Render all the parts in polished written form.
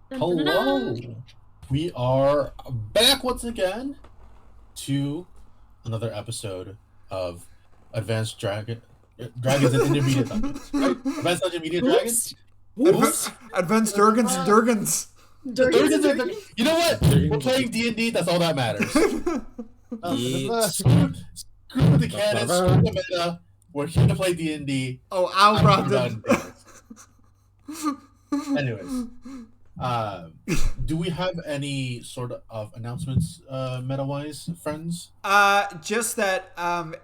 Dun, dun, dun, Hello. dun. We are back once again to another episode of Advanced Dragons and Intermediate Dungeons, right? Advanced Dungeon Media Dragons. Oops. Oops. Advanced Durgans and Durgans. Durgans and Durgans. Durgans. You know what? We're playing D&D. That's all that matters. Screw the canon. Screw the meta. We're here to play D&D. Oh, ow, Brandon. Anyways. Do we have any sort of announcements, meta-wise, friends? Just that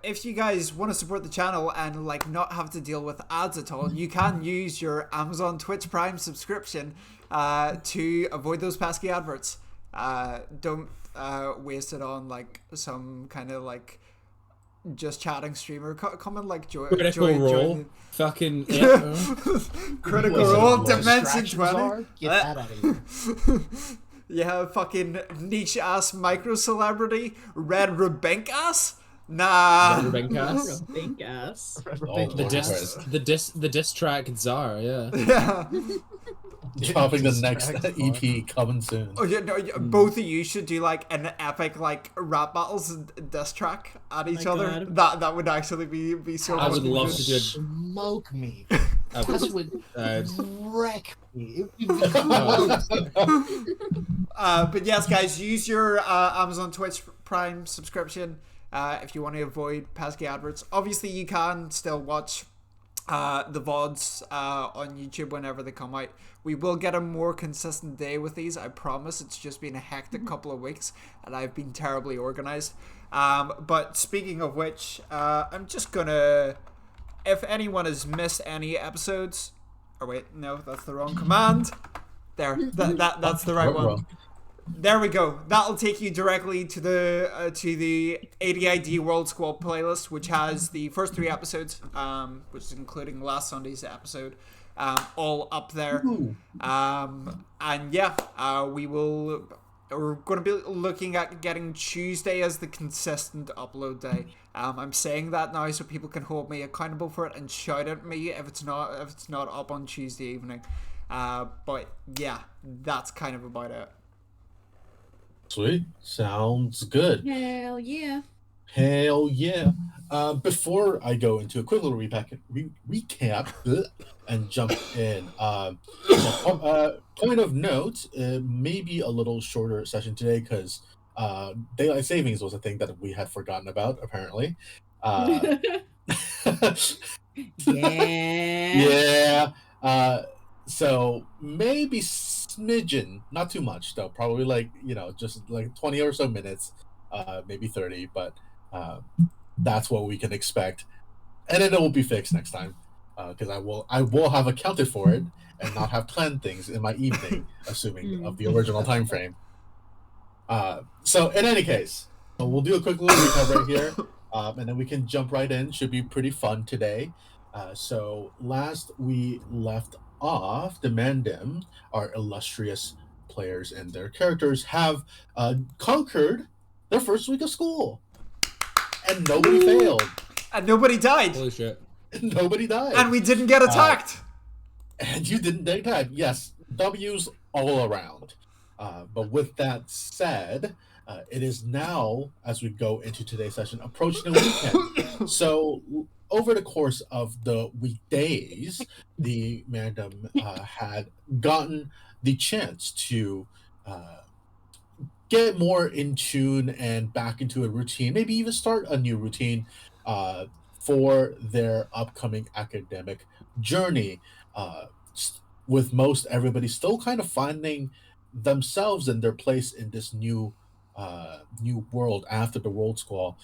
if you guys want to support the channel and like not have to deal with ads at all, you can use your Amazon Twitch Prime subscription to avoid those pesky adverts. Don't waste it on like some kind of like just chatting streamer. Come and like Critical Role. join Fucking Critical Wait, Role what Dimension Distractions 20. are? Get that out of here. Yeah, fucking niche ass micro celebrity, Red Rubenk ass. Nah. Benkas. Big ass. Oh, The diss track Czar, yeah. Yeah. Dropping the next Distract EP coming soon. Oh yeah, no, both of you should do like an epic like rap battles and diss track at each My other. God. That would actually be so. I would fucking love good. to do it. Smoke me. I This would uh, wreck me. It would be close. But yes, guys, use your Amazon Twitch Prime subscription if you want to avoid pesky adverts. Obviously, you can still watch the VODs on YouTube whenever they come out. We will get a more consistent day with these, I promise. It's just been a hectic couple of weeks, and I've been terribly organized. But speaking of which, I'm just gonna... If anyone has missed any episodes... Or wait, no, that's the wrong command. There, that's the right one. There we go. That'll take you directly to the ADID Worldsquall playlist, which has the first 3 episodes, which is including last Sunday's episode, all up there. And yeah, we're going to be looking at getting Tuesday as the consistent upload day. I'm saying that now so people can hold me accountable for it and shout at me if it's not up on Tuesday evening. But yeah, that's kind of about it. Sweet. Sounds good. Hell yeah. Hell yeah. Before I go into a quick little recap and jump in, point of note, maybe a little shorter session today because daylight savings was a thing that we had forgotten about, apparently. Yeah. Yeah. So maybe smidgen, not too much though. Probably like just like 20 or so minutes, maybe 30. But that's what we can expect, and then it will be fixed next time. Because I will have accounted for it and not have planned things in my evening, assuming of the original time frame. So in any case, we'll do a quick little recap right here, and then we can jump right in. Should be pretty fun today. So last we left off, the Mandim, our illustrious players and their characters, have conquered their first week of school, and nobody failed. And nobody died. Holy shit. Nobody died. And we didn't get attacked. And you didn't get attacked. Yes, W's all around. But with that said, it is now, as we go into today's session, approaching the weekend. So over the course of the weekdays, the Mandem had gotten the chance to get more in tune and back into a routine, maybe even start a new routine for their upcoming academic journey, with most everybody still kind of finding themselves and their place in this new world after the Worldsquall.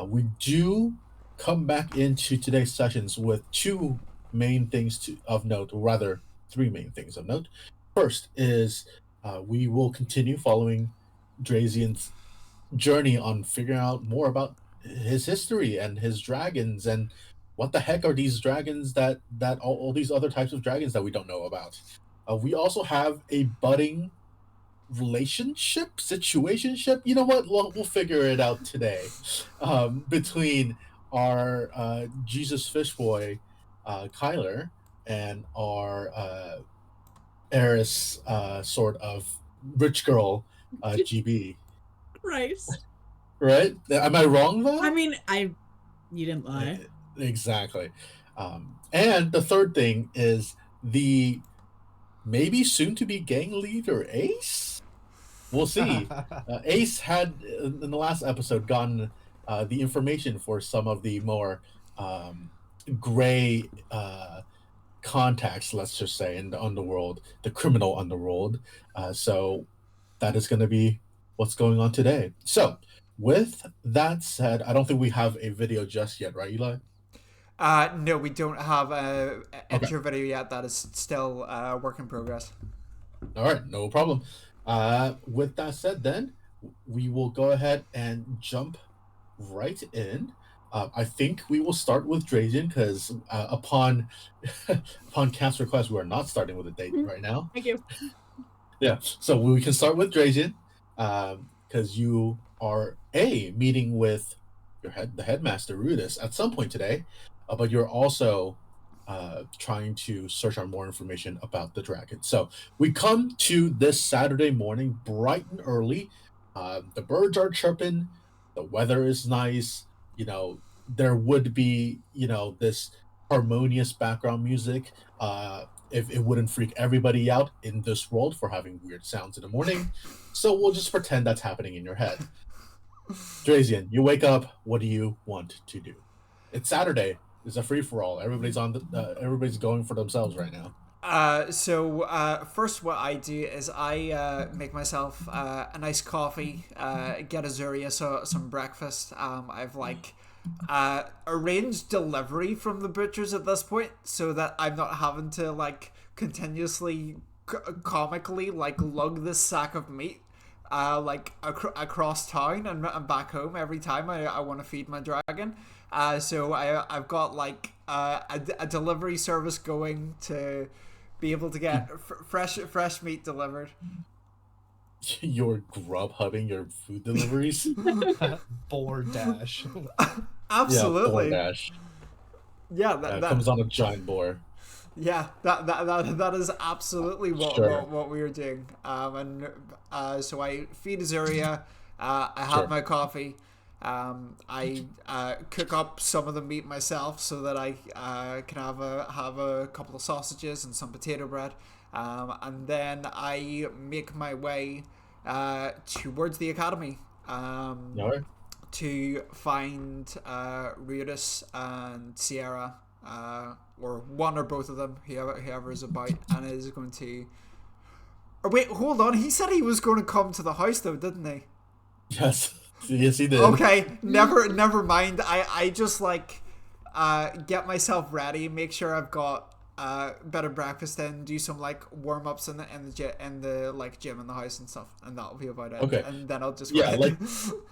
We do come back into today's sessions with 2 main things of note, or rather 3 main things of note. First is we will continue following Drazian's journey on figuring out more about his history and his dragons, and what the heck are these dragons that all these other types of dragons that we don't know about. We also have a budding situationship. You know what? We'll figure it out today. Between our Jesus Fish Boy, Kyler, and our heiress, sort of rich girl, GB, Christ. right? Am I wrong though? I mean, you didn't lie. Exactly. And the third thing is the maybe soon to be gang leader Ace. We'll see. Ace had in the last episode gotten the information for some of the more gray contacts, let's just say, in the underworld, the criminal underworld. So that is going to be what's going on today. So with that said, I don't think we have a video just yet, right, Eli? No, we don't have a intro video yet. That is still work in progress. All right, no problem. With that said, then we will go ahead and jump right in. I think we will start with Drazen because upon Camp's request, we are not starting with a date right now. Thank you. Yeah, so we can start with Drazen because you are meeting with the headmaster Rudis at some point today, but you're also trying to search out more information about the dragon. So we come to this Saturday morning, bright and early. The birds are chirping, the weather is nice. You know, there would be, this harmonious background music. If it wouldn't freak everybody out in this world for having weird sounds in the morning. So we'll just pretend that's happening in your head. Drazian, you wake up. What do you want to do? It's Saturday. It's a free for all. Everybody's everybody's going for themselves right now. So first what I do is I make myself a nice coffee, get Azuria some breakfast. I've arranged delivery from the butchers at this point so that I'm not having to continuously comically lug this sack of meat across town and back home every time I want to feed my dragon. So I've got a delivery service going to be able to get fresh meat delivered. You're grub hubbing your food deliveries. Dash. Absolutely. Yeah, DoorDash. Yeah, that comes on a giant boar. Yeah, that is absolutely what we are doing. So I feed Azuria. I have my coffee. I cook up some of the meat myself so that I can have a couple of sausages and some potato bread. And then I make my way towards the academy to find Rudis and Sierra, or one or both of them, whoever is about, and is going to. Oh, wait, hold on. He said he was going to come to the house, though, didn't he? Yes, yes, he did. Okay, never mind. I just get myself ready, make sure I've got better breakfast, and do some warm ups in the gym in the house and stuff, and that'll be about it. Okay, and then I'll just you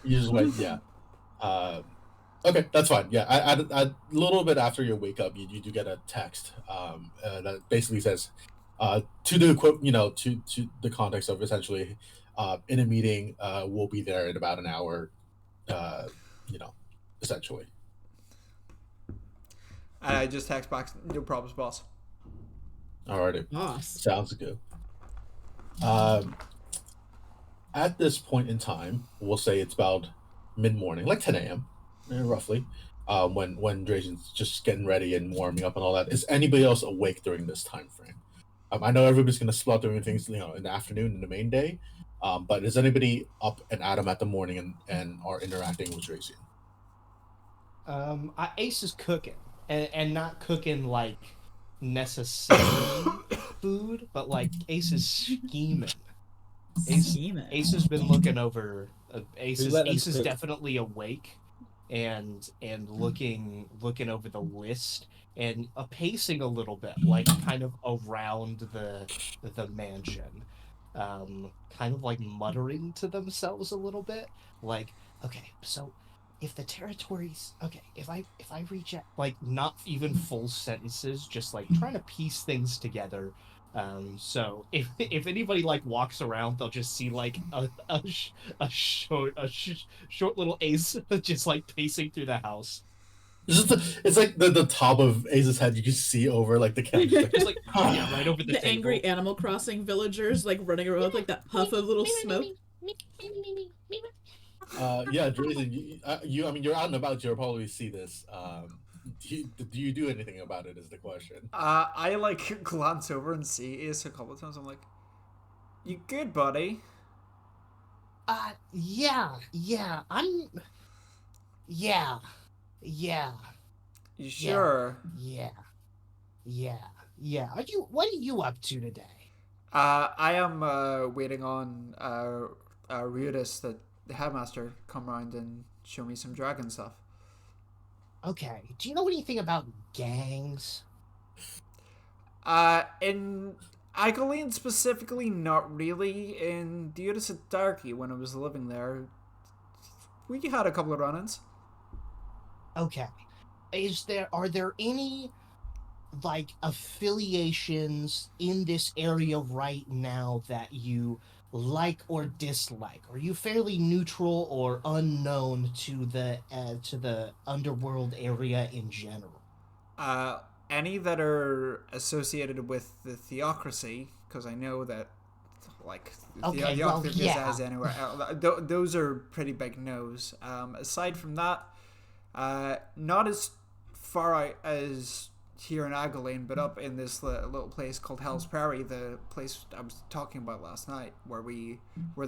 just wait. Yeah. Okay, that's fine. Yeah, a little bit after you wake up, you do get a text that basically says, to the context of essentially, in a meeting, we'll be there in about an hour, essentially. And I just text back, no problems, boss. Alrighty. Boss. Sounds good. At this point in time, we'll say it's about mid-morning, like 10 a.m., roughly, when Drazen's just getting ready and warming up and all that. Is anybody else awake during this time frame? I know everybody's going to split out doing things, in the afternoon and the main day, but is anybody up and at 'em at the morning and are interacting with Drazen? Ace is cooking, and not cooking necessarily food, but Ace is scheming. Ace has been looking over. Ace is definitely awake, and looking over the list and pacing a little bit, kind of around the mansion, kind of muttering to themselves a little bit, okay, so if the territories, okay, if I reach out, not even full sentences, just trying to piece things together. So if anybody walks around, they'll just see a short little Ace just pacing through the house. It's like the top of Ace's head. You can see over like the camera. Just like yeah, right over the The table. angry Animal Crossing villagers like running around with like that puff of little smoke. Yeah, Drazen, I mean, you're out and about. You'll probably see this. Do you do anything about it? Is the question. I like glance over and see Ace a couple of times. I'm like, "You good, buddy?" Yeah, yeah, You sure? yeah. What are you up to today? I am waiting on Ryudis, the headmaster, come around and show me some dragon stuff. Okay. Do you know anything about gangs? In Agoline specifically, not really. In Diodis Darky, when I was living there, we had a couple of run-ins. Okay. Are there any like affiliations in this area right now that you like or dislike? Are you fairly neutral or unknown to the underworld area in general? Any that are associated with the theocracy, because I know that, like, Okay, theocracy yeah. is anywhere. Those are pretty big no's. Aside from that, not as far out as here in Agoline, but up in this little place called Hell's Prairie, the place I was talking about last night, where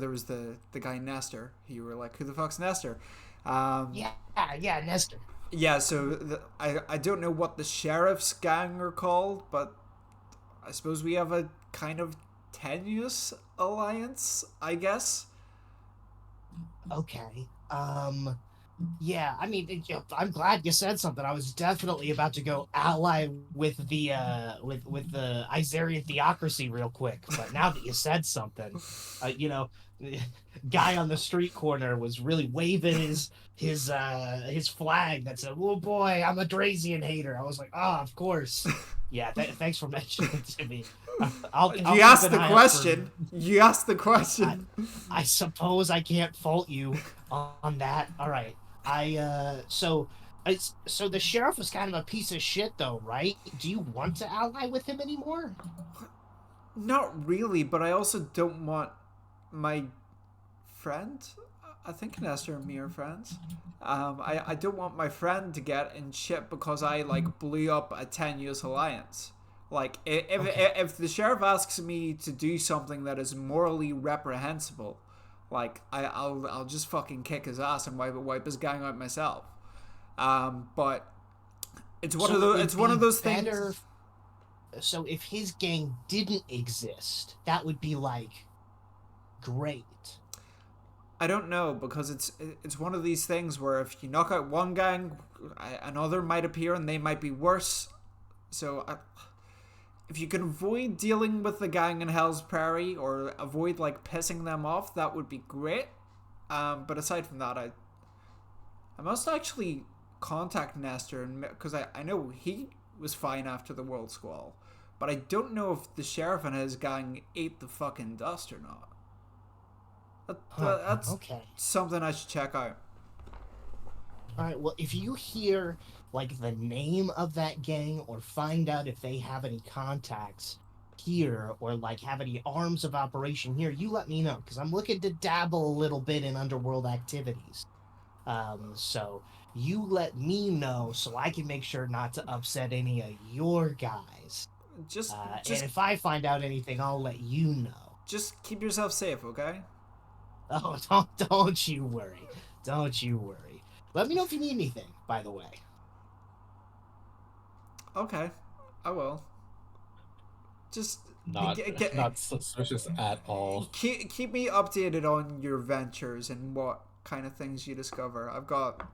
there was the guy Nestor. You were like, "Who the fuck's Nestor?" Yeah, Nestor. Yeah, so I don't know what the sheriff's gang are called, but I suppose we have a kind of tenuous alliance, I guess. Okay. Yeah, I mean, I'm glad you said something. I was definitely about to go ally with the with the Isarian theocracy real quick, but now that you said something, guy on the street corner was really waving his flag that said, "Oh boy, I'm a Drazian hater." I was like, "Oh, of course." Yeah, thanks for mentioning it to me. I'll You keep asked an the eye out question. You asked the question. I suppose I can't fault you on that. All right. So the sheriff was kind of a piece of shit, though, right? Do you want to ally with him anymore? Not really, but I also don't want my friend. I think Nestor and me are friends. I don't want my friend to get in shit because I like blew up a tenuous alliance. Like if the sheriff asks me to do something that is morally reprehensible, like I'll just fucking kick his ass and wipe his gang out myself. But it's one of those things. So if his gang didn't exist, that would be like great. I don't know, because it's one of these things where if you knock out one gang, another might appear and they might be worse. So if you can avoid dealing with the gang in Hell's Prairie or avoid like pissing them off, that would be great. But aside from that, I must actually contact Nestor, because I know he was fine after the Worldsquall, but I don't know if the sheriff and his gang ate the fucking dust or not. That's okay. Something I should check out. All right. Well, if you hear like the name of that gang or find out if they have any contacts here or like have any arms of operation here, you let me know, because I'm looking to dabble a little bit in underworld activities. So you let me know so I can make sure not to upset any of your guys. Just and if I find out anything, I'll let you know. Just keep yourself safe, okay? Oh, don't you worry. Don't you worry. Let me know if you need anything, by the way. Okay, I will. Just Not suspicious at all. keep me updated on your ventures and what kind of things you discover. I've got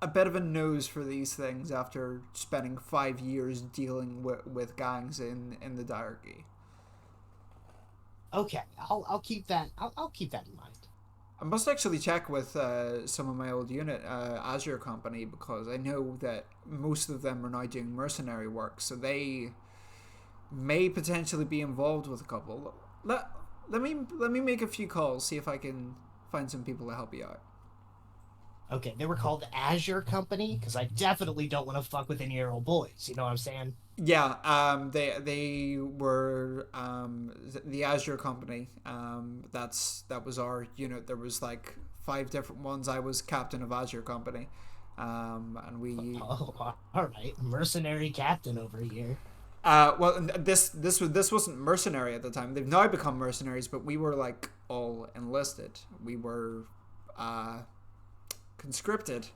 a bit of a nose for these things after spending 5 years dealing with gangs in the Diarchy. Okay, I'll keep that. I'll keep that in mind. I must actually check with some of my old unit, Azure Company, because I know that most of them are now doing mercenary work, so they may potentially be involved with a couple. Let me make a few calls, see if I can find some people to help you out. Okay, they were called the Azure Company because I definitely don't want to fuck with any old boys. You know what I'm saying? Yeah, they were the Azure Company. That was our unit. There was like 5 different ones. I was captain of Azure Company, and we. Oh, all right, mercenary captain over here. Well, this wasn't mercenary at the time. They've now become mercenaries, but we were like all enlisted. We were conscripted,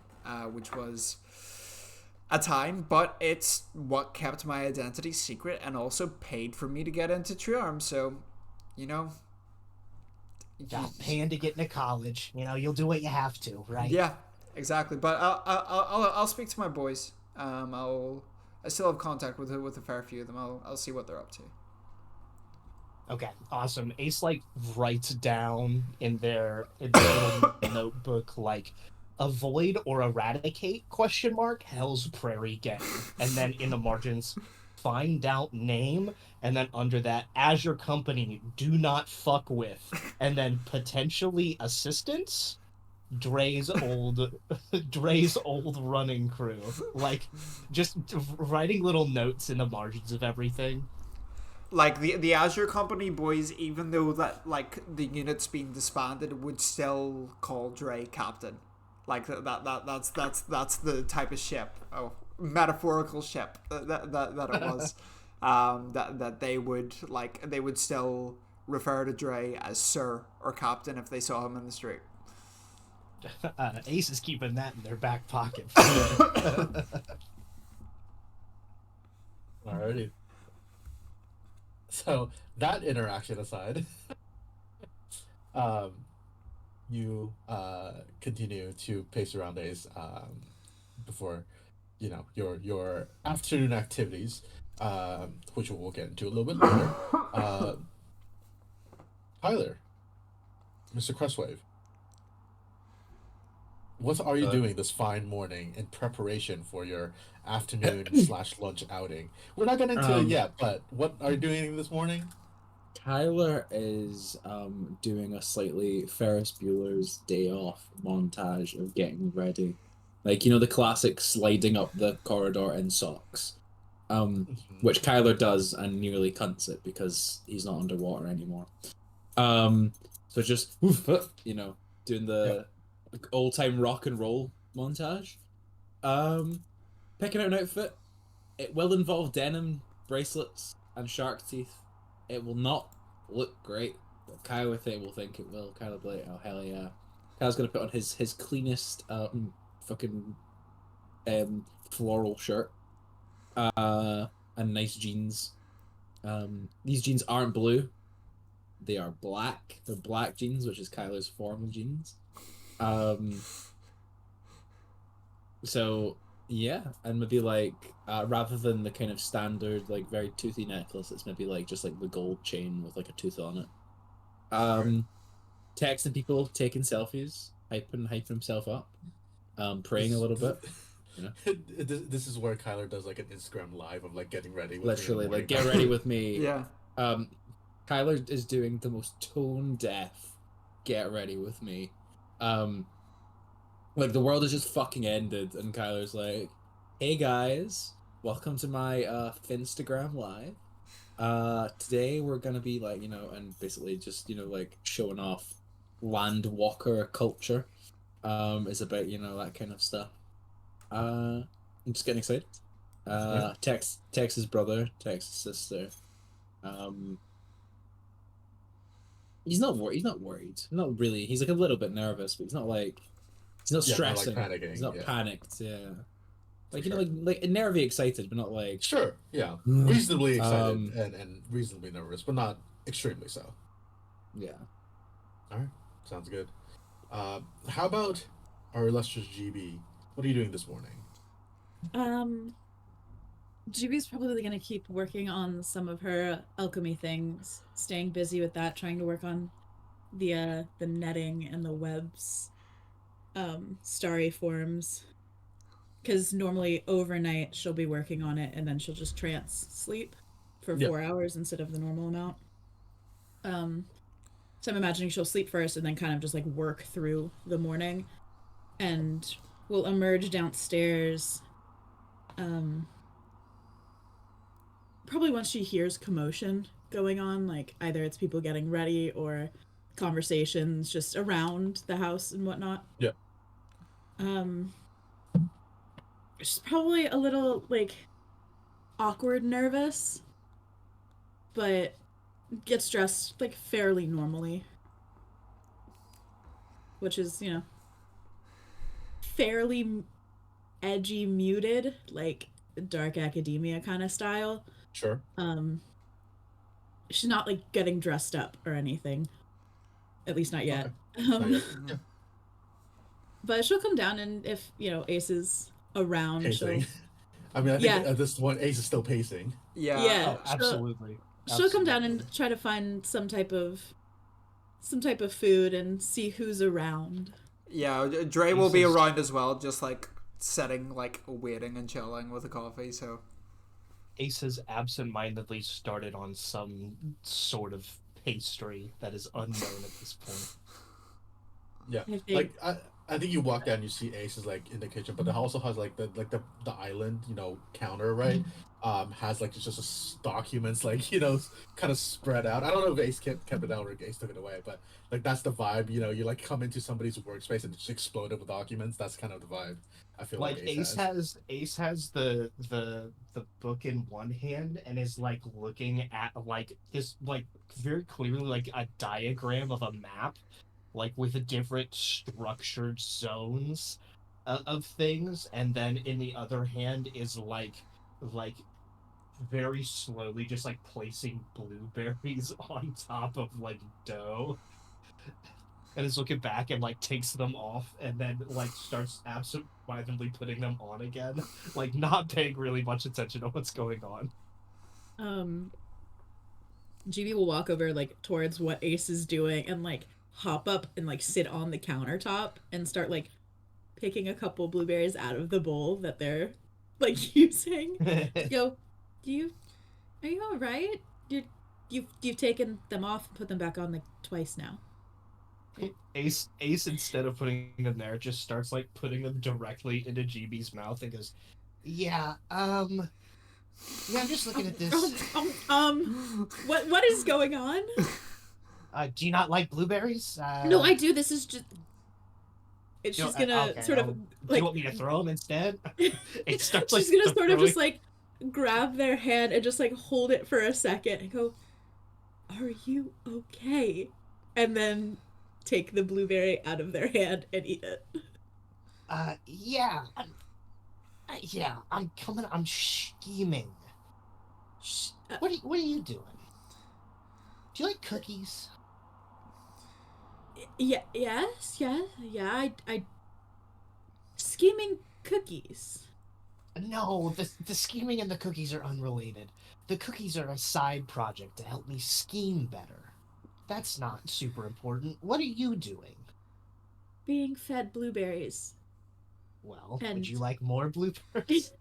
which was a time, but it's what kept my identity secret and also paid for me to get into True Arms. So, you know, Paying to get into college. You know, you'll do what you have to, right? yeah, exactly. But I'll speak to my boys. I still have contact with a fair few of them. I'll see what they're up to. Okay, awesome. Ace like writes down in their little notebook like avoid or eradicate question mark Hell's Prairie Gang, and then in the margins find out name, and then under that Azure Company do not fuck with, and then potentially assistance Dre's old Dre's old running crew. Like just writing little notes in the margins of everything. Like the Azure Company boys, even though that like the unit's been disbanded, would still call Dre captain. Like that's the type of ship, metaphorical ship that it was. That they would still refer to Dre as sir or captain if they saw him in the street. Ace is keeping that in their back pocket. Alrighty. So that interaction aside, you continue to pace around days before your afternoon activities, which we'll get into a little bit later. Tyler, Mr. Crestwave, what are you doing this fine morning in preparation for your afternoon / lunch outing? We're not getting into it yet, but what are you doing this morning? Tyler is doing a slightly Ferris Bueller's Day Off montage of getting ready. Like, you know, the classic sliding up the corridor in socks. Which Kyler does and nearly cunts it because he's not underwater anymore. So just, you know, doing the old-time rock and roll montage. Picking out an outfit. It will involve denim, bracelets, and shark teeth. It will not look great, but Kyle will think it will. Kyle will be like, oh, hell yeah. Kyle's going to put on his cleanest fucking floral shirt. And nice jeans. These jeans aren't blue. They are black. They're black jeans, which is Kyler's formal jeans. So yeah, and maybe like rather than the kind of standard like very toothy necklace, it's maybe like just like the gold chain with like a tooth on it. Texting people, taking selfies, hyping himself up, praying a little bit. You know? This is where Kyler does like an Instagram live of like getting ready. Literally, like get ready with me. Yeah. Kyler is doing the most tone deaf get ready with me. Like the world has just fucking ended, and Kyler's like, "Hey guys, welcome to my Finstagram live. Today we're gonna be like, you know, and basically just, you know, like showing off land walker culture. Is about, you know, that kind of stuff. I'm just getting excited. Text his brother, text his sister. He's not worried. Not really. He's like a little bit nervous, but he's not stressing. Not like panicking. He's not panicked. Yeah. Like, you know, like nervy excited, but not like sure. Yeah. Reasonably excited and reasonably nervous, but not extremely so. Yeah. All right. Sounds good. How about our illustrious GB? What are you doing this morning? GB's probably going to keep working on some of her alchemy things, staying busy with that, trying to work on the netting and the webs, starry forms. Because normally overnight she'll be working on it and then she'll just trance sleep for 4 hours instead of the normal amount. So I'm imagining she'll sleep first and then kind of just like work through the morning. and will emerge downstairs. Probably once she hears commotion going on, like either it's people getting ready or conversations just around the house and whatnot. Yeah. Um, she's probably a little like awkward, nervous, but gets dressed like fairly normally, which is, fairly edgy, muted, like dark academia kind of style. Sure. She's not like getting dressed up or anything, at least not yet. Okay. Not yet. Yeah. But she'll come down, and if Ace is around, Pacing. she'll I mean, I think at this point, Ace is still pacing. Yeah. Oh, absolutely. She'll come down and try to find some type of food and see who's around. Yeah, Dre will be around as well, just like sitting, like waiting and chilling with a coffee. So Ace has absentmindedly started on some sort of pastry that is unknown at this point. Yeah, I think you walk down and you see Ace is like in the kitchen, but it also has like the island, counter, right? Has like just documents like kind of spread out. I don't know if Ace kept it down or Ace took it away, but like that's the vibe. You like come into somebody's workspace and just exploded with documents. That's kind of the vibe. I feel like Ace has the book in one hand and is like looking at like this like very clearly like a diagram of a map, like with different structured zones of things, and then in the other hand is like very slowly just like placing blueberries on top of like dough, and is looking back and like takes them off and then like starts absent-mindedly putting them on again, like not paying really much attention to what's going on. GB will walk over like towards what Ace is doing and like hop up and like sit on the countertop and start like picking a couple blueberries out of the bowl that they're like using. Yo, are you all right? You've taken them off and put them back on like twice now. Ace instead of putting them there just starts like putting them directly into GB's mouth and goes, yeah, I'm just looking at this. What is going on? Do you not like blueberries? No, I do. This is just. It's just gonna okay, sort of. Do you want me to throw them instead? It starts. She's gonna sort of just like grab their hand and just like hold it for a second and go, "Are you okay?" And then take the blueberry out of their hand and eat it. Yeah. I'm coming. I'm scheming. What are you doing? Do you like cookies? Yes. I scheming cookies. No, the scheming and the cookies are unrelated. The cookies are a side project to help me scheme better. That's not super important. What are you doing? Being fed blueberries. Well, would you like more blueberries?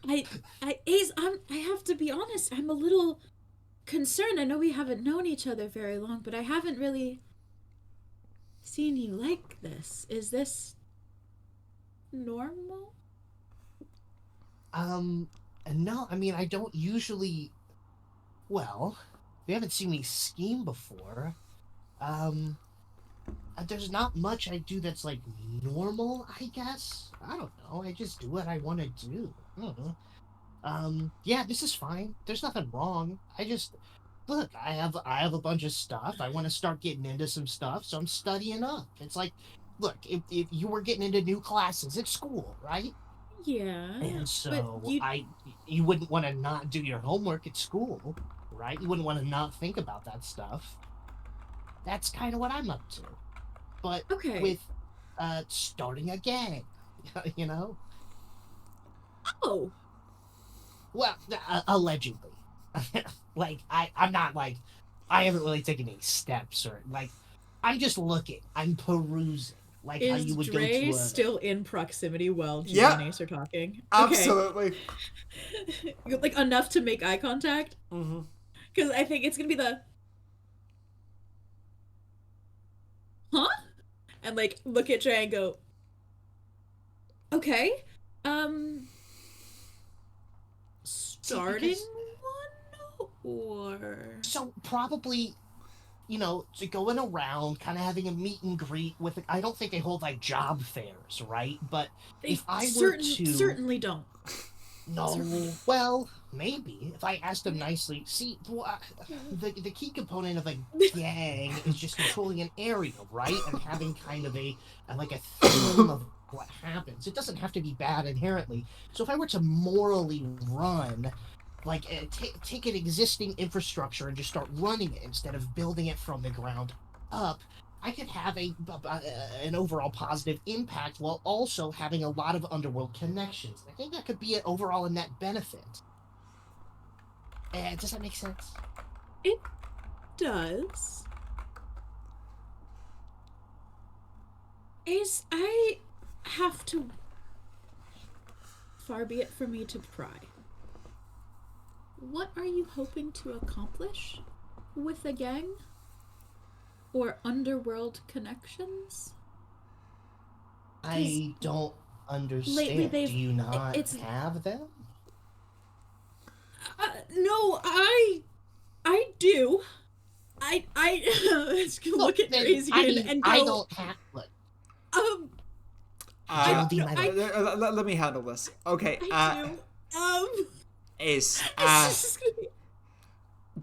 Ace, I have to be honest, I'm a little concerned. I know we haven't known each other very long, but I haven't really seen you like this. Is this normal? No, I mean, I don't usually... Well, you haven't seen me scheme before. There's not much I do that's, like, normal, I guess. I don't know, I just do what I want to do. I don't know. Yeah, this is fine. There's nothing wrong. Look, I have a bunch of stuff. I want to start getting into some stuff, so I'm studying up. It's like, look, if you were getting into new classes at school, right? Yeah. And so you wouldn't want to not do your homework at school, right? You wouldn't want to not think about that stuff. That's kind of what I'm up to. But with starting a gang, you know? Oh. Well, allegedly. Like, I'm not, like, I haven't really taken any steps or, like, I'm just looking. I'm perusing. Like how you would Dre go to still in proximity while G and Ace are talking? Absolutely. Okay. Like, enough to make eye contact? Mm-hmm. Because I think it's going to be the... Huh? And, like, look at Dre and go... Okay. Um, starting one or so probably, to going around, kind of having a meet and greet with. I don't think they hold like job fairs, right? But they if I were to, certainly don't. no, well, maybe if I asked them nicely. See, the key component of a gang is just controlling an area, right, and having kind of a theme of what happens. It doesn't have to be bad inherently. So if I were to morally run, like take an existing infrastructure and just start running it instead of building it from the ground up, I could have an overall positive impact while also having a lot of underworld connections. I think that could be overall a net benefit. Does that make sense? It does. I have to. Far be it from me to pry. What are you hoping to accomplish with a gang? Or underworld connections? I don't understand. Lately Do you not have them? No, I do. Look at Crazy and go. I don't have. Look, let me handle this. Okay. I do. Ace.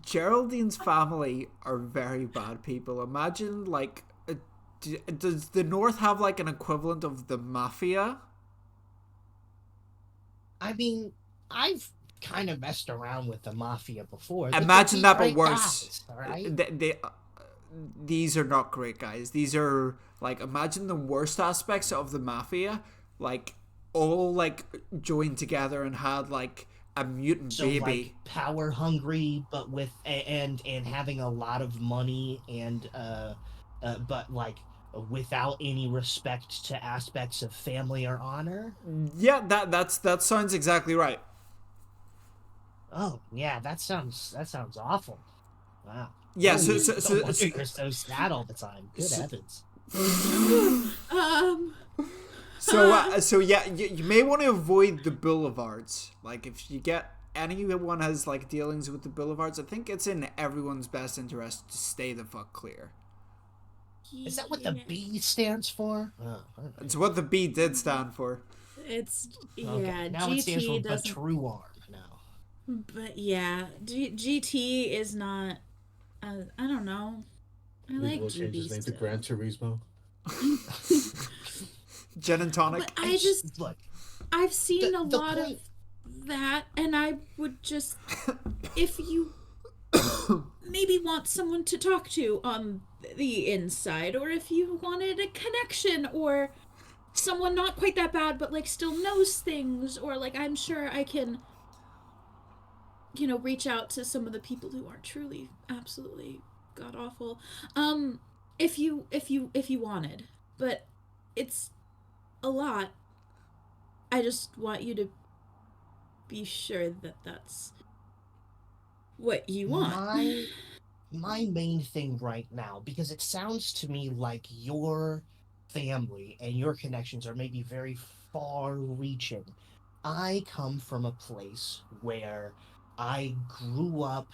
Geraldine's family are very bad people. Imagine, like, does the North have, like, an equivalent of the Mafia? I mean, I've kind of messed around with the Mafia before. Imagine that, but worse. Guys, all right? These are not great guys. These are, like, imagine the worst aspects of the Mafia, like, all, like, joined together and had, like, a mutant baby. Like, power hungry, but with and having a lot of money and but like without any respect to aspects of family or honor. Yeah, that sounds exactly right. Oh yeah, that sounds awful. Wow. Yeah, so you're so sad all the time. Good heavens. So yeah, you may want to avoid the boulevards. Like, if you get anyone has, like, dealings with the boulevards, I think it's in everyone's best interest to stay the fuck clear. Is that what the B stands for? It's what the B did stand for. It's okay. Now GT it stands for doesn't. the true arm now. But yeah, GT is not. I don't know. I like we'll change his name to Gran Turismo. Gin and tonic. But I just look. I've seen a lot of that, and I would just, if you maybe want someone to talk to on the inside, or if you wanted a connection, or someone not quite that bad but like still knows things, or like I'm sure I can, reach out to some of the people who aren't truly absolutely god awful. If you wanted, but it's a lot. I just want you to be sure that that's what you want. My main thing right now, because it sounds to me like your family and your connections are maybe very far reaching. I come from a place where I grew up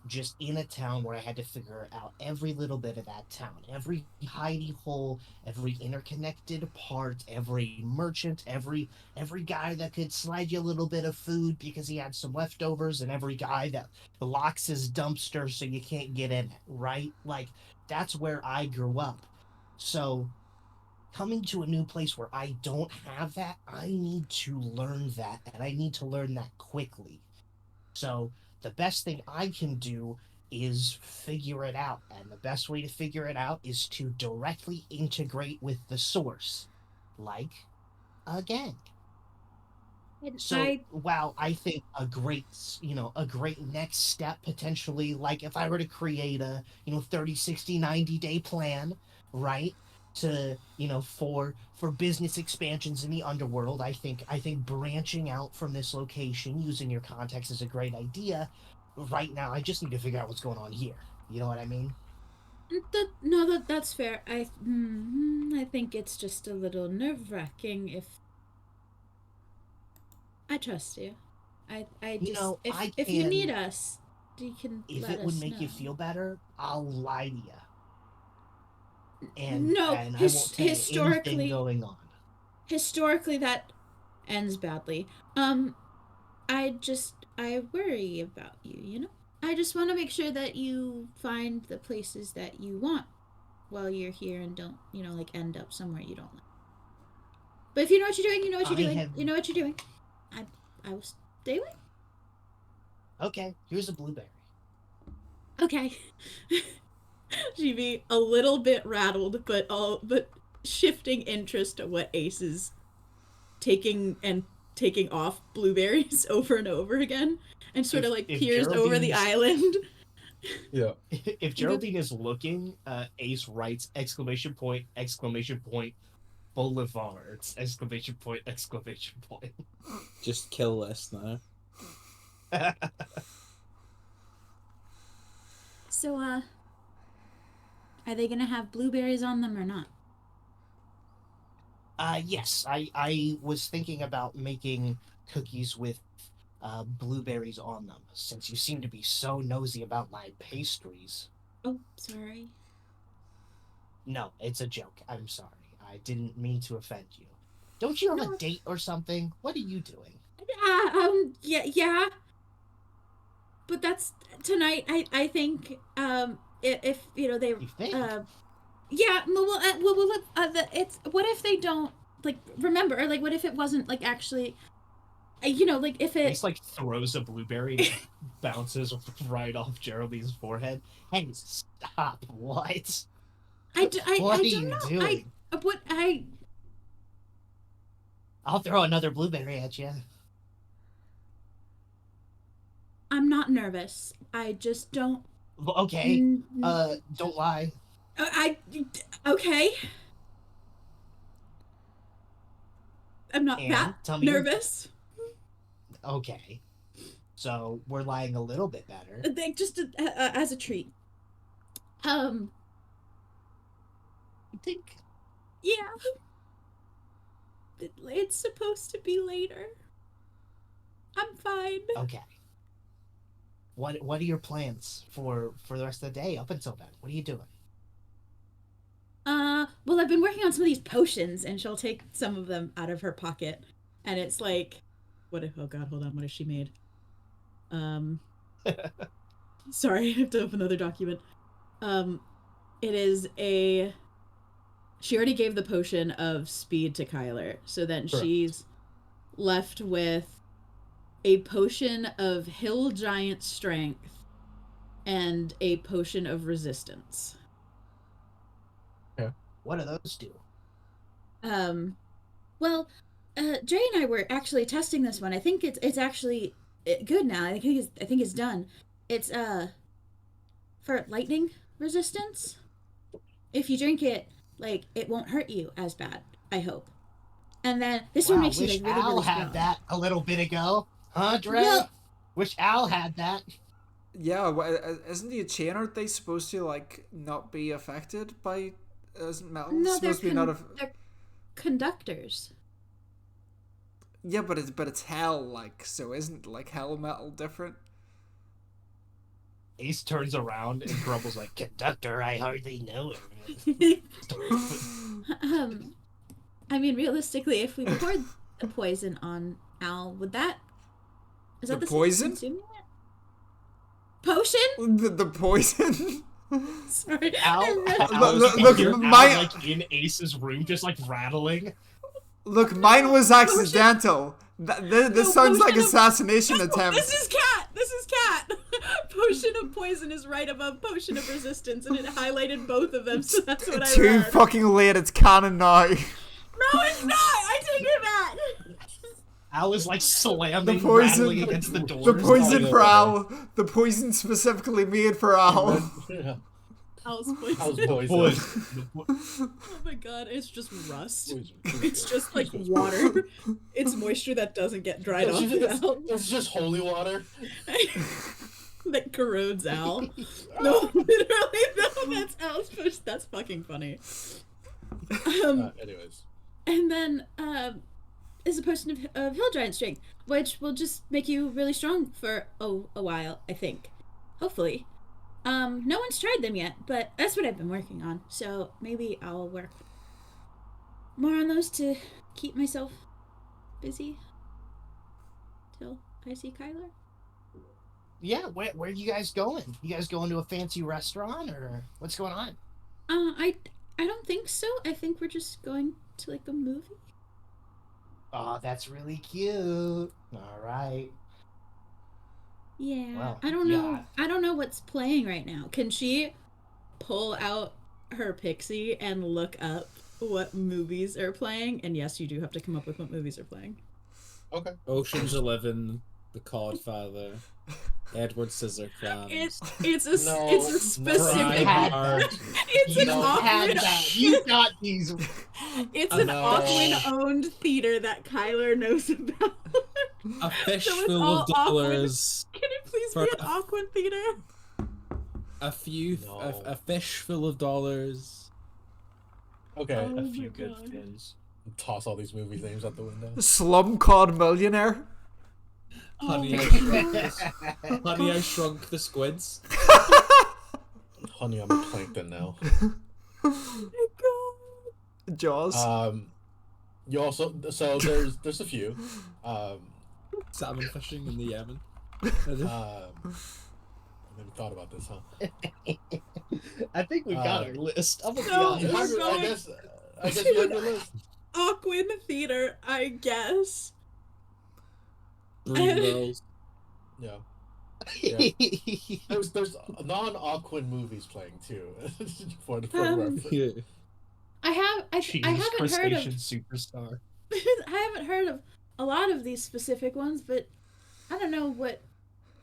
just in a town where I had to figure out every little bit of that town, every hidey hole, every interconnected part, every merchant, every guy that could slide you a little bit of food because he had some leftovers, and every guy that locks his dumpster so you can't get in it, right? Like, that's where I grew up. So coming to a new place where I don't have that, I need to learn that, and I need to learn that quickly. So the best thing I can do is figure it out. And the best way to figure it out is to directly integrate with the source, like a gang. So, wow, I think a great next step potentially, like if I were to create a, 30, 60, 90-day plan, right? To, for business expansions in the underworld, I think branching out from this location using your contacts is a great idea. Right now, I just need to figure out what's going on here. You know what I mean? That's fair. I think it's just a little nerve-wracking if I trust you. I You just know, I if you can. need us, you can If let it would us make know. you feel better, I'll lie to you, No, and I won't tell you anything going on. historically that ends badly. I worry about you, you know? I just want to make sure that you find the places that you want while you're here and don't, like end up somewhere you don't like. But if you know what you're doing, you know what you're I doing. have. You know what you're doing. I will stay away. Okay, here's a blueberry. Okay. She'd be a little bit rattled, but shifting interest to what Ace is taking off blueberries over and over again, and sort of like If peers over the island. Yeah. If Geraldine is looking, Ace writes exclamation point, exclamation point, boulevards, exclamation point, exclamation point. Just kill this now. So, are they gonna have blueberries on them or not? Yes, I was thinking about making cookies with blueberries on them, since you seem to be so nosy about my pastries. Oh, sorry. No, it's a joke. I'm sorry. I didn't mean to offend you. Don't you have No. a date or something? What are you doing? Yeah. But that's tonight. I think. If they. You think? Yeah. It's what if they don't remember, or what if it wasn't actually. If it. Ace throws a blueberry and bounces right off Geraldine's forehead. Hey, stop! What? What I are don't you know. doing? I'll throw another blueberry at you. I'm not nervous. I just don't. Okay. Don't lie. Okay. I'm not And that tell me nervous. Okay. So we're lying a little bit better. Just as a treat. I think. Yeah. It's supposed to be later. I'm fine. Okay. What are your plans for the rest of the day up until then? What are you doing? Well, I've been working on some of these potions, and she'll take some of them out of her pocket, and it's oh god, hold on, what has she made? Sorry, I have to open another document. It is she already gave the potion of speed to Kyler, so then Correct. She's left with a potion of hill giant strength and a potion of resistance. What do those do? Well, Jay and I were actually testing this one. I think it's actually good now. I think it's done. It's for lightning resistance. If you drink it, it won't hurt you as bad. I hope. And then this one makes you really, Al really strong. had that a little bit ago, huh, Dre? Well, wish Al had that. Yeah, isn't the chain, aren't they supposed to not be affected by? Isn't metal supposed to be not? They're conductors. Yeah, but it's hell, so isn't hell metal different? Ace turns around and grumbles "Conductor, I hardly know her." I mean, realistically, if we poured the poison on Al, would that? Is that the poison? Potion? The poison? Sorry. Al, look, Al, in Ace's room, just rattling. Look, mine was accidental. This sounds like assassination attempt. This is cat. Potion of poison is right above potion of resistance, and it highlighted both of them, so that's what I read. Too fucking late. It's canon now. No, it's not. I take it back. Al is slamming, rattling against the door. The poison for Al. The poison specifically made for Al. Yeah. Al's poison. Al's poison. Oh my god, it's just rust. It's just water. It's moisture that doesn't get dried off. It's just holy water. That corrodes Al. No, literally, no, that's Al's push. That's fucking funny. Anyways. And then, is a potion of hill giant strength, which will just make you really strong for a while, I think. Hopefully. No one's tried them yet, but that's what I've been working on. So maybe I'll work more on those to keep myself busy till I see Kyler. Yeah, where are you guys going? You guys going to a fancy restaurant or what's going on? I don't think so. I think we're just going to like a movie. Oh, that's really cute. All right. Yeah. Well, I don't know. yeah. I don't know what's playing right now. Can she pull out her pixie and look up what movies are playing? And yes, you do have to come up with what movies are playing. Okay. Ocean's 11, The Codfather, Edward Scissorhands. It's a specific. Braveheart. It's an had awkward. that. You got these. It's I an know. Auckland-owned theater that Kyler knows about. A fish So it's full all of dollars. Can it please For be an Auckland theater? A few, No. a fish full of dollars. Okay. Oh A my few good God. fins. Toss all these movie names out the window. Slumcod Millionaire. Honey, Oh I my shrunk God. the, Honey, I Shrunk the Squids. Honey, I'm a plankton now. Oh my God. Jaws. You also there's a few. Salmon fishing in the Yemen. I never thought about this, huh? I think we got our list. I'm gonna be No, You honest. have we're your- going I guess you have your list. Auckland theater, I guess. Dreamgirls. Yeah. There's non-Aquan movies playing too. for reference. Yeah. I haven't heard of Crustacean superstar. I haven't heard of a lot of these specific ones, but I don't know what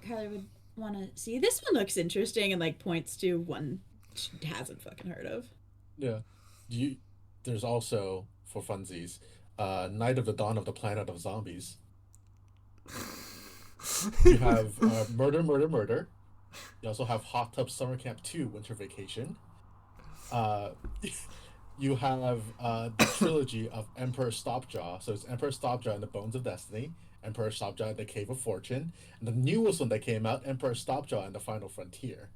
Kyler would want to see. This one looks interesting and like points to one she hasn't fucking heard of. Yeah. There's also, for funsies, Night of the Dawn of the Planet of Zombies. You have Murder, Murder, Murder. You also have Hot Tub Summer Camp 2 Winter Vacation. You have the trilogy of Emperor Stopjaw. So it's Emperor Stopjaw and the Bones of Destiny, Emperor Stopjaw and the Cave of Fortune, and the newest one that came out, Emperor Stopjaw and the Final Frontier.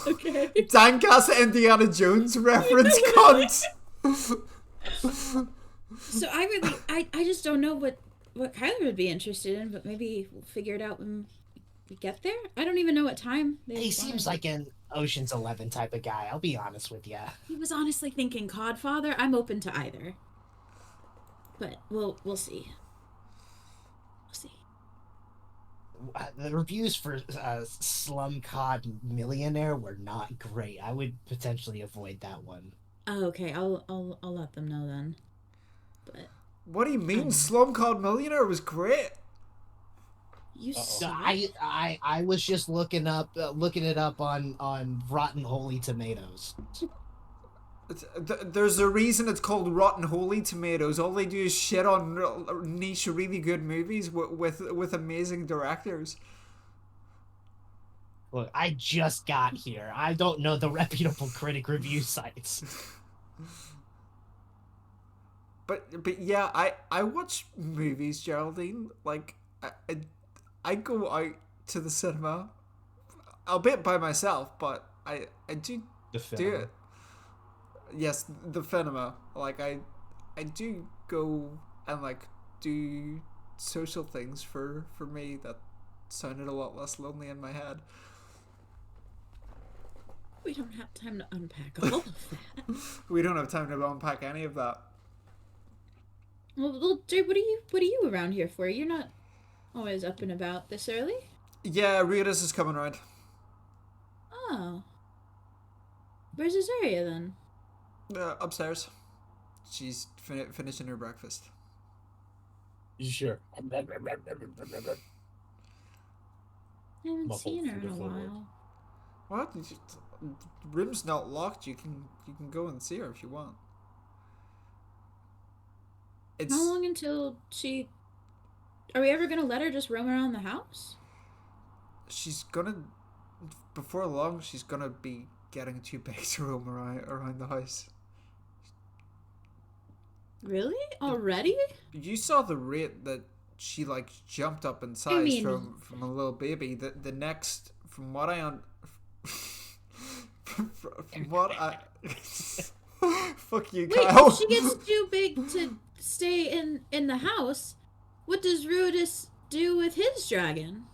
Okay. Dangas Indiana Jones reference, cunt. So I just don't know what Kyler would be interested in, but maybe we'll figure it out when we get there. I don't even know what time. He seems like an Ocean's 11 type of guy. I'll be honest with you. He was honestly thinking Codfather. I'm open to either, but we'll see. We'll see. The reviews for Slumcod Millionaire were not great. I would potentially avoid that one. Oh, okay. I'll let them know then. But What do you mean? Slumcod Millionaire was great. you Uh-oh. saw I was just looking it up on Rotten Holy Tomatoes. There's a reason it's called Rotten Holy Tomatoes. All they do is shit on niche, really good movies with amazing directors. Look, I just got here. I don't know the reputable critic review sites. But yeah, I watch movies, Geraldine. Like I go out to the cinema, albeit by myself, but I do do it. Yes, the cinema. Like I do go and like do social things for me that sounded a lot less lonely in my head. we don't have time to unpack all of that. We don't have time to unpack any of that. Well, Drew, what are you around here for? You're not always up and about this early. Yeah, Ritas is coming around. Oh, where's Azaria then? Upstairs. She's finishing her breakfast. You sure? I haven't Muffled seen her in through a the floorboards. while. What? Room's not locked. You can go and see her if you want. It's How long until she? Are we ever gonna let her just roam around the house? she's gonna before long. She's gonna be getting too big to roam around the house. Really? Already? You saw the rate that she like jumped up in I size mean, from a little baby. The next, from what I from what I fuck you, wait, if Kyle. she gets too big to stay in the house, what does Rudis do with his dragon?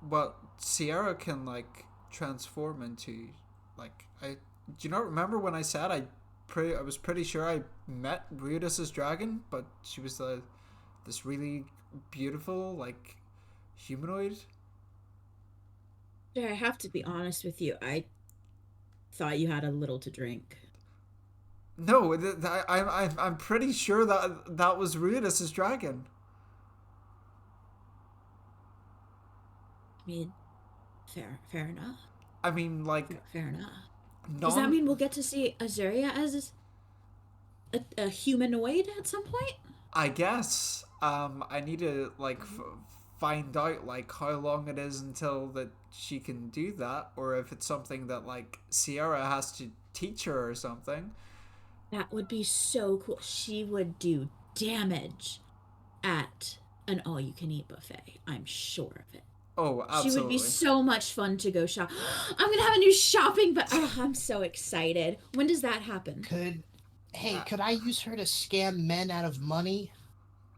Well, Sierra can like transform into like I. Do you not remember when I said I was pretty sure I met Rudis's dragon, but she was this really beautiful like humanoid. I have to be honest with you. I thought you had a little to drink. No, I'm pretty sure that was Rudis's dragon. I mean, fair enough. I mean, like Fair enough. Does that non. mean we'll get to see Azuria as a humanoid at some point? I guess. I need to like find out like how long it is until that she can do that, or if it's something that like Sierra has to teach her or something. That would be so cool. She would do damage at an all-you-can-eat buffet. I'm sure of it. Oh, She would be absolutely. so much fun to go shop. I'm gonna have a new shopping, but I'm so excited. When does that happen? Could I use her to scam men out of money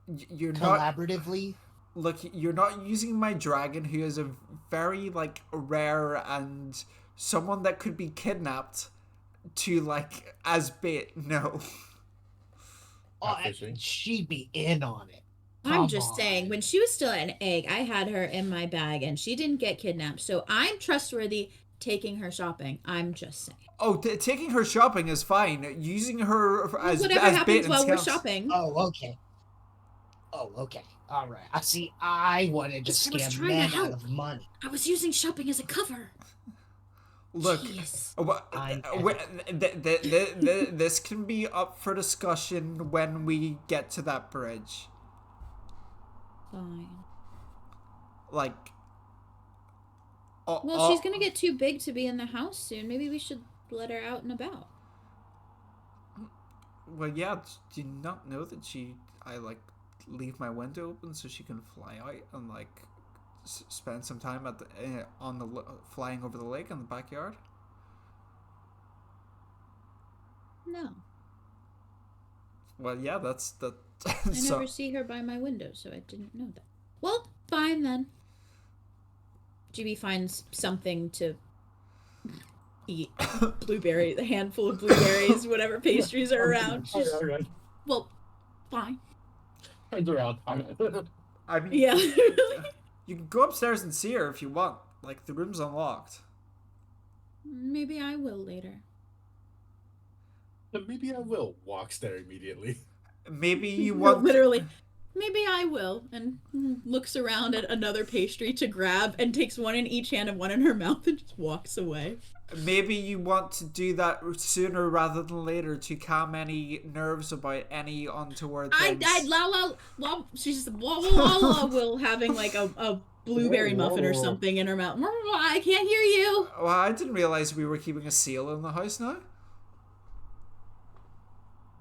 You're not. collaboratively? Look, you're not using my dragon, who is a very like rare and someone that could be kidnapped, to like as bait. No. Oh, Fishing. she'd be in on it. I'm Come just on. saying, when she was still an egg, I had her in my bag and she didn't get kidnapped. So I'm trustworthy taking her shopping. I'm just saying. Oh, taking her shopping is fine. Using her Whatever as bait happens and while we're scouts. shopping. Oh, okay. Oh, okay. All right. I see. I wanted to I was scam trying to men help. out of money. I was using shopping as a cover. Look, Jeez. this can be up for discussion when we get to that bridge. Fine. Like, Well, she's gonna get too big to be in the house soon. Maybe we should let her out and about. well, yeah. Do you not know that I like leave my window open so she can fly out and like spend some time at the flying over the lake in the backyard? No. Well, yeah, that's that. I never see her by my window, so I didn't know that. Well, fine then. GB finds something to eat. Blueberry, the handful of blueberries, whatever pastries are around. Right. Well, fine. Turns around. I mean, Yeah. you can go upstairs and see her if you want. Like, the room's unlocked. Maybe I will later. Maybe I will walk there immediately. Maybe you want. Literally. Maybe I will. And looks around at another pastry to grab and takes one in each hand and one in her mouth and just walks away. Maybe you want to do that sooner rather than later to calm any nerves about any untoward things. She's la will having like a blueberry muffin or something in her mouth. I can't hear you. Well, I didn't realize we were keeping a seal in the house now.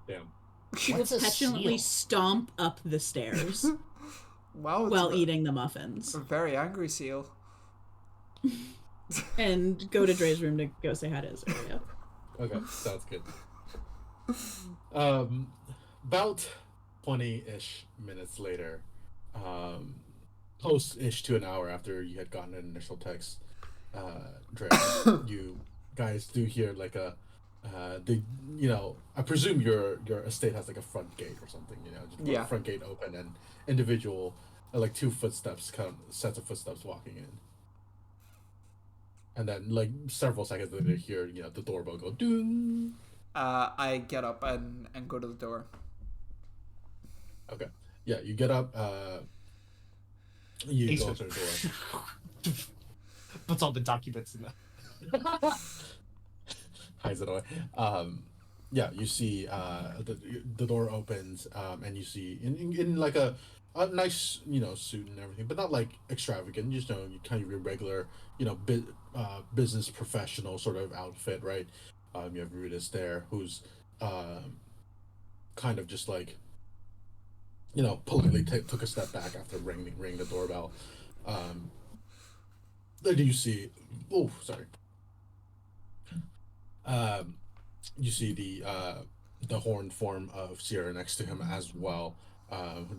Damn. She will What's a petulantly seal? stomp up the stairs Wow, it's while eating the muffins a very angry seal. and go to Dre's room to go say hi to Azuria. Okay, sounds good. About 20-ish minutes later, close-ish to an hour after you had gotten an initial text, Dre, you guys do hear like I presume your estate has like a front gate or something, just Yeah. front gate open and individual, like two footsteps, sets of footsteps walking in. And then, like, several seconds later, you hear, the doorbell go, ding. I get up and go to the door. Okay. Yeah, you get up, you Ace go would- to the door. Puts all the documents in there. Hides it away. Yeah, you see, the door opens, and you see, in like a nice, suit and everything, but not, like, extravagant, just, you kind of your regular, business professional sort of outfit, right? You have Rudis there, who's kind of just like, politely took a step back after ringing the doorbell. Um, then you see, oh, sorry. Um, you see the horned form of Sierra next to him as well.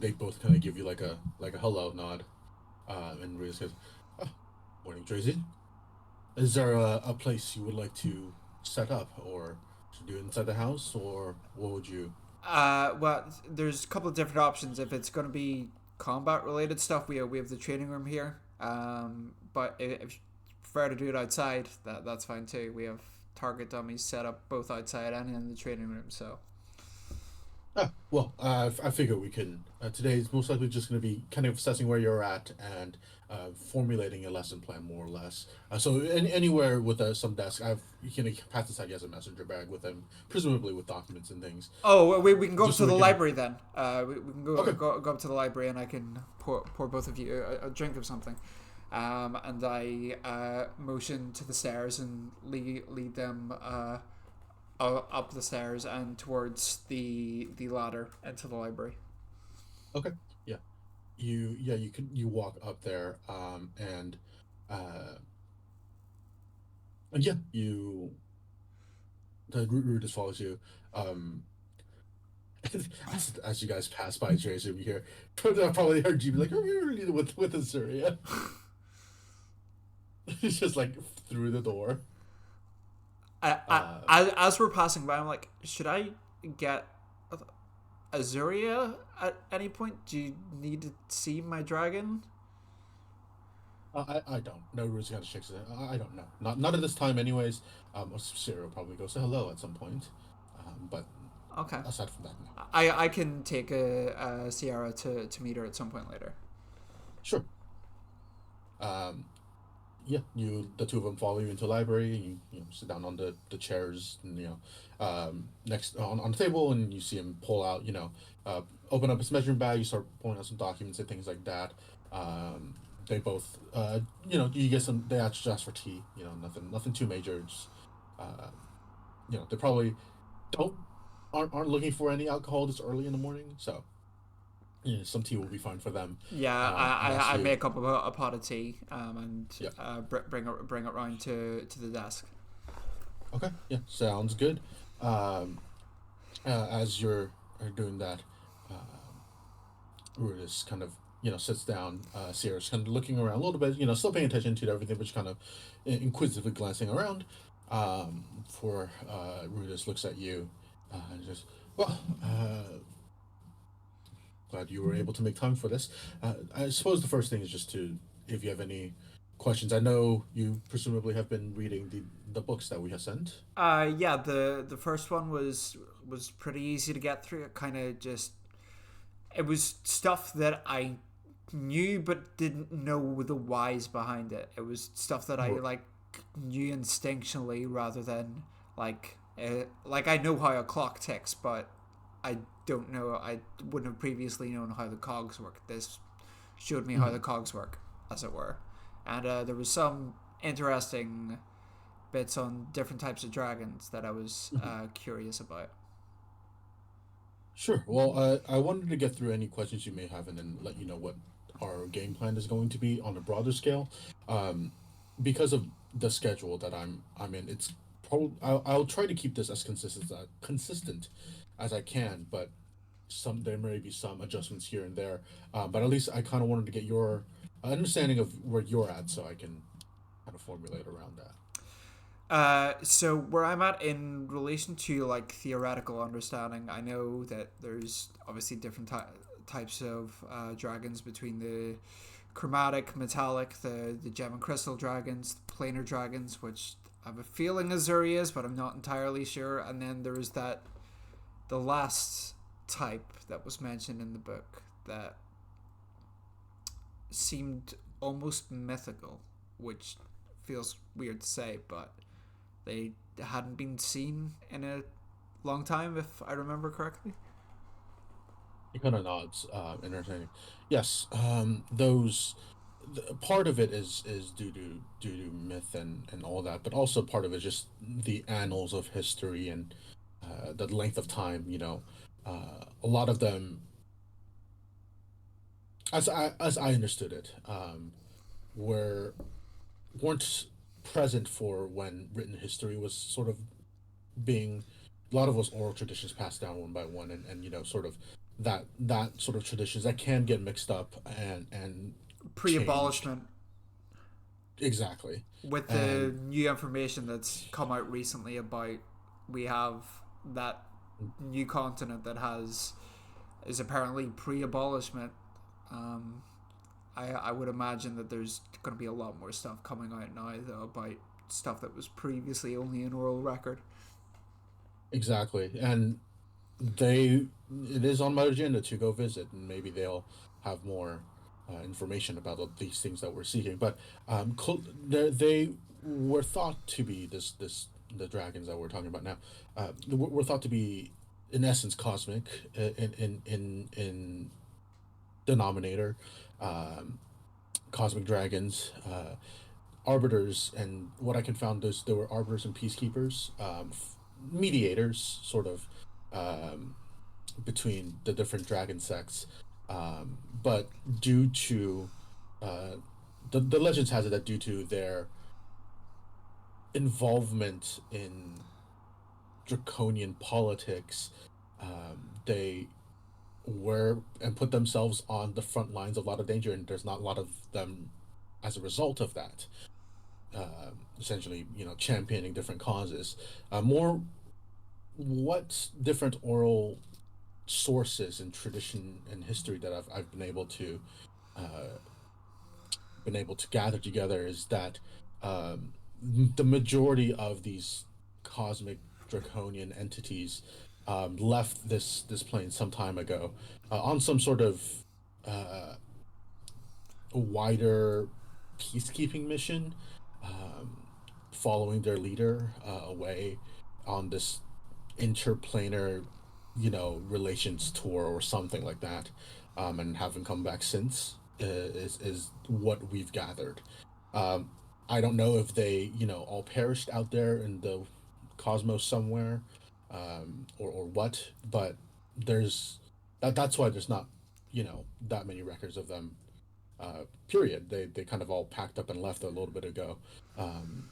They both kind of give you like a hello nod. And Rhea says, oh, "Morning, Tracy. Is there a place you would like to set up, or to do inside the house, or what would you?" Well, there's a couple of different options. If it's going to be combat related stuff, we have the training room here. But if you prefer to do it outside, that's fine too. We have target dummies set up both outside and in the training room. So Ah, well, I figure we can. Today is most likely just going to be kind of assessing where you're at and formulating a lesson plan, more or less. So anywhere with some desk, you can pass aside. He has a messenger bag with him, presumably with documents and things. oh, well, we can go up Just to so the we can. library then. We can Okay. go up to the library and I can pour both of you a drink of something. And I motion to the stairs and lead them up the stairs and towards the ladder into the library. Okay. Yeah. You walk up there, uh, and yeah, the route just follows you. Um, as you guys pass by Tracy, you hear I probably heard you be like, with Azuria. He's just like through the door. As we're passing by, I'm like, should I get Azuria at any point? Do you need to see my dragon? I don't. No, Ruth kind of shakes it. I don't know. Not at this time, anyways. Sarah will probably go say hello at some point. But Okay. aside from that, no. I can take a Sierra to meet her at some point later. Sure. Um, yeah, the two of them follow you into the library. You sit down on the chairs, and next on the table, and you see him pull out, open up his measuring bag. You start pulling out some documents and things like that. They both, you get some. They actually ask for tea. Nothing too major. Just, uh, they probably don't aren't looking for any alcohol this early in the morning, so some tea will be fine for them. Yeah, And that's I you. make up a pot of tea and Yeah. bring it round to the desk. Okay. Yeah. Sounds good. Um, as you're doing that, Rudis kind of sits down. Sierra's kind of looking around a little bit. Still paying attention to everything, but just kind of inquisitively glancing around. For Rudis looks at you and says, "Well, glad you were able to make time for this. I suppose the first thing is just to, if you have any questions. I know you presumably have been reading the books that we have sent. Yeah, the first one was pretty easy to get through. It was stuff that I knew but didn't know the whys behind it. It was stuff that I Right. knew instinctually rather than like I know how a clock ticks, but I don't know. I wouldn't have previously known how the cogs work. This showed me how the Mhm. cogs work, as it were, and there was some interesting bits on different types of dragons that I was Mhm. curious about. Sure. Well, I wanted to get through any questions you may have, and then let you know what our game plan is going to be on a broader scale. Um, because of the schedule that I'm in, it's probably I'll try to keep this as consistent as I can, but there may be some adjustments here and there. But at least I kind of wanted to get your understanding of where you're at, so I can kind of formulate around that. So where I'm at in relation to like theoretical understanding, I know that there's obviously different types of dragons between the chromatic, metallic, the gem and crystal dragons, the planar dragons, which I have a feeling Azuri is, but I'm not entirely sure. And then there is the last type that was mentioned in the book that seemed almost mythical, which feels weird to say, but they hadn't been seen in a long time, if I remember correctly. He kind of nods, entertaining. Yes, those part of it is due to myth and all that, but also part of it is just the annals of history and the length of time. A lot of them, as I understood it, were weren't present for when written history was sort of being, a lot of those oral traditions passed down one by one, and sort of that sort of traditions that can get mixed up and changed. Pre-abolishment, Exactly. with the And new information that's come out recently about, we have that new continent that has is apparently pre-abolishment. Um, I would imagine that there's going to be a lot more stuff coming out now though about stuff that was previously only an oral record. exactly. And they it is on my agenda to go visit, and maybe they'll have more information about these things that we're seeking. But they were thought to be this the dragons that we're talking about now. Were thought to be, in essence, cosmic in denominator. Um, Cosmic dragons, arbiters, and what I can found is there were arbiters and peacekeepers, mediators, sort of, um, between the different dragon sects. But due to uh, the legends has it that due to their involvement in draconian politics, they were and put themselves on the front lines of a lot of danger, and there's not a lot of them as a result of that. Essentially, championing different causes. More what different oral sources and tradition and history that I've uh, been able to gather together is that um, the majority of these cosmic draconian entities left this plane some time ago on some sort of uh, wider peacekeeping mission, um, following their leader away on this interplanar, relations tour or something like that, and haven't come back since. Is what we've gathered. Um, I don't know if they, all perished out there in the cosmos somewhere, or what, but there's that's why there's not, that many records of them. Period. They kind of all packed up and left a little bit ago. Um,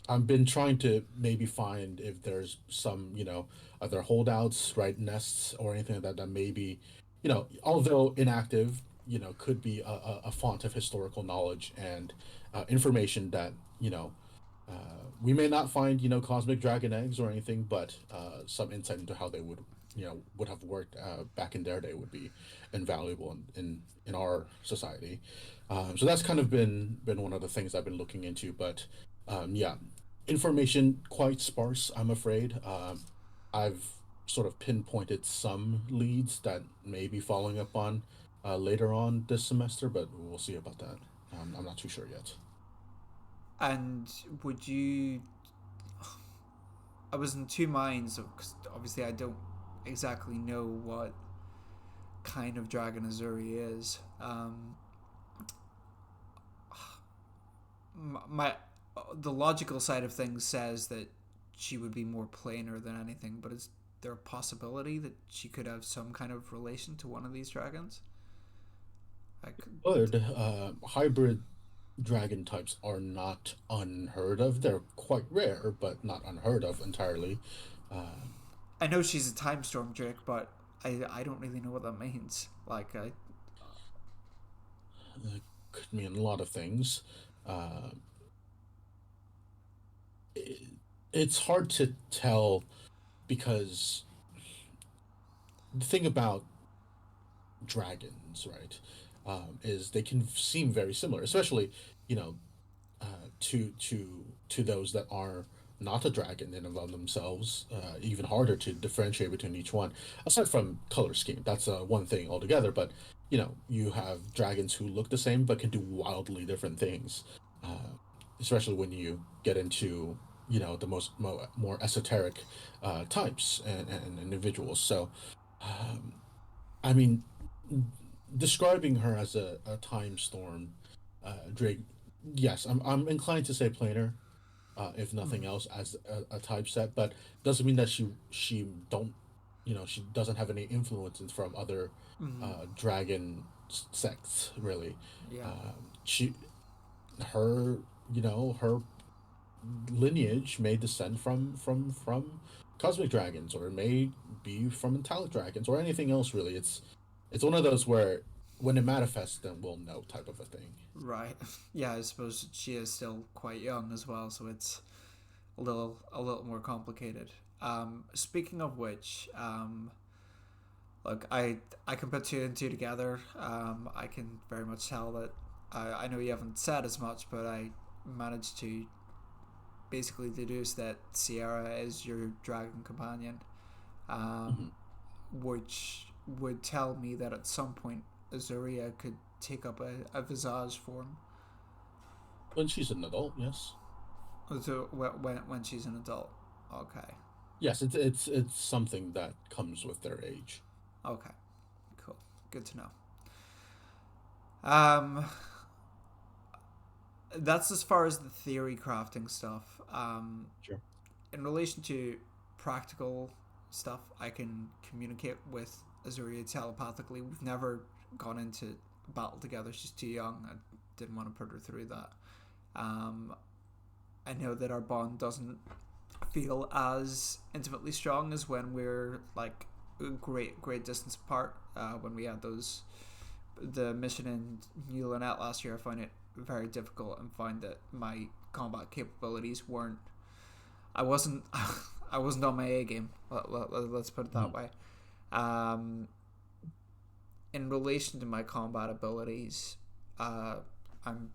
I've been trying to maybe find if there's some, other holdouts, right, nests or anything like that maybe, although inactive, could be a font of historical knowledge and information that, we may not find, cosmic dragon eggs or anything, but some insight into how they would have worked back in their day would be invaluable in our society. So that's kind of been one of the things I've been looking into, but yeah, information quite sparse, I'm afraid. I've sort of pinpointed some leads that may be following up on later on this semester, but we'll see about that. I'm not too sure yet. And would you? I was in two minds of, 'cause obviously I don't exactly know what kind of dragon Azuri is. My the logical side of things says that she would be more planar than anything, but is there a possibility that she could have some kind of relation to one of these dragons? I could. But hybrid dragon types are not unheard of. They're quite rare, but not unheard of entirely. Uh, I know she's a time storm drake, but I don't really know what that means. Like I it could mean a lot of things. Uh, it, it's hard to tell because the thing about dragons, right, is they can seem very similar, especially you know to those that are not a dragon in and of themselves. Even harder to differentiate between each one, aside from color scheme. That's one thing altogether. But you have dragons who look the same but can do wildly different things. Especially when you get into the more esoteric types and individuals. So, um, I mean, describing her as a time storm Drake, yes, I'm inclined to say planar, if nothing else, as a typeset, but doesn't mean that she don't she doesn't have any influences from other dragon sects really. Yeah. She her her lineage may descend from cosmic dragons, or it may be from metallic dragons, or anything else really. It's one of those where when it manifests, then we'll know type of a thing. Right. Yeah, I suppose she is still quite young as well, so it's a little more complicated. Speaking of which, look, I can put two and two together. I can very much tell that. I know you haven't said as much, but I managed to basically deduce that Sierra is your dragon companion, Hmm. which would tell me that at some point Azuria could take up a visage form. When she's an adult, yes. So when she's an adult. Okay. Yes, it's something that comes with their age. Okay. Cool. Good to know. Um, that's as far as the theory crafting stuff. Sure. In relation to practical stuff, I can communicate with Azuria telepathically. We've never gone into battle together. She's too young. I didn't want to put her through that. Um, I know that our bond doesn't feel as intimately strong as when we're like a great distance apart. When we had the mission in New Lynette last year, I found it very difficult and find that my combat capabilities weren't. I wasn't. I wasn't on my A game. Let's put it that way. In relation to my combat abilities, I'm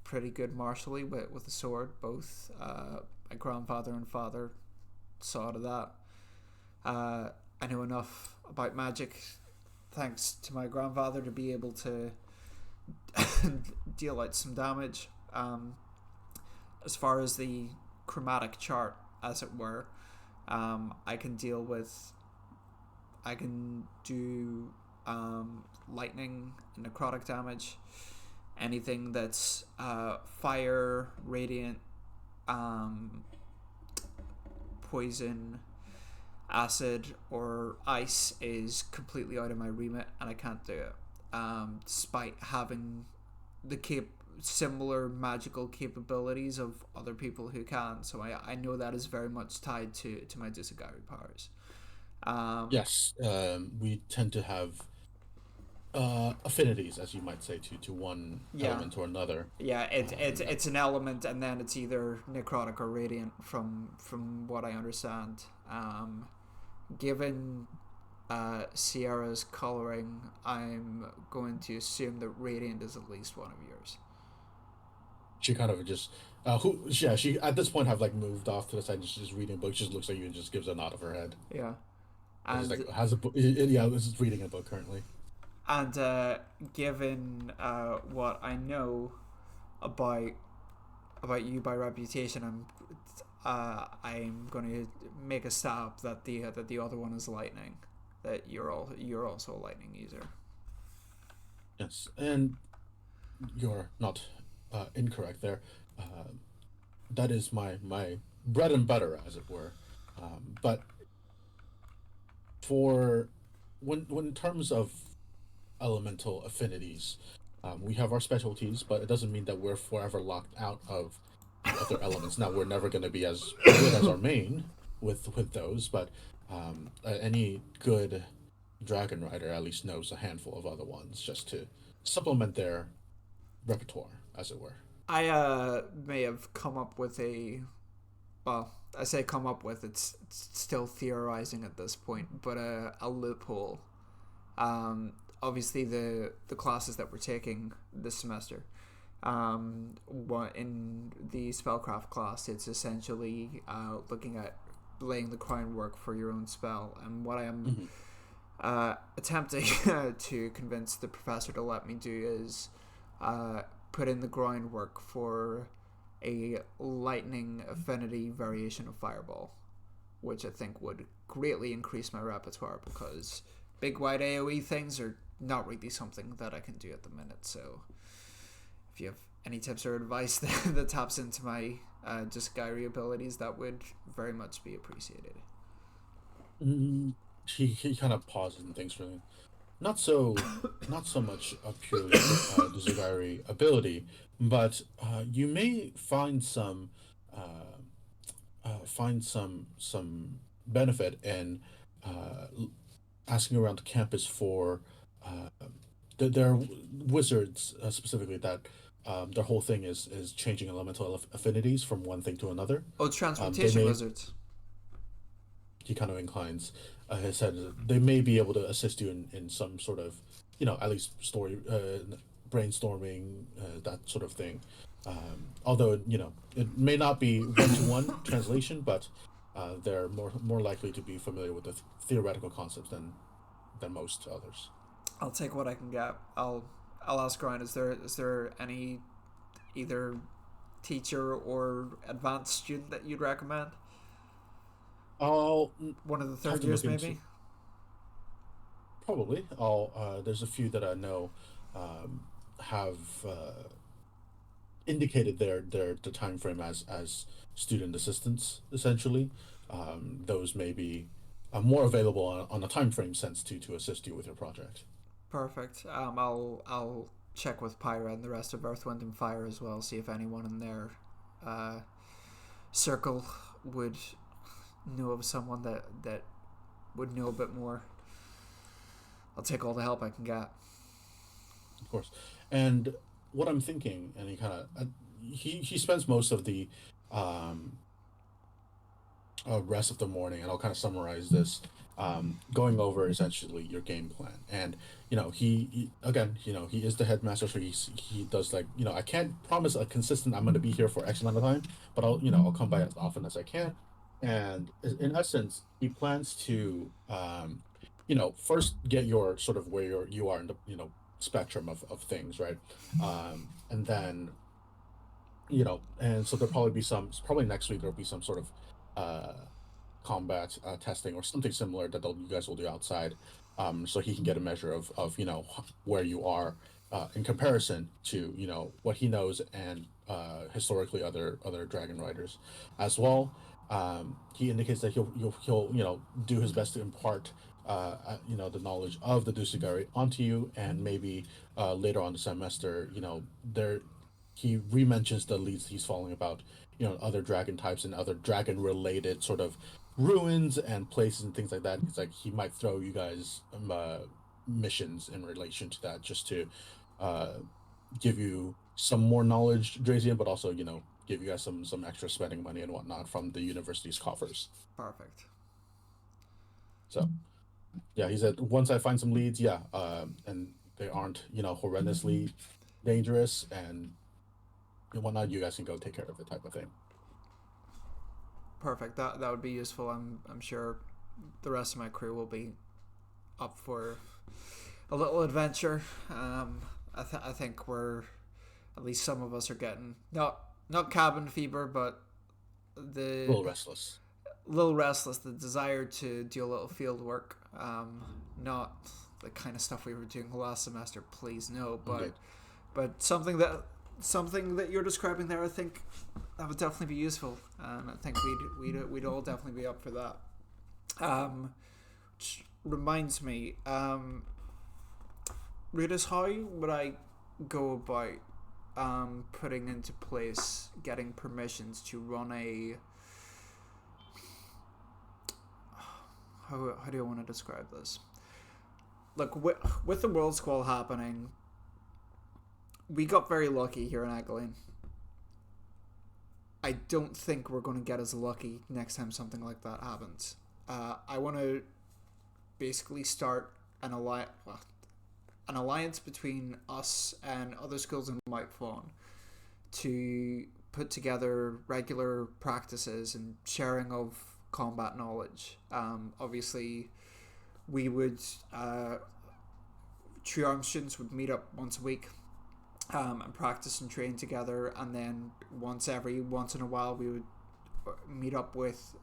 pretty good martially with a sword. Both my grandfather and father saw to that. I know enough about magic, thanks to my grandfather, to be able to deal out some damage. As far as the chromatic chart, as it were, I can deal with. I can do lightning, necrotic damage, anything that's fire, radiant, poison, acid, or ice is completely out of my remit, and I can't do it. Despite having the similar magical capabilities of other people who can, so I know that is very much tied to my Disagari powers. Yes, we tend to have affinities, as you might say, to one Yeah, element or another. yeah, it's an element, and then it's either necrotic or radiant from what I understand. Given Sierra's coloring, I'm going to assume that radiant is at least one of yours. She kind of just yeah, she at this point have like moved off to the side, just reading a book. Just looks at you and just gives a nod of her head. Yeah, And she's and like, has a book. Yeah, I was just reading a book currently. given what I know about you by reputation, I'm going to make a stab that the other one is lightning. That you're also a lightning user. Yes, and you're not incorrect there. Uh, that is my bread and butter, as it were. But for when in terms of elemental affinities, we have our specialties, but it doesn't mean that we're forever locked out of the other elements. Now we're never going to be as good as our main with those, but any good dragon rider at least knows a handful of other ones just to supplement their repertoire, as it were. I may have come up with well, I say come up with, it's still theorizing at this point, but a loophole. Obviously the classes that we're taking this semester, in the spellcraft class, it's essentially looking at laying the groundwork for your own spell, and what I am attempting to convince the professor to let me do is put in the groundwork for a lightning affinity variation of fireball, which I think would greatly increase my repertoire, because big wide AoE things are not really something that I can do at the minute. So if you have any tips or advice that taps into my Disgairi abilities, that would very much be appreciated. Mm, he kind of pauses and thinks for not so not so much a purely Duzugari ability, but you may uh, find some benefit in uh, asking around the campus for uh, their wizards specifically that their whole thing is changing elemental affinities from one thing to another. Oh, They transmutation may wizards. he kind of inclines his head. They may be able to assist you in some sort of, at least story brainstorming, that sort of thing. Although it may not be one to one translation, but they're more likely to be familiar with the theoretical concepts than most others. I'll take what I can get. I'll ask Ryan. Is there any either teacher or advanced student that you'd recommend? I'll One of the have third to look years, into maybe. probably. I'll There's a few that I know um, have indicated their the time frame as student assistants essentially. Those may be more available on a time frame sense to assist you with your project. Perfect. I'll check with Pyra and the rest of Earth, Wind, and Fire as well. See if anyone in their uh, circle would know of someone that would know a bit more. I'll take all the help I can get. Of course. And what I'm thinking, and he kind of he spends most of the um, rest of the morning, and I'll kind of summarize this, going over essentially your game plan. And he again, he is the headmaster, so he does, like, I can't promise a consistent I'm going to be here for X amount of time, but I'll come by as often as I can. And in essence, he plans to first get your sort of where you are in the spectrum of things, right? And then and so there'll probably be probably next week there'll be some sort of uh combat testing or something similar that you guys will do outside, so he can get a measure of where you are in comparison to what he knows and historically other dragon riders as well. He indicates that he'll do his best to impart the knowledge of the Dusugari onto you, and maybe later on the semester, there he re-mentions the leads he's following about other dragon types and other dragon related sort of ruins and places and things like that. He's like, he might throw you guys missions in relation to that, just to uh, give you some more knowledge, Drazian, but also give you guys some extra spending money and whatnot from the university's coffers. Perfect. So yeah, he said once I find some leads, yeah, and they aren't horrendously dangerous and whatnot, you guys can go take care of it, type of thing. Perfect. That would be useful. I'm sure the rest of my crew will be up for a little adventure. I think we're, at least some of us are getting not cabin fever, but A little restless. the desire to do a little field work. Not the kind of stuff we were doing last semester, please no, but Indeed. but something that you're describing there, I think that would definitely be useful, and I think we'd all definitely be up for that. Which reminds me, Ritas, how would I go about putting into place getting permissions to run a how do I want to describe this? Look, with the Worldsquall happening, we got very lucky here in Aggling. I don't think we're going to get as lucky next time something like that happens. I want to basically start an alliance between us and other schools in White Fawn to put together regular practices and sharing of combat knowledge. Obviously, we would True Arm students would meet up once a week and practice and train together, and then once in a while we would meet up with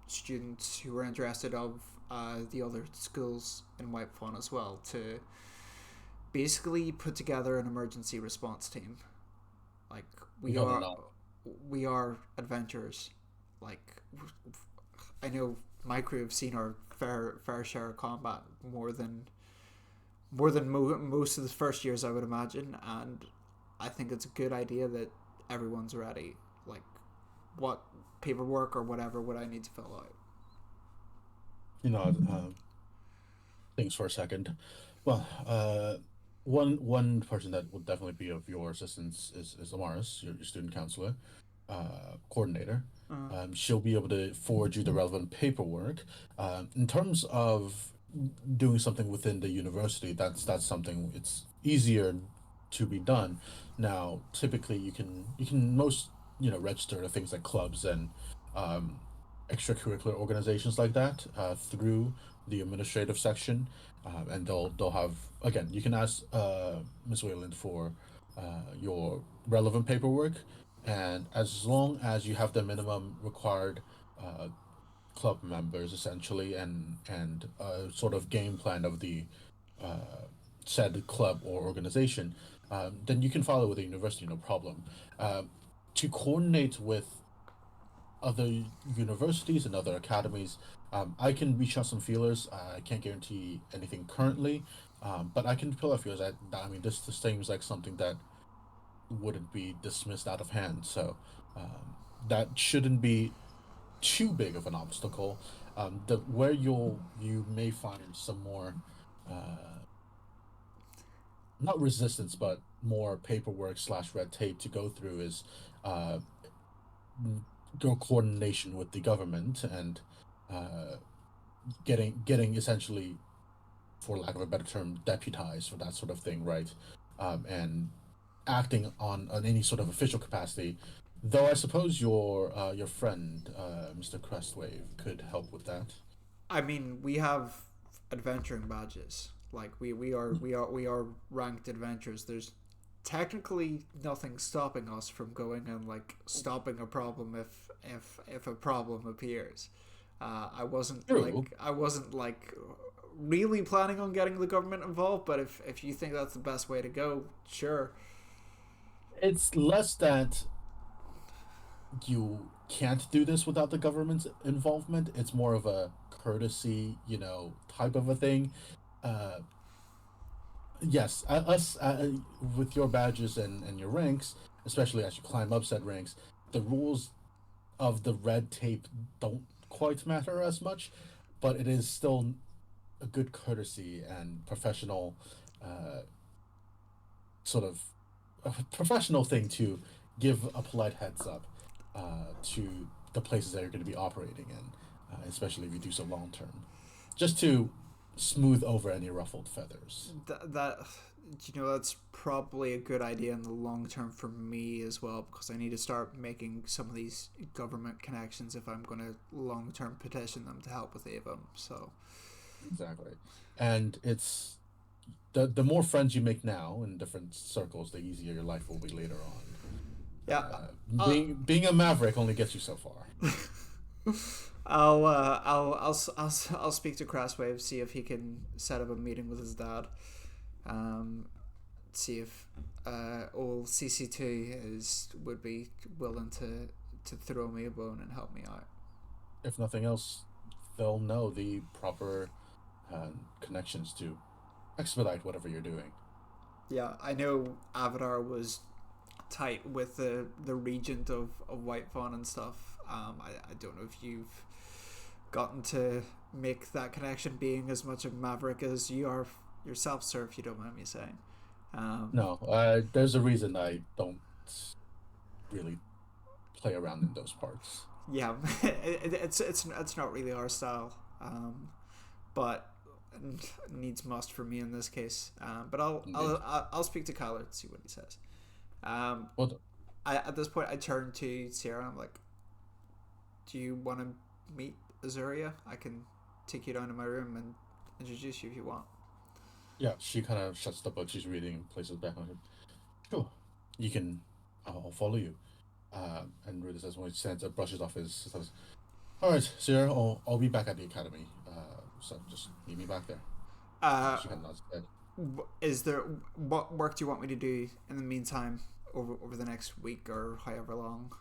students who were interested of the other schools in White Fawn as well, to basically put together an emergency response team. Like we No, no, are no. we are adventurers. Like, I know my crew have seen our fair share of combat, more than most of the first years, I would imagine. And I think it's a good idea that everyone's ready. Like, what paperwork or whatever would I need to fill out? You know, things for a second. Well, one person that would definitely be of your assistance is Amaris, your student counselor, coordinator. She'll be able to forward you the relevant paperwork. In terms of doing something within the university, that's something it's easier to be done. Now, typically, you can most register to things like clubs and um, extracurricular organizations like that through the administrative section, and they'll have, again. You can ask Ms. Wayland for your relevant paperwork, and as long as you have the minimum required uh, club members essentially, and a sort of game plan of the uh, said club or organization, then you can follow with the university, no problem. To coordinate with other universities and other academies, I can reach out some feelers. I can't guarantee anything currently, but I can fill out feelers. I mean, this seems like something that wouldn't be dismissed out of hand, so that shouldn't be too big of an obstacle. The where you may find some more, uh, not resistance, but more paperwork slash red tape to go through is uh, go coordination with the government and uh, getting essentially, for lack of a better term, deputized for that sort of thing, right? And acting on any sort of official capacity. Though I suppose your friend, Mr. Crestwave, could help with that. I mean, we have adventuring badges. Like, we are ranked adventurers. There's technically nothing stopping us from going and like stopping a problem if a problem appears. True. I wasn't like really planning on getting the government involved, but if you think that's the best way to go, sure. It's less that you can't do this without the government's involvement. It's more of a courtesy, type of a thing. Uh, yes, us with your badges and your ranks, especially as you climb up said ranks, the rules of the red tape don't quite matter as much, but it is still a good courtesy and professional, uh, sort of a professional thing to give a polite heads up to the places that you're going to be operating in, especially if you do so long term, just to smooth over any ruffled feathers. That that's probably a good idea in the long term for me as well, because I need to start making some of these government connections if I'm going to long term petition them to help with Avon. So Exactly, and it's the more friends you make now in different circles, the easier your life will be later on. yeah, Being a maverick only gets you so far. I'll speak to Crosswave, see if he can set up a meeting with his dad. Um, See if old CC2 would be willing to throw me a bone and help me out. If nothing else, they'll know the proper connections to expedite whatever you're doing. Yeah, I know Avatar was tight with the regent of White Fawn and stuff. I don't know if you've gotten to make that connection, being as much a maverick as you are yourself, sir, if you don't mind me saying. No, there's a reason I don't really play around in those parts. Yeah, it's not really our style, but needs must for me in this case. But I'll speak to Kyler and see what he says. Well, At this point I turn to Sierra and I'm like, do you want to meet Azuria? I can take you down to my room and introduce you if you want. yeah, she kind of shuts the book she's reading and places it back on her. Sure, you can. I'll follow you. And Rudy says when he stands up, brushes off his. Says, "All right, Sierra, I'll be back at the academy. So just meet me back there." She kind of nods her head. Is there what work do you want me to do in the meantime over the next week or however long?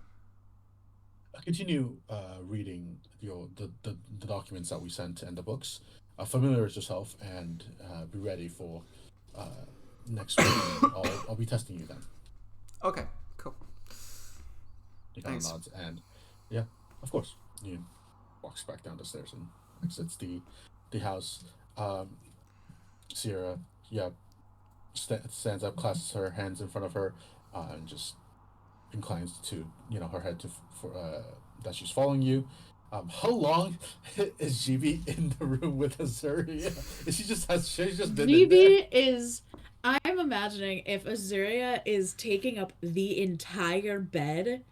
continue reading the documents that we sent and the books. Familiarize yourself and be ready for uh, next week. I'll be testing you then. Okay, cool. He kind of Thanks. nods and yeah, of course. He walks back down the stairs and exits the house. Sierra, yeah, stands up, clasps her hands in front of her, and just inclines to her head to for that she's following you. How long is GB in the room with Azuria? She's just been in there. GB is. I'm imagining if Azuria is taking up the entire bed,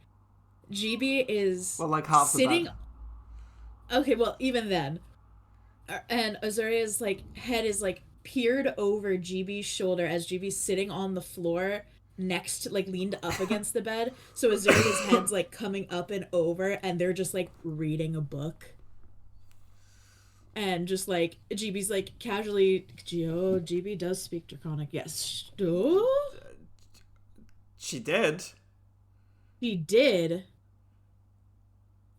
GB is Well, like half the sitting. bed. Okay, well, even then. And Azuria's like head is like peered over GB's shoulder as GB's sitting on the floor next to, like, leaned up against the bed. So Azuria's head's like coming up and over, and they're just like reading a book. And just like GB's like casually, oh, GB does speak Draconic. Yes. Oh, She did. she did.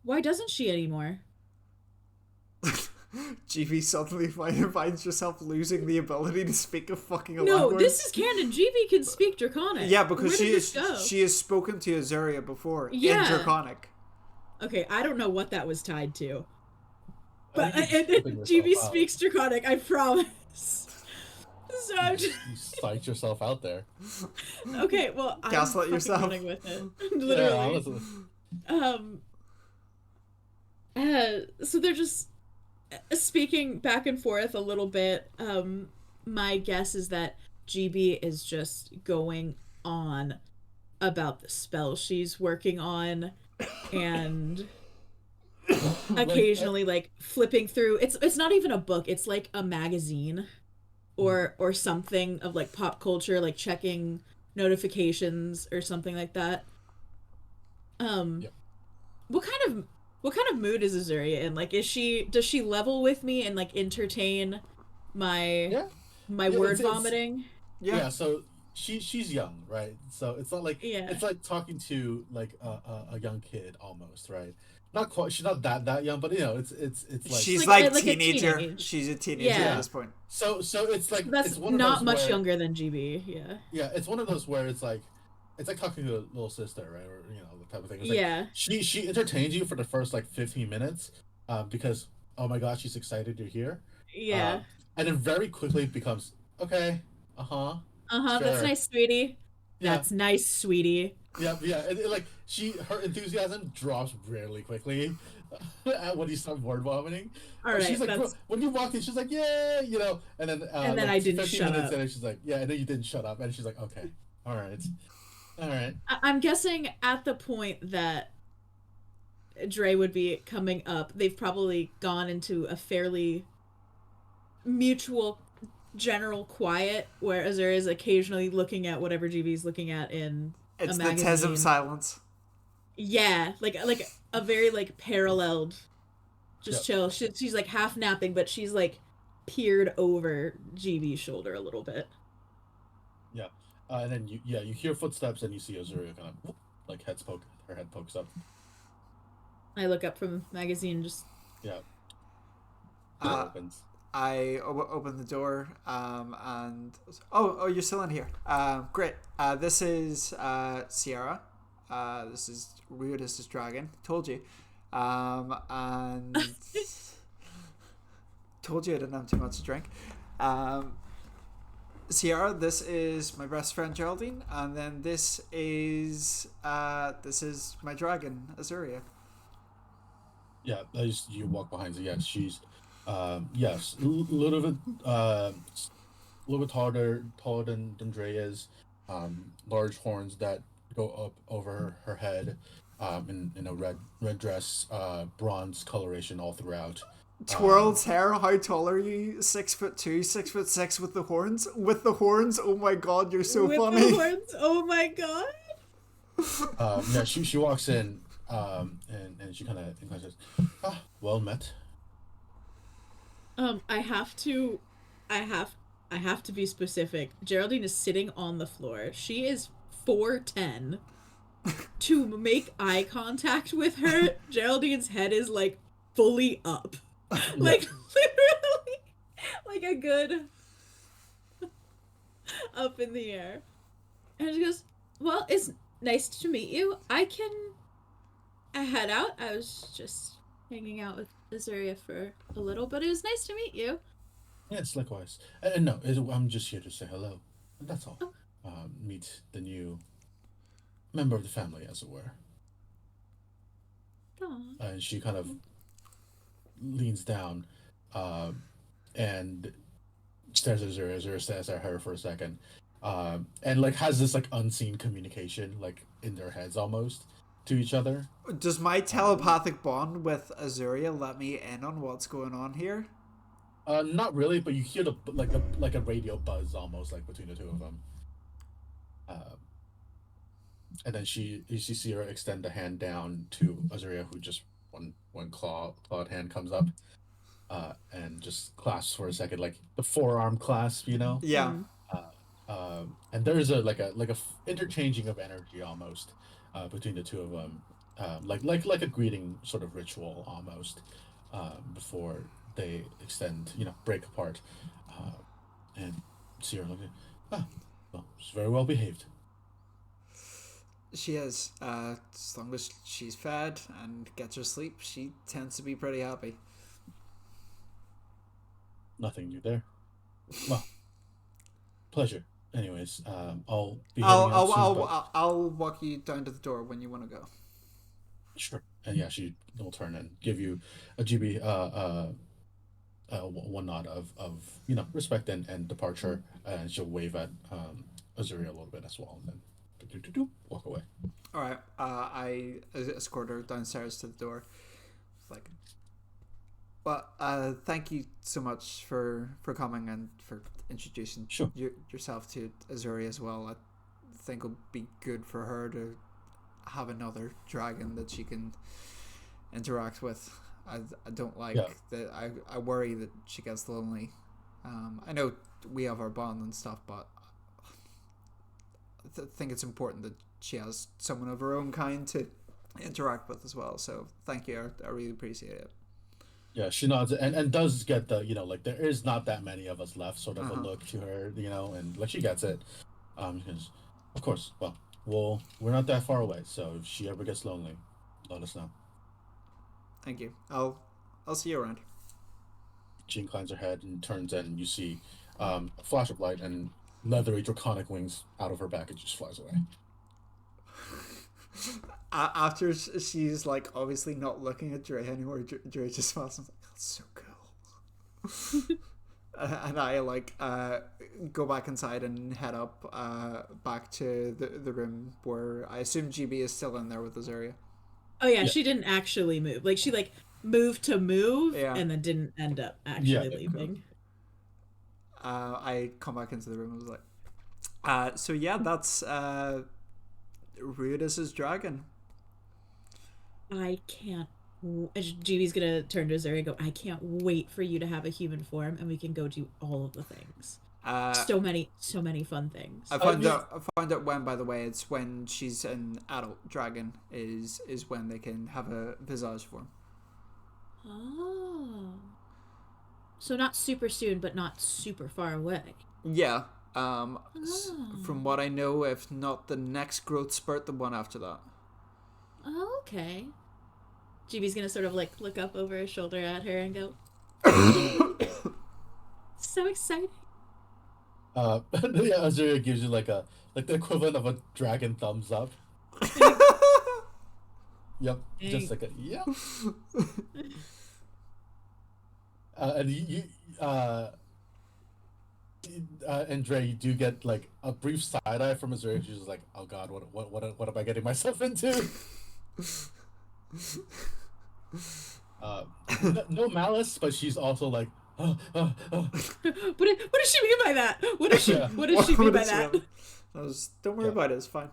Why doesn't she anymore? GB suddenly finds yourself losing the ability to speak a fucking No, language. this is canon. GB can speak Draconic. Yeah, because Where did this go? she has spoken to Azuria before in Yeah. Draconic. Okay, I don't know what that was tied to. I But think you're tripping GB yourself out. speaks Draconic, I promise. So I'm just, You psyched yourself out there. okay, well, I'm Gaslight fucking yourself. running with it. Yeah, Literally. honestly. So they're just speaking back and forth a little bit. My guess is that GB is just going on about the spell she's working on, and occasionally like flipping through. It's not even a book. It's like a magazine, or something of like pop culture, like checking notifications or something like that. Yep. What kind of mood is Azuria in? Like, does she level with me and like entertain my Yeah. my Yeah, word it's- vomiting? Yeah. So she's young, right? So it's not like Yeah. it's like talking to like a young kid almost, right? Not quite. She's not that young, but it's like She's Like like a teenager. teenage. She's a teenager Yeah. at this point. so it's like That's it's one of not those much where, younger than GB. Yeah. Yeah, it's one of those where it's like talking to a little sister, right? Or the type of thing. It's like, Yeah. she entertains you for the first like 15 minutes, because oh my gosh, she's excited you're here. Yeah. And then very quickly it becomes okay, That's sure. nice, sweetie. Yeah. That's nice, sweetie. Yeah, and like her enthusiasm drops really quickly when you start word vomiting. All But right, she's like, that's when you walked in, she's like, yeah, and then And then like I didn't 15 shut minutes up. in, and she's like, yeah, and then you didn't shut up, and she's like, okay, all right. I'm guessing at the point that Dre would be coming up, they've probably gone into a fairly mutual general quiet, where Azura is occasionally looking at whatever GB's looking at in It's a the magazine. Tez of Silence. Yeah, like a very like paralleled, just Yep. chill. She's like half napping, but she's like peered over GB's shoulder a little bit. Yeah, and then you hear footsteps and you see Azuria kind of whoop, like her head pokes up. I look up from the magazine, just Yeah, Uh, opens. I open the door, and oh, you're still in here. Great. This is Sierra. This is Weirdest as Dragon. Told you. And told you I didn't have too much to drink. Sierra, this is my best friend Geraldine, and then this is my dragon Azuria. Yeah, you walk behind her. Yes, she's yes, a little bit taller than Dre is. Large horns that go up over her head. In a red dress, bronze coloration all throughout. Twirl's hair. How tall are you? 6'2", 6'6" with the horns. With the horns. Oh my god, you're so with funny. the horns. Oh my god. Yeah, she walks in, and she kind of says, well met. I have to be specific. Geraldine is sitting on the floor. She is 4'10", to make eye contact with her, Geraldine's head is like fully up. Like literally like a good up in the air. And she goes, well, it's nice to meet you. I can head out. I was just hanging out with Azuria for a little, but it was nice to meet you. Yes, likewise. No, I'm just here to say hello. That's all. Oh. Meet the new member of the family, as it were. And she kind of leans down and stares at Azura. Azura stares at her for a second. And like has this like unseen communication like in their heads almost to each other. Does my telepathic bond with Azuria let me in on what's going on here? Not really, but you hear the like a radio buzz almost like between the two of them. And then you see her extend a hand down to Azuria, who just one clawed hand comes up, and just clasps for a second, like the forearm clasp, you know. Yeah. And there is a interchanging of energy almost between the two of them, like a greeting sort of ritual almost, before they extend, break apart, and see her looking. Well, she's very well behaved. She is. As long as she's fed and gets her sleep, she tends to be pretty happy. Nothing new there. Well, pleasure. Anyways, I'll be heading out soon. I'll walk you down to the door when you want to go. Sure. And yeah, she will turn and give you a GB one nod of respect and departure, and she'll wave at Azuria a little bit as well, and then walk away. All right. I escort her downstairs to the door. Like, well, thank you so much for coming and for introducing yourself to Azuria as well. I think it'll be good for her to have another dragon that she can interact with. I don't like that. I worry that she gets lonely. I know we have our bond and stuff, but I think it's important that she has someone of her own kind to interact with as well. So thank you. I really appreciate it. Yeah, she nods and does get the, there is not that many of us left sort of a look to her, and like she gets it. Because, of course, we're not that far away, so if she ever gets lonely, let us know. Thank you. I'll see you around. She inclines her head and turns, and you see a flash of light and leathery draconic wings out of her back, and just flies away. After she's like obviously not looking at Dre anymore, Dre just smiles and is like, that's so cool. And I go back inside and head up back to the room where I assume GB is still in there with Azuria. Oh yeah, she didn't actually move. Like she moved to move and then didn't end up actually leaving. I come back into the room and was like, so yeah, that's Ruidus's dragon. I can't. GB's gonna turn to Azuria and go, I can't wait for you to have a human form and we can go do all of the things. So many fun things. I found out when, by the way, it's when she's an adult dragon is when they can have a visage form. Oh. So not super soon, but not super far away. Yeah. From what I know, if not the next growth spurt, the one after that. Oh, okay. GB's gonna sort of look up over his shoulder at her and go, so exciting. Azuria gives you like the equivalent of a dragon thumbs up. Yep, just like a yep. And you and Dre, you do get like a brief side eye from Azuria. She's just like, "Oh God, what am I getting myself into?" No malice, but she's also like, oh. What does she mean by that? What does she mean by that? Don't worry about it. It's fine.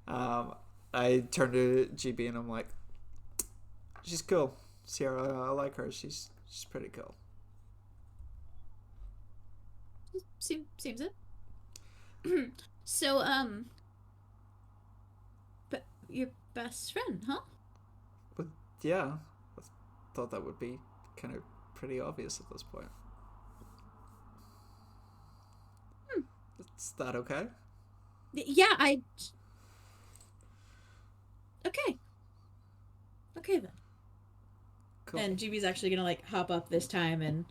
I turn to GB and I'm like, she's cool, Sierra. I like her. She's pretty cool. Seems it. So, but your best friend, huh? But yeah, I thought that would be kind of pretty obvious at this point. Is that okay? Yeah, Okay. Okay then. Cool. And GB's actually gonna like hop up this time and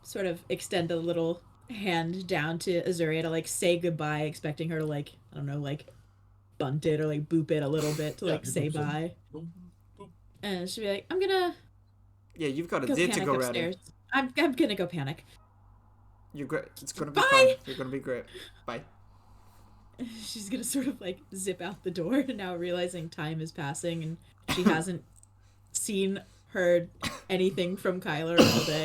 sort of extend a little hand down to Azuria to like say goodbye, expecting her to like, I don't know, like bunt it or like boop it a little bit to Yeah, like you say boop some. bye. Boop, boop. And she'll be like, I'm gonna Yeah, you've got a go date to panic go ready. upstairs. I'm gonna go panic. You're great. It's gonna be Bye! fun. You're gonna be great. Bye. She's gonna sort of like zip out the door now, realizing time is passing and she hasn't seen, heard anything from Kyler all day.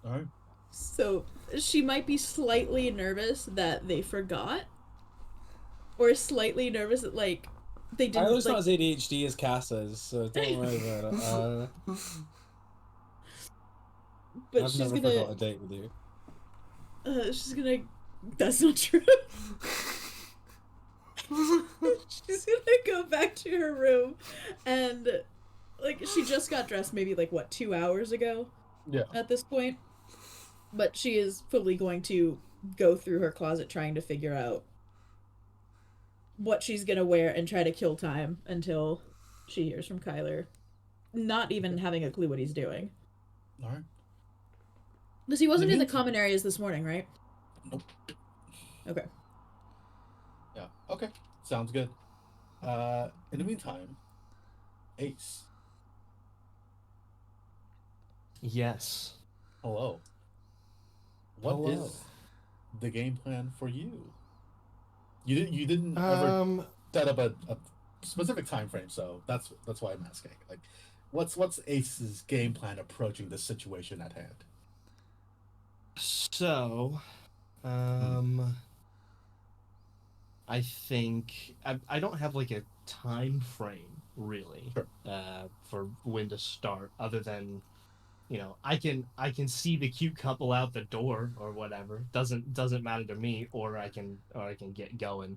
All right. So she might be slightly nervous that they forgot, or slightly nervous that like they didn't. Tyler's Like, not as ADHD as Cass's, so don't worry about it. but I've she's never gonna. forgot a date with you. She's gonna. That's not true. She's gonna go back to her room, and like she just got dressed, maybe like what 2 hours ago. Yeah. At this point, but she is fully going to go through her closet trying to figure out what she's gonna wear and try to kill time until she hears from Kyler, not even having a clue what he's doing. All right. Because he wasn't in the common areas this morning, right? Nope. Okay. Yeah. Okay. Sounds good. In the meantime, Ace. Yes. Hello. What is Hello. the game plan for you? You didn't ever set up a specific time frame, so that's why I'm asking. Like, what's Ace's game plan approaching this situation at hand? So, I think I don't have like a time frame really Sure. For when to start, other than I can see the cute couple out the door or whatever. Doesn't matter to me, or I can get going.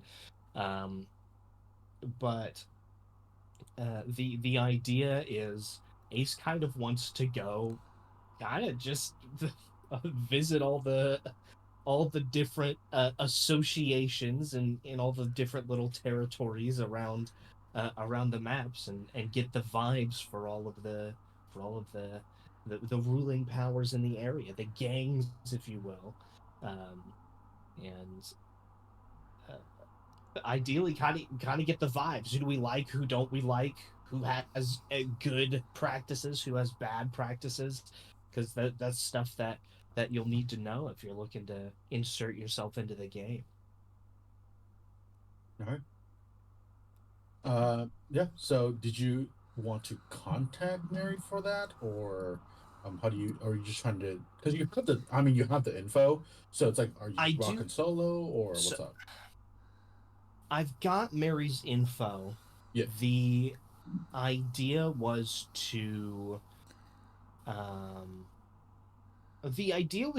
But the idea is Ace kind of wants to go, kind of just visit all the different associations and all the different little territories around the maps, and get the vibes for all of the ruling powers in the area, the gangs, if you will, and ideally kind of get the vibes. Who do we like? Who don't we like? Who has good practices? Who has bad practices? Because that's stuff that you'll need to know if you're looking to insert yourself into the game. All right. Yeah. So, did you want to contact Mary for that, or how do you? Or are you just trying to? Because you have the. I mean, you have the info, so it's like, are you rocking solo, or what's up? I've got Mary's info. Yeah. The idea was to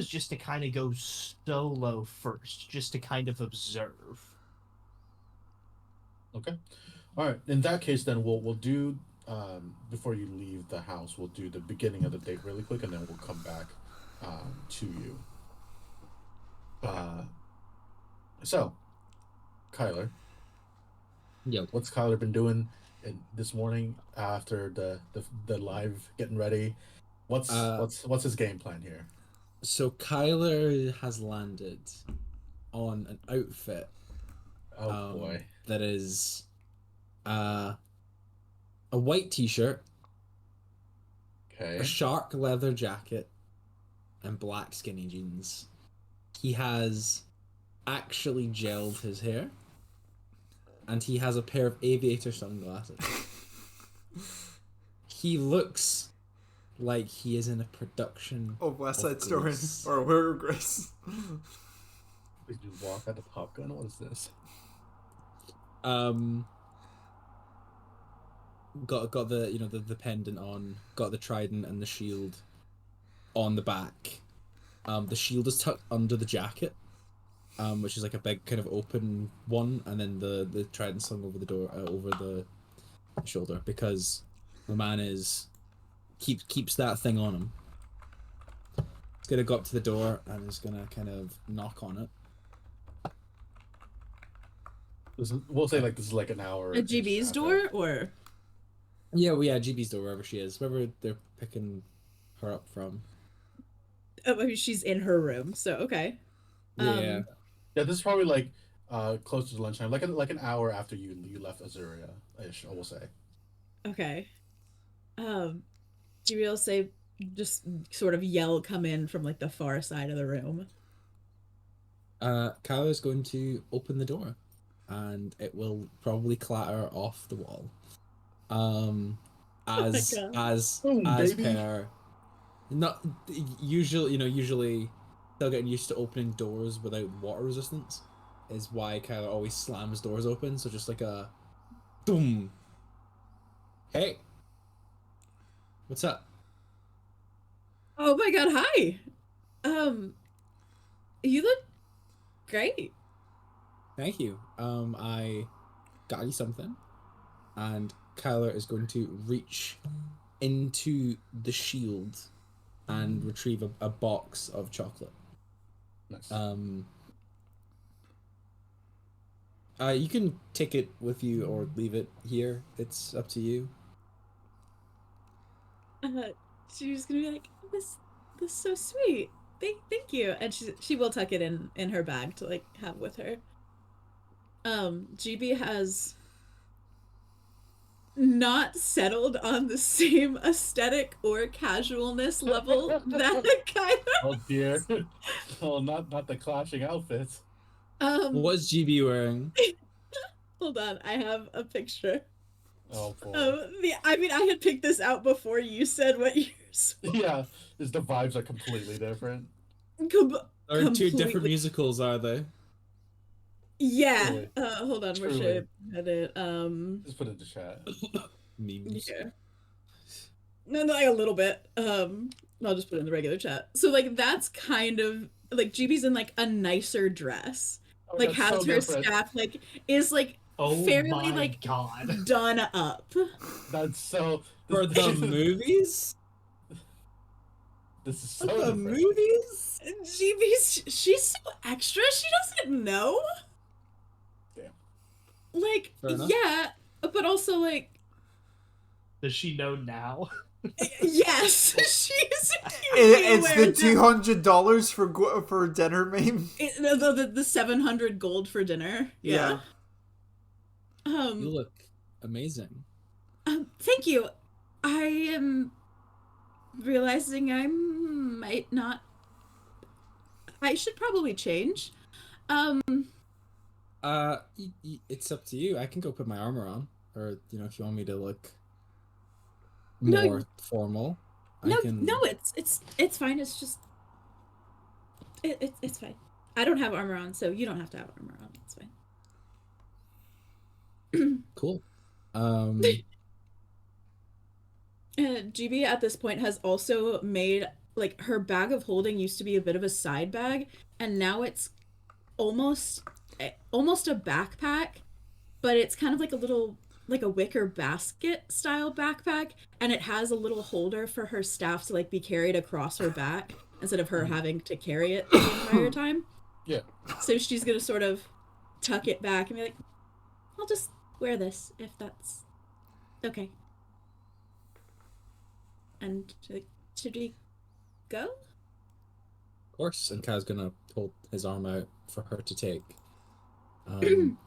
just to kind of go solo first, just to kind of observe. Okay. All right. In that case, then we'll do before you leave the house, we'll do the beginning of the date really quick, and then we'll come back to you. So, Kyler. Yo. What's Kyler been doing this morning after the live getting ready? What's his game plan here? So Kyler has landed on an outfit. Oh boy. That is a white t-shirt, okay, a shark leather jacket, and black skinny jeans. He has actually gelled his hair, and he has a pair of aviator sunglasses. He looks like he is in a production of West Side Story Grease. or Where Grace. Did you walk at the Top Gun? What is this? Got the the pendant on, got the trident and the shield on the back. The shield is tucked under the jacket. which is like a big kind of open one, and then the trident slung over the door, over the shoulder, because the man keeps that thing on him. He's gonna go up to the door and is gonna kind of knock on it. We'll say like this is like an hour. A GB's door, or yeah, well, yeah, GB's door, wherever she is, wherever they're picking her up from. I mean, she's in her room, so okay. Yeah. Yeah, this is probably like close to lunchtime, like an hour after you left Azuria ish, I will say. Okay. GB will say, just sort of yell, come in from like the far side of the room. Kyle is going to open the door, and it will probably clatter off the wall. As Boom, as baby. per, not usually, usually they're getting used to opening doors without water resistance, is why Kyle always slams doors open. So just like a, boom. Hey, what's up? Oh my god, hi. You look great. Thank you. I got you something, and Kyler is going to reach into the shield and retrieve a box of chocolate. Nice. You can take it with you or leave it here. It's up to you. She's gonna be like, this is so sweet. Thank you. And she will tuck it in her bag to like have with her. GB has not settled on the same aesthetic or casualness level that kind of. Oh dear. Oh, not the clashing outfits. What's GB wearing? Hold on, I have a picture. Oh boy. I mean, I had picked this out before you said what yours were. Yeah, is the vibes are completely different. There are two different musicals, are they? Yeah. Truly. Hold on, where should I put it? Just put it in the chat. Memes. Yeah. No, like a little bit. I'll just put it in the regular chat. So like that's kind of like GB's in like a nicer dress. Oh, like has so her different. staff like is like fairly like God. done up. That's so For the movies? This is so For the different. movies? She's so extra, she doesn't know. Damn. Like, Fair enough. yeah, but also like Does she know now? yes, she's It's the $200 for dinner meme. The 700 gold for dinner. Yeah. You look amazing. Thank you. I am realizing I might not. I should probably change. It's up to you. I can go put my armor on, or if you want me to look No, more formal. No, it's fine. It's just it's fine. I don't have armor on, so you don't have to have armor on. It's fine. Cool. GB at this point has also made like her bag of holding used to be a bit of a side bag, and now it's almost a backpack, but it's kind of like a little like a wicker basket style backpack, and it has a little holder for her staff to like be carried across her back instead of her having to carry it the entire time. Yeah. So she's gonna sort of tuck it back and be like, I'll just wear this if that's okay. And should we go? Of course. And Kai's gonna pull his arm out for her to take.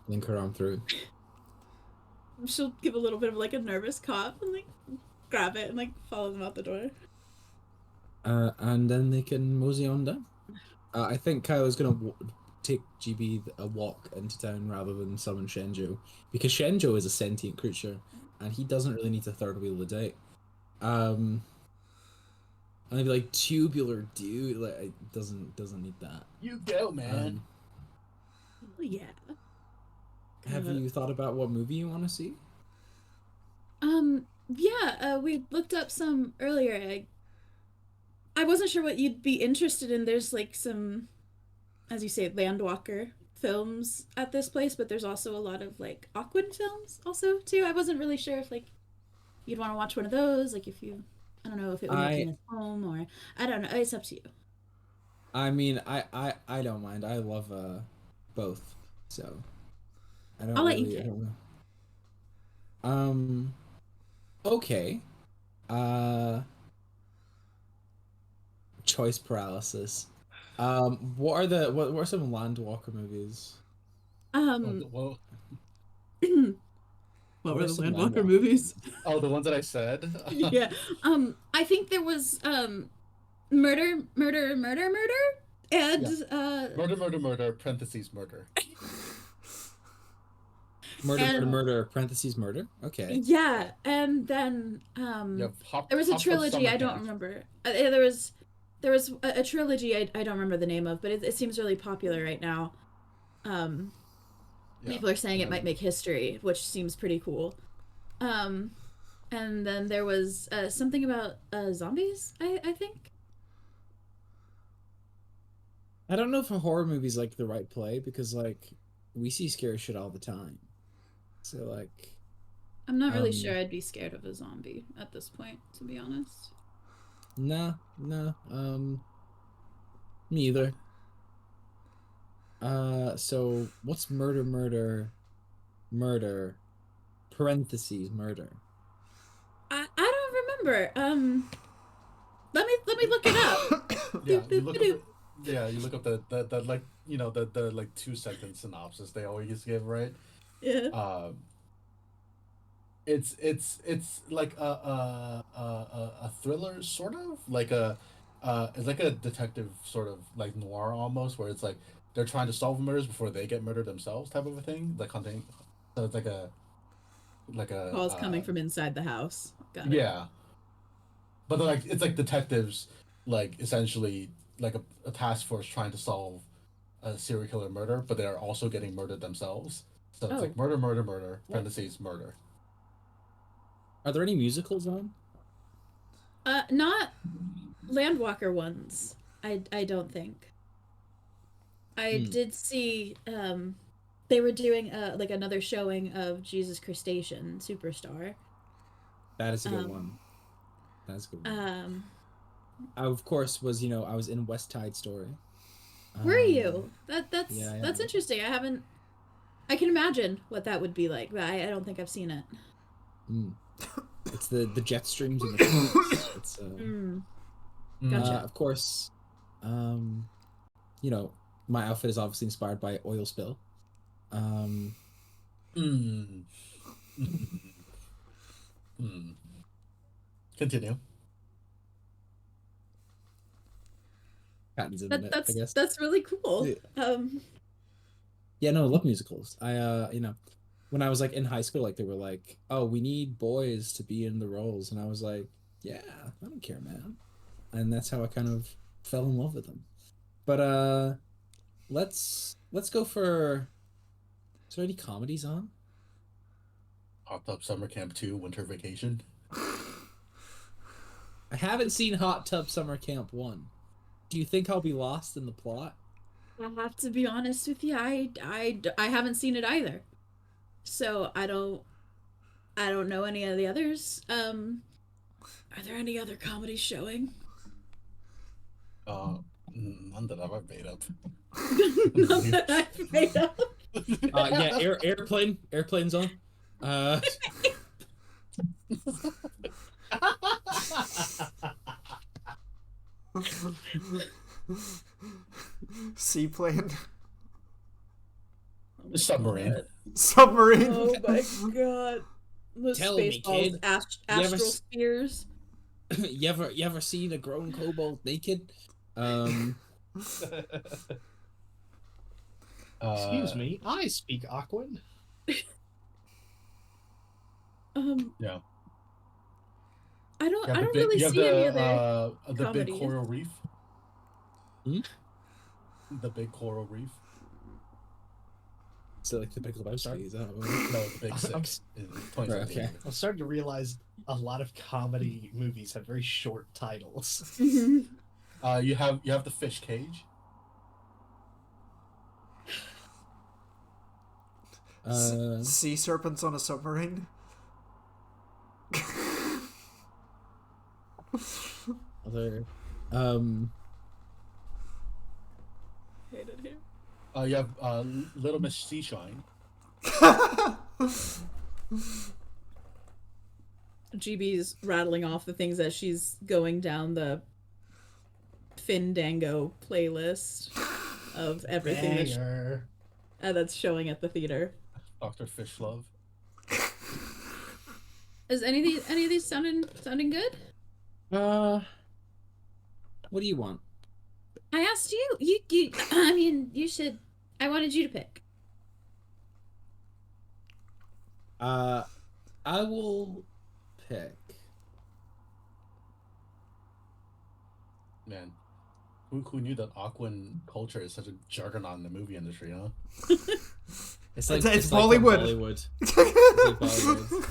Link her arm through. She'll give a little bit of like a nervous cough and like grab it and like follow them out the door. And then they can mosey on down. I think Kyle is gonna take GB a walk into town rather than summon Shenjo, because Shenjo is a sentient creature and he doesn't really need to third wheel the day. And I'd be like, tubular dude, like it doesn't need that. You go, man. Yeah. Have you thought about what movie you want to see? Yeah, we looked up some earlier. I wasn't sure what you'd be interested in. There's like some as you say, Landwalker films at this place, but there's also a lot of like Aquan films also too. I wasn't really sure if like you'd want to watch one of those, like if you, I don't know if it would make you I miss home or I don't know. It's up to you. I mean, I don't mind. I love both. So I'll let you I pick. don't know. Um okay. Uh choice paralysis. What are some Landwalker movies? Um, Well, what What were are the some Landwalker Landwalker movies? movies? oh, the ones that I said. Yeah. I think there was murder, murder, murder, murder, and Yeah. Murder, murder, murder. Parentheses, murder. and Parentheses murder. Okay. yeah, and then You have there was a Hot Tub trilogy Summer I don't Camp. remember. There was a trilogy I don't remember the name of, but it seems really popular right now. Um, Yeah. People are saying it And might make history, which seems pretty cool. Um, and then there was something about zombies. I think. I don't know if a horror movie's like the right play because like we see scary shit all the time. So like I'm not really um sure I'd be scared of a zombie at this point, to be honest. no me either. So what's murder parentheses murder? I don't remember. Let me look it up. yeah, Doop, you doop, look up doop. you look up the like the like 2 sentence synopsis they always give, right? Yeah. Um, it's like a thriller sort of like it's like a detective sort of like noir almost where it's like they're trying to solve murders before they get murdered themselves type of a thing like hunting. So it's like a Calls coming from inside the house. Got it. yeah, but they're like it's like detectives like essentially like a task force trying to solve a serial killer murder, but they're also getting murdered themselves. So it's Oh, like murder, murder, murder, What? parentheses, murder. Are there any musicals on? not Landwalker ones. I don't think. I Hmm, did see they were doing like another showing of Jesus Crustacean Superstar. that is a good Um one. That's a good one. um I of course was I was in West Tide Story. were Um you? That's yeah. interesting. I can imagine what that would be like, but I don't think I've seen it. Mm. It's the jet streams and the sharks. It's Mm, Mm. gotcha. of course um you know my outfit is obviously inspired by oil spill. Um Mm. Mm. Continue. patents in That it, I guess. that's really cool. Yeah. Yeah, no, I love musicals. When I was like in high school, like they were like, "Oh, we need boys to be in the roles," and I was like, "Yeah, I don't care, man." And that's how I kind of fell in love with them. But let's go for. Is there any comedies on? Hot Tub Summer Camp 2, Winter Vacation. I haven't seen Hot Tub Summer Camp 1. Do you think I'll be lost in the plot? I have to be honest with you. I haven't seen it either. So I don't know any of the others. Are there any other comedies showing? Uh, None that I've made up. Not that I've made up. Yeah, airplanes on. Uh, Seaplane. Submarine. Submarine. Oh my god. Those Tell me, Spaceballs, kid. You ever astral s- spears. you ever seen a grown kobold naked? Excuse Uh, me, I speak Aquan. Um, yeah. I don't really You have see any other the big comedies. coral reef. Hmm? The big coral reef. So like the Big Lebowski, is that what No, the big I'm six. In Right, 2017. okay. I'm starting to realize a lot of comedy movies have very short titles. Mhm. You have the fish cage. Sea serpents on a submarine. Other, Hate it here. You have Little Miss Seashine. GB's rattling off the things as she's going down the Findango playlist of everything that's showing at the theater. Dr. Fishlove. Is any of these sounding good? what do you want? I asked you. You. I mean, you should. I wanted you to pick. I will pick. Man, who knew that Aquan culture is such a juggernaut in the movie industry, huh? It's Bollywood. Bollywood. It's like Bollywood.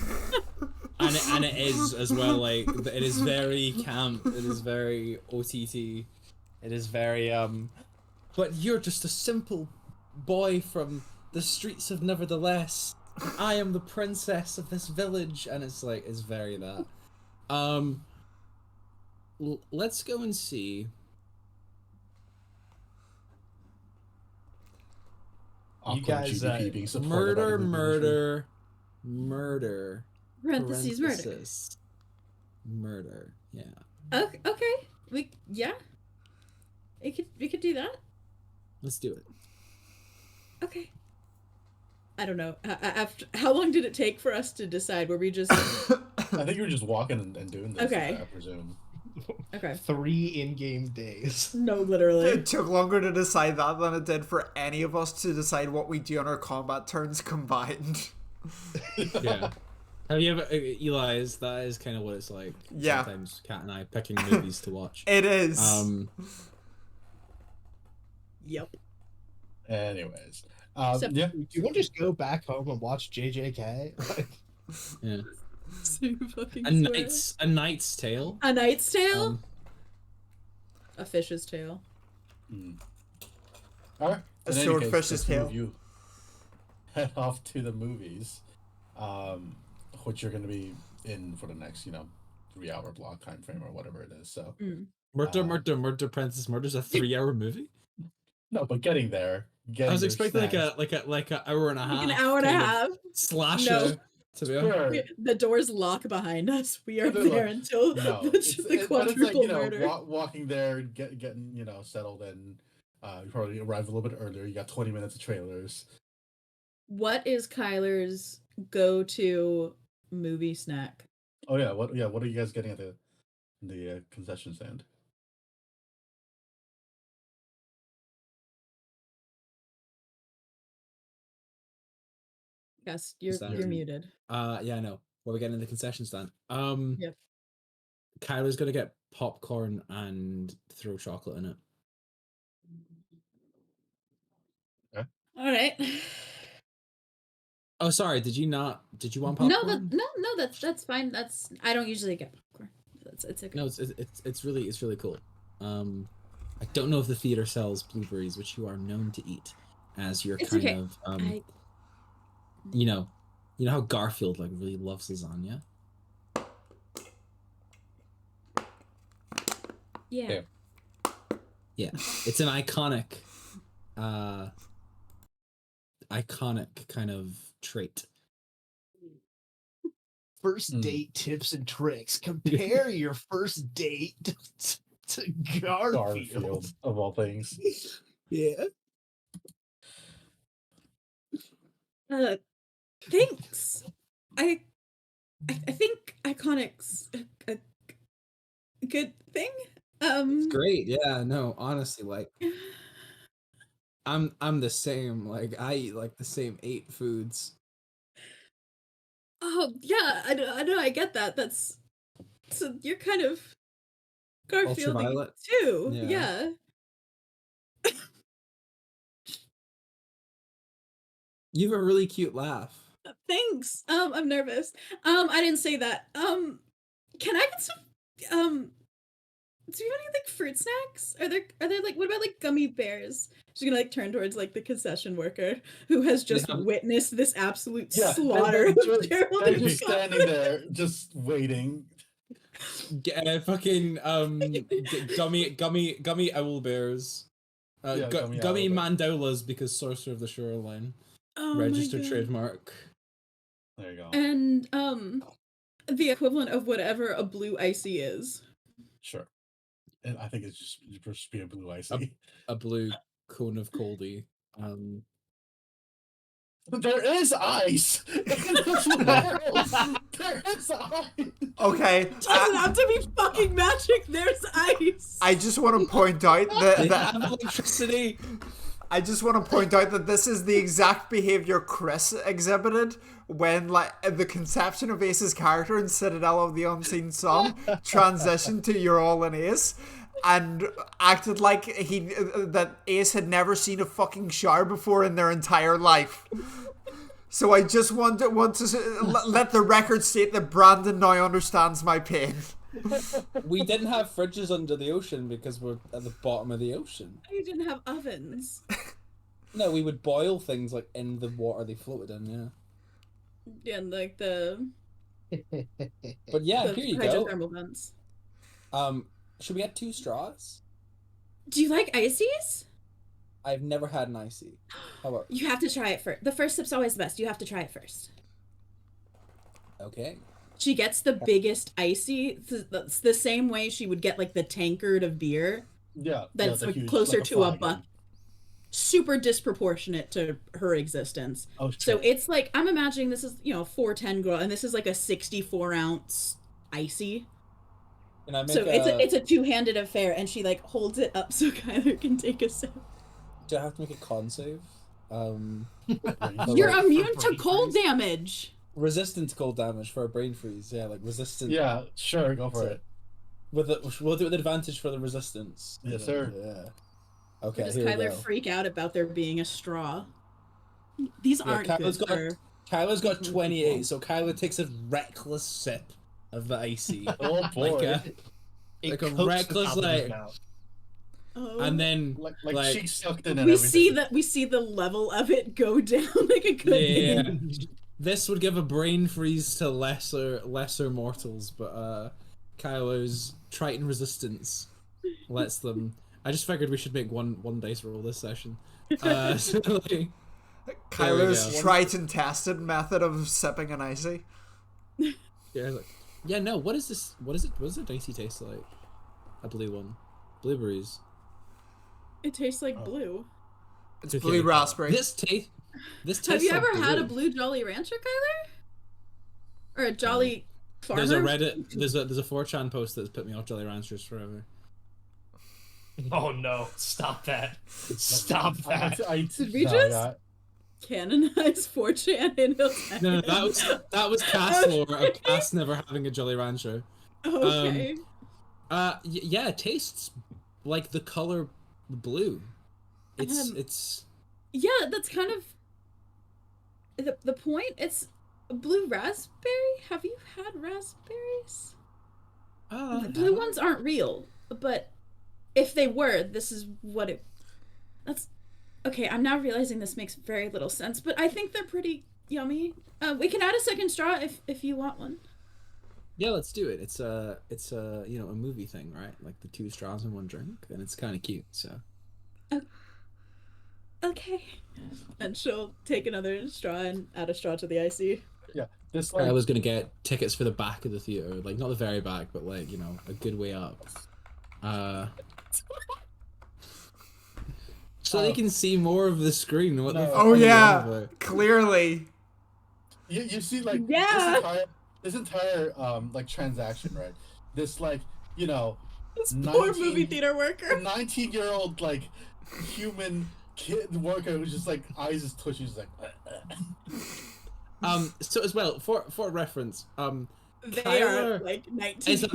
And it is as well, like, it is very camp, it is very OTT, it is very, but you're just a simple boy from the streets of Nevertheless. I am the princess of this village, and it's like, it's very that. Let's go and see. You guys, GDP being supported by the movie murder. Parentheses Murder. Yeah. Okay. We could do that. Let's do it. Okay. I don't know. After how long did it take for us to decide? Were we just? I think you were just walking and doing this. Okay. I presume. Okay. 3 in-game days. No, literally. It took longer to decide that than it did for any of us to decide what we do on our combat turns combined. Yeah. Have you ever, Eli? That is kind of what it's like. Yeah. Sometimes Kat and I picking movies to watch. It is. Yep. Anyways, So- yeah. Do you want to just go back home and watch JJK? Yeah. So you fucking A Knight's Tale. A Knight's Tale. A fish's tail. All right. A In any swordfish's case, tail. You head off to the movies, which you're going to be in for the next, 3-hour block time frame or whatever it is. So Murder, Princess Murder's a 3-hour movie. no, but getting there. I was your expecting snacks. like an hour and a half. An hour and a kind of half. slasher. No. To be honest. Sure. The doors lock behind us. We are No, no, there until No, the but it's quadruple like, murder. walking there, getting settled, and you probably arrive a little bit earlier. You got 20 minutes of trailers. What is Kyler's go-to movie snack? Oh yeah, what are you guys getting at the concession stand? Yes, you're muted. Yeah, I know. What we getting in the concession stand? Yep. Kyler's gonna get popcorn and throw chocolate in it. All right. Oh, sorry. Did you want popcorn? No, that's fine. I don't usually get popcorn. It's okay. No, it's really cool. I don't know if the theater sells blueberries, which you are known to eat, as you're It's kind okay. of you know how Garfield like really loves lasagna. Yeah. Yeah, it's an iconic kind of trait. First date tips and tricks. Compare your first date to Garfield. Of all things. Yeah. Thanks. I think iconic's a good thing. It's great. Yeah, no, honestly, like I'm the same. Like I eat like the same 8 foods. Oh yeah, I know. I get that. So you're kind of Garfield Ultraviolet? too. Yeah. Yeah. You have a really cute laugh. Thanks. I'm nervous. I didn't say that. Can I get some Do you have any like fruit snacks? Are there like what about like gummy bears? She's gonna like turn towards like the concession worker who has just witnessed this absolute slaughter of Gerald they're and just Scott. standing there, just waiting. Fucking gummy owl bears. Gummy mandolas because Sorcerer of the Shoreline. Oh registered trademark. There you go. And the equivalent of whatever a blue icy is. Sure. And I think it's just be a blue icy. A blue cone of coldy. There is ice in the world. There is ice. Okay. It doesn't have to be fucking magic. There's ice. I just want to point out They have electricity. I just want to point out that this is the exact behavior Chris exhibited when, like, the conception of Ace's character in Citadel of the Unseen Sun transitioned to You're All in Ace, and acted like that Ace had never seen a fucking shower before in their entire life. So I just want to let the record state that Brandon now understands my pain. We didn't have fridges under the ocean because we're at the bottom of the ocean. You didn't have ovens. No, we would boil things like in the water they floated in, yeah. And like the But yeah, here you go. hydrothermal vents. Should we add 2 straws? Do you like ices? I've never had an icy. How about? You have to try it first. The first sip's always the best. You have to try it first. Okay. She gets the biggest icy. It's the same way she would get like the tankard of beer. Yeah. That's like huge, closer like to a buck. Super disproportionate to her existence. Oh, so it's like, I'm imagining this is, 410 girl, and this is like a 64-ounce icy. Can I make so it's a two-handed affair, and she like holds it up so Kyler can take a sip. Do I have to make a con save? You're immune to cold damage. Resistant to cold damage for a brain freeze. Yeah, like resistant. Yeah, sure, go for it. We'll do it with advantage for the resistance. Yes, sir. Yeah. Okay. Does Kyler freak out about there being a straw? These aren't good. Kyler's got 28, so Kyler takes a reckless sip of the icy. Oh boy. Like a reckless like. Oh. And then like she sucked in. We see the level of it go down like a good thing. This would give a brain freeze to lesser mortals, but Kylo's Triton resistance lets them. I just figured we should make one dice roll this session. So like, Kylo's Triton tested method of sipping an icy. No. What is this? What is it? What does the icy taste like? A blue one, blueberries. It tastes like blue. It's blue raspberry. This tastes. Have you like ever had a blue. blue Jolly Rancher, Kyler? Or a Jolly Farmer? There's a Reddit. There's a 4chan post that's put me off Jolly Ranchers forever. Oh no! Stop that! Stop that! Did we just canonize 4chan in Hilton? No, that was cast lore of Cass never having a Jolly Rancher. Okay. Yeah, it tastes like the color blue. It's. Yeah, that's kind of the point. It's blue raspberry. Have you had raspberries? The blue ones aren't real, but if they were, this is what it. That's okay. I'm now realizing this makes very little sense, but I think they're pretty yummy. We can add a second straw if you want one. Yeah, let's do it. It's a a movie thing, right? Like the 2 straws in one drink, and it's kind of cute. So. Okay. And she'll take another straw and add a straw to the icy. Yeah. This I was gonna get tickets for the back of the theater, like not the very back, but like a good way up. So they can see more of the screen. Clearly. You see, like this entire like transaction, right? This like this poor movie theater worker, 19-year-old like human kid worker who's just like eyes is twitching, just like. So as well for reference, they Kyler are like 19. is a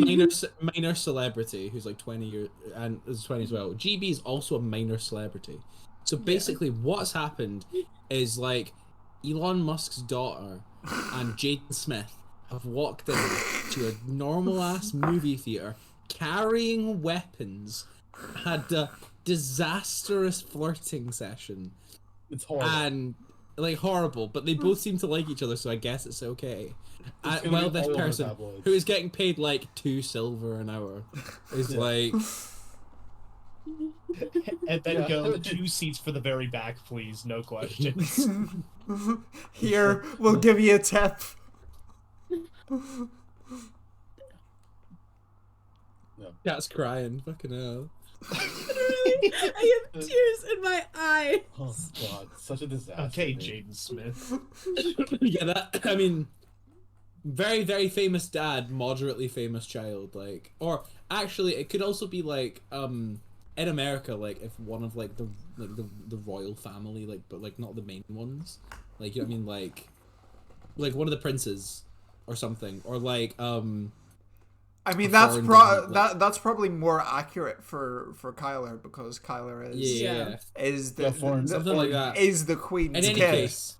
minor celebrity who's like 20 years and is 20 as well. GB is also a minor celebrity. So basically, what's happened is like Elon Musk's daughter and Jaden Smith have walked in to a normal ass movie theater carrying weapons, had a disastrous flirting session, It's horrible. and like horrible, but they both seem to like each other, so I guess it's okay. Well, this person who is getting paid like $2 silver an hour is like, And then go 2 seats for the very back, please. No questions. Here, we'll give you a tip. cat's crying. Fucking hell. I have tears in my eyes. Oh god, such a disaster. Okay, man. Jaden Smith. Yeah, that, I mean, very, very famous dad, moderately famous child, like, or actually, it could also be like, in America, like, if one of like the royal family, like, but like not the main ones, like, you know what I mean, like one of the princes, or something, or like, I mean, a that's foreign dad, like- that's probably more accurate for Kyler, because Kyler is yeah, is the, Yeah, foreign- something like that. is the queen's In any kid. case,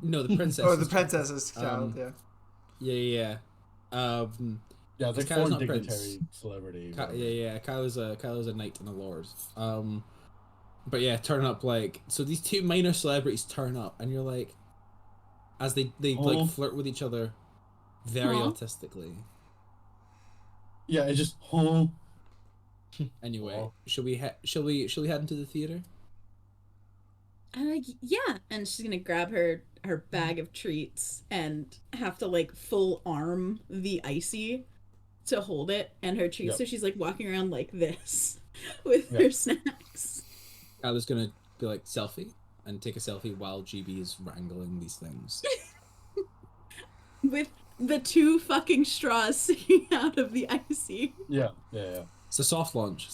no, the princess. Or the princess's child, yeah. Yeah. Yeah, it's like Kyle's foreign not dignitary prince. celebrity. Yeah. Kyle's a knight and a lord. But yeah, turn up like, so these two minor celebrities turn up, and you're like, as they like flirt with each other, very autistically. Yeah, it's just Anyway, Oh. shall we head into the theater? Yeah, and she's gonna grab her bag of treats and have to like full arm the icy to hold it and her treats. Yep. So she's like walking around like this with Yep. her snacks. Kyle's gonna be like selfie and take a selfie while GB is wrangling these things. With the 2 fucking straws sticking out of the icy. yeah. It's a soft launch.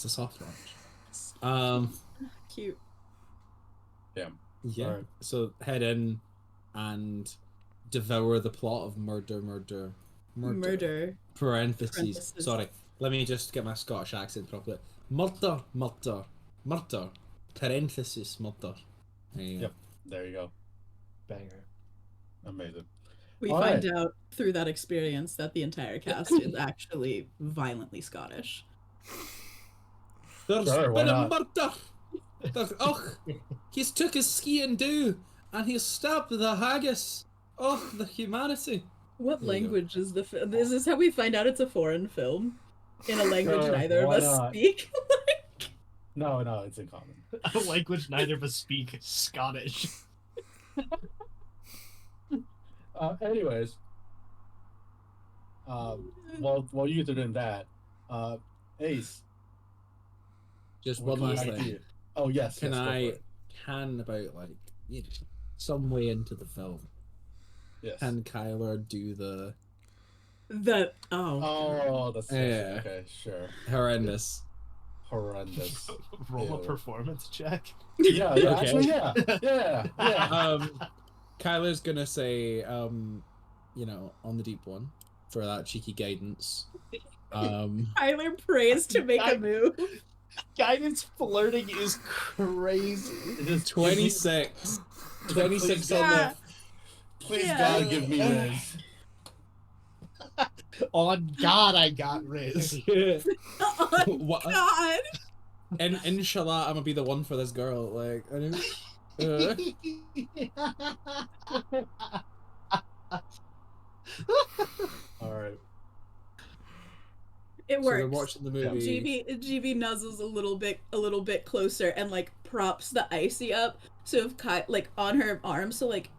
Cute. Yeah. Alright. So head in and devour the plot of murder. Parentheses. Sorry. Let me just get my Scottish accent properly. Murder. Parentheses, murder. There you go. Yep. There you go. Banger. Amazing. We All find right. out through that experience that the entire cast is actually violently Scottish. There's Sure, why been a not? murder. He's took his skiing do and he's stabbed the haggis. Oh, the humanity. What There you go. language is the film? Is this how we find out it's a foreign film? In a language Sure, neither of why us not? speak? No, it's in common. A language neither of us speak, Scottish. Anyways, while you guys are doing that, Ace, Just what one can last I thing. do? Oh yes, Can yes, go for I it. about like, you know, some way into the film, Yes. can Kyler do the Oh, that's Yeah. okay. Sure. horrendous? Horrendous. Roll a Ew. performance check. Yeah. Okay. Actually, yeah. Kyler's gonna say, you know, on the deep one for that cheeky guidance. Tyler prays to make a move. Guidance flirting is crazy. It is 26. 26 on Yeah. Please Yeah. God, give me this. On God, I got Riz. the. Oh, What? God. And inshallah, I'm gonna be the one for this girl. Like, I don't. All right. It So they're works. watching the movie. GB nuzzles a little bit closer and like props the icy up so if like on her arm so like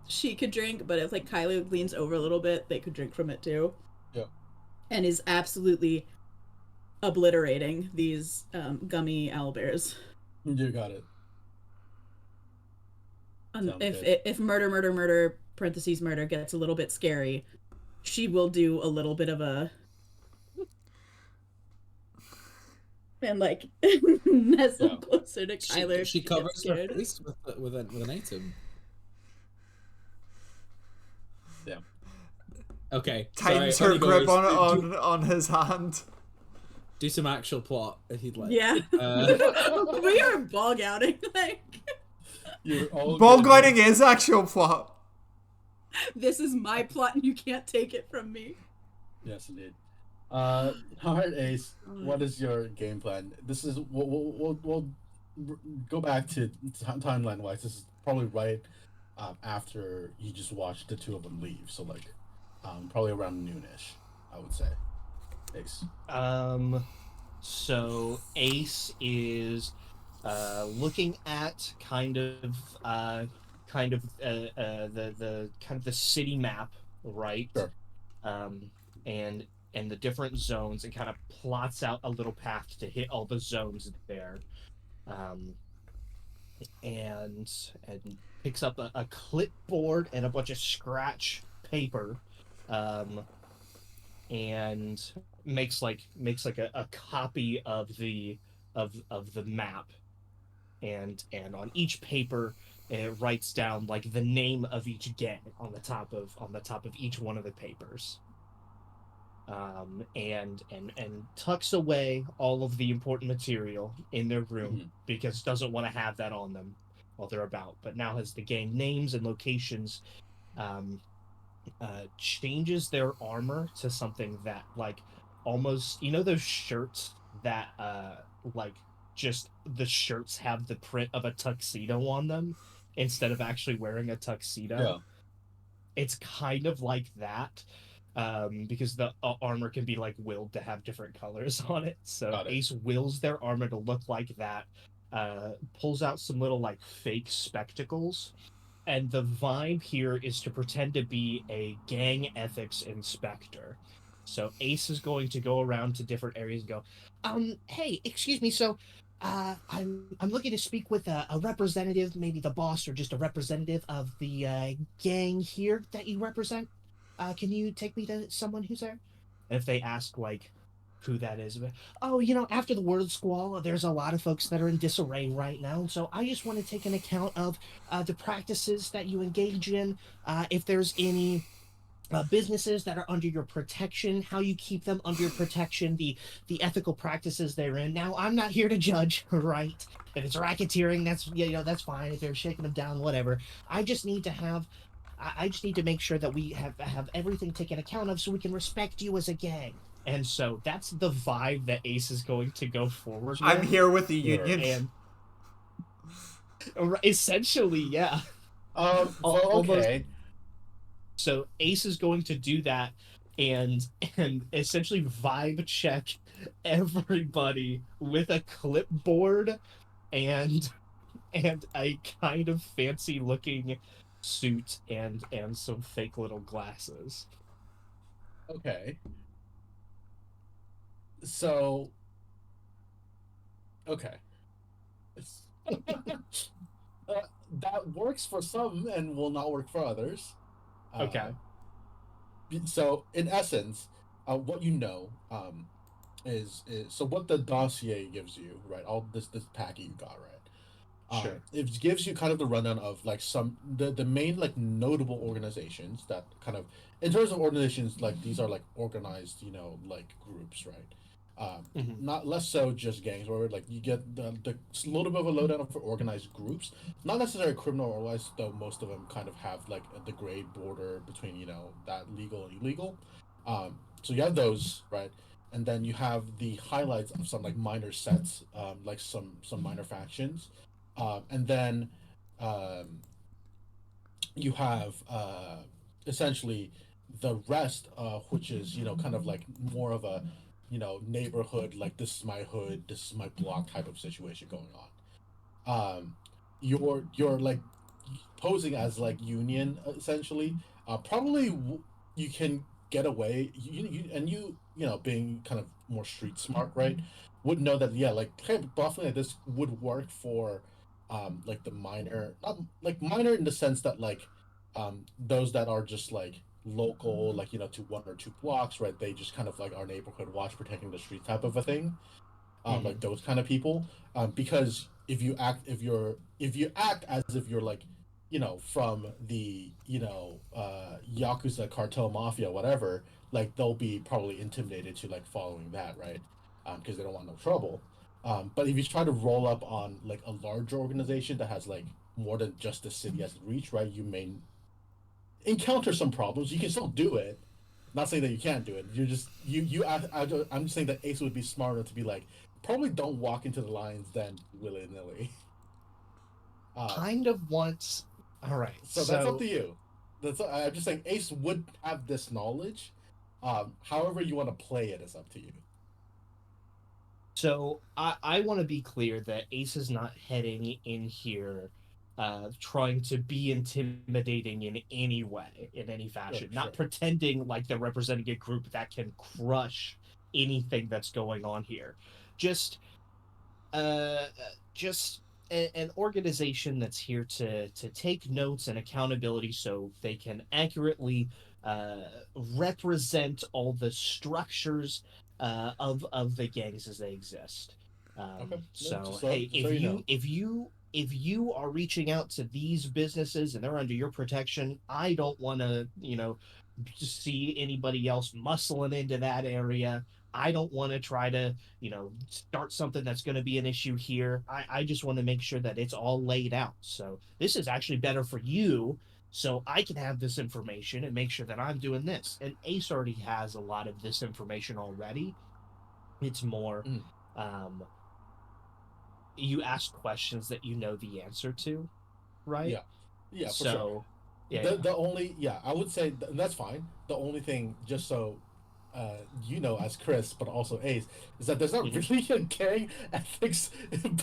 she could drink, but if like Kylie leans over a little bit, they could drink from it too. Yeah. And is absolutely obliterating these gummy owlbears. You got it. Sounds good. If murder parentheses murder gets a little bit scary, she will do a little bit of a and like nestle Yeah. closer to Kyler. if She gets covers her scared. face with an item. Yeah. Okay. Tightens sorry, her grip Onigo, on his hand. do some actual plot if you'd like. Yeah. We are bog outing. Like, You're all Ball good. gliding is actual plot. this is my plot and you can't take it from me. Yes, indeed. All right, Ace. Uh, What is your game plan? This is we'll go back to timeline wise. This is probably right after you just watched the two of them leave. So like, probably around noonish, I would say. Ace. Um, so Ace is looking at the kind of the city map, right? Sure. Um, and and the different zones, and kind of plots out a little path to hit all the zones there. Um, and and picks up a clipboard and a bunch of scratch paper, um, and makes like a copy of the map, and on each paper it writes down like the name of each gang on the top of each one of the papers, and tucks away all of the important material in their room Mhm. because doesn't want to have that on them while they're about. But now has the gang names and locations, um, changes their armor to something that like almost, those shirts that like just the shirts have the print of a tuxedo on them instead of actually wearing a tuxedo. Yeah. It's kind of like that, because the armor can be like willed to have different colors on it. So Got it. Ace wills their armor to look like that, pulls out some little like fake spectacles, and the vibe here is to pretend to be a gang ethics inspector. So Ace is going to go around to different areas and go, hey, excuse me, so I'm looking to speak with a representative, maybe the boss or just a representative of the gang here that you represent. Can you take me to someone who's there? And if they ask like who that is, oh, after the Worldsquall, there's a lot of folks that are in disarray right now, and so I just want to take an account of the practices that you engage in, if there's any businesses that are under your protection, how you keep them under your protection, the ethical practices they're in. Now, I'm not here to judge, right? If it's racketeering, that's fine. If they're shaking them down, whatever. I just need to have. I just need to make sure that we have everything taken account of so we can respect you as a gang. And so that's the vibe that Ace is going to go forward I'm with. here with the Sure. union. And essentially, yeah, Well, almost. okay. So Ace is going to do that, and essentially vibe check everybody with a clipboard and a kind of fancy looking suit and some fake little glasses. Okay. So, okay. That works for some and will not work for others. Uh, Okay. so, in essence, what you know is so what the dossier gives you, right? All this packet you got, right? Sure. It gives you kind of the rundown of like some the main like notable organizations that kind of in terms of organizations like these are like organized like groups, right? um, Hmm. Not less so just gangs where like you get the little bit of a lowdown for organized groups, not necessarily criminal or otherwise, though most of them kind of have like the gray border between that legal and illegal. So you have those, right? And then you have the highlights of some like minor sets, like some minor factions, and then um, you have essentially the rest, which is kind of like more of a neighborhood, like this is my hood, this is my block type of situation going on. You're like posing as like union essentially. Probably you can get away. And being kind of more street smart, right? Would know that, yeah, like kind of buffing like this would work for like the minor, not like minor in the sense that like those that are just like local, like to 1 or 2 blocks, right? They just kind of like our neighborhood watch protecting the street type of a thing, like Hmm. those kind of people. Because if you act as if you're like from the yakuza cartel mafia whatever, like they'll be probably intimidated to like following that, right? Because they don't want no trouble. But if you try to roll up on like a larger organization that has like more than just the city as reach, right, you may encounter some problems. You can still do it, Not saying that you can't do it. You're just I'm just saying that Ace would be smarter to be like, probably don't walk into the lion's den willy nilly. Kind of wants. All right, So that's up to you. I'm just saying Ace would have this knowledge. However you want to play it is up to you. So I want to be clear that Ace is not heading in here trying to be intimidating in any way, in any fashion. Sure. Not pretending like they're representing a group that can crush anything that's going on here. Just uh, just an organization that's here to take notes and accountability so they can accurately uh, represent all the structures of the gangs as they exist. Okay. No, So hey, just so you know. If you are reaching out to these businesses and they're under your protection, I don't want to see anybody else muscling into that area. I don't want to try to start something that's going to be an issue here. I just want to make sure that it's all laid out. So this is actually better for you. So I can have this information and make sure that I'm doing this. And Ace already has a lot of this information already. It's more Mm. um, you ask questions that you know the answer to, right? Yeah, for sure. So yeah, The only I would say that's fine. The only thing, just so as Chris, but also Ace, is that there's not Mhm. really a gang ethics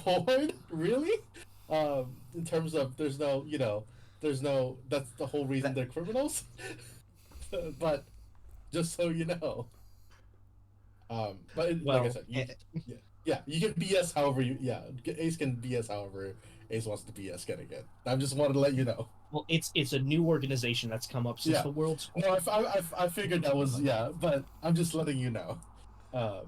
board, really. In terms of there's no that's the whole reason that they're criminals. But just so you know, like I well, said, you can BS however Ace can BS however Ace wants to BS getting it. I just wanted to let you know. well, it's a new organization that's come up since Yeah. the Worldsquall. No, I figured that was but I'm just letting you know. Um,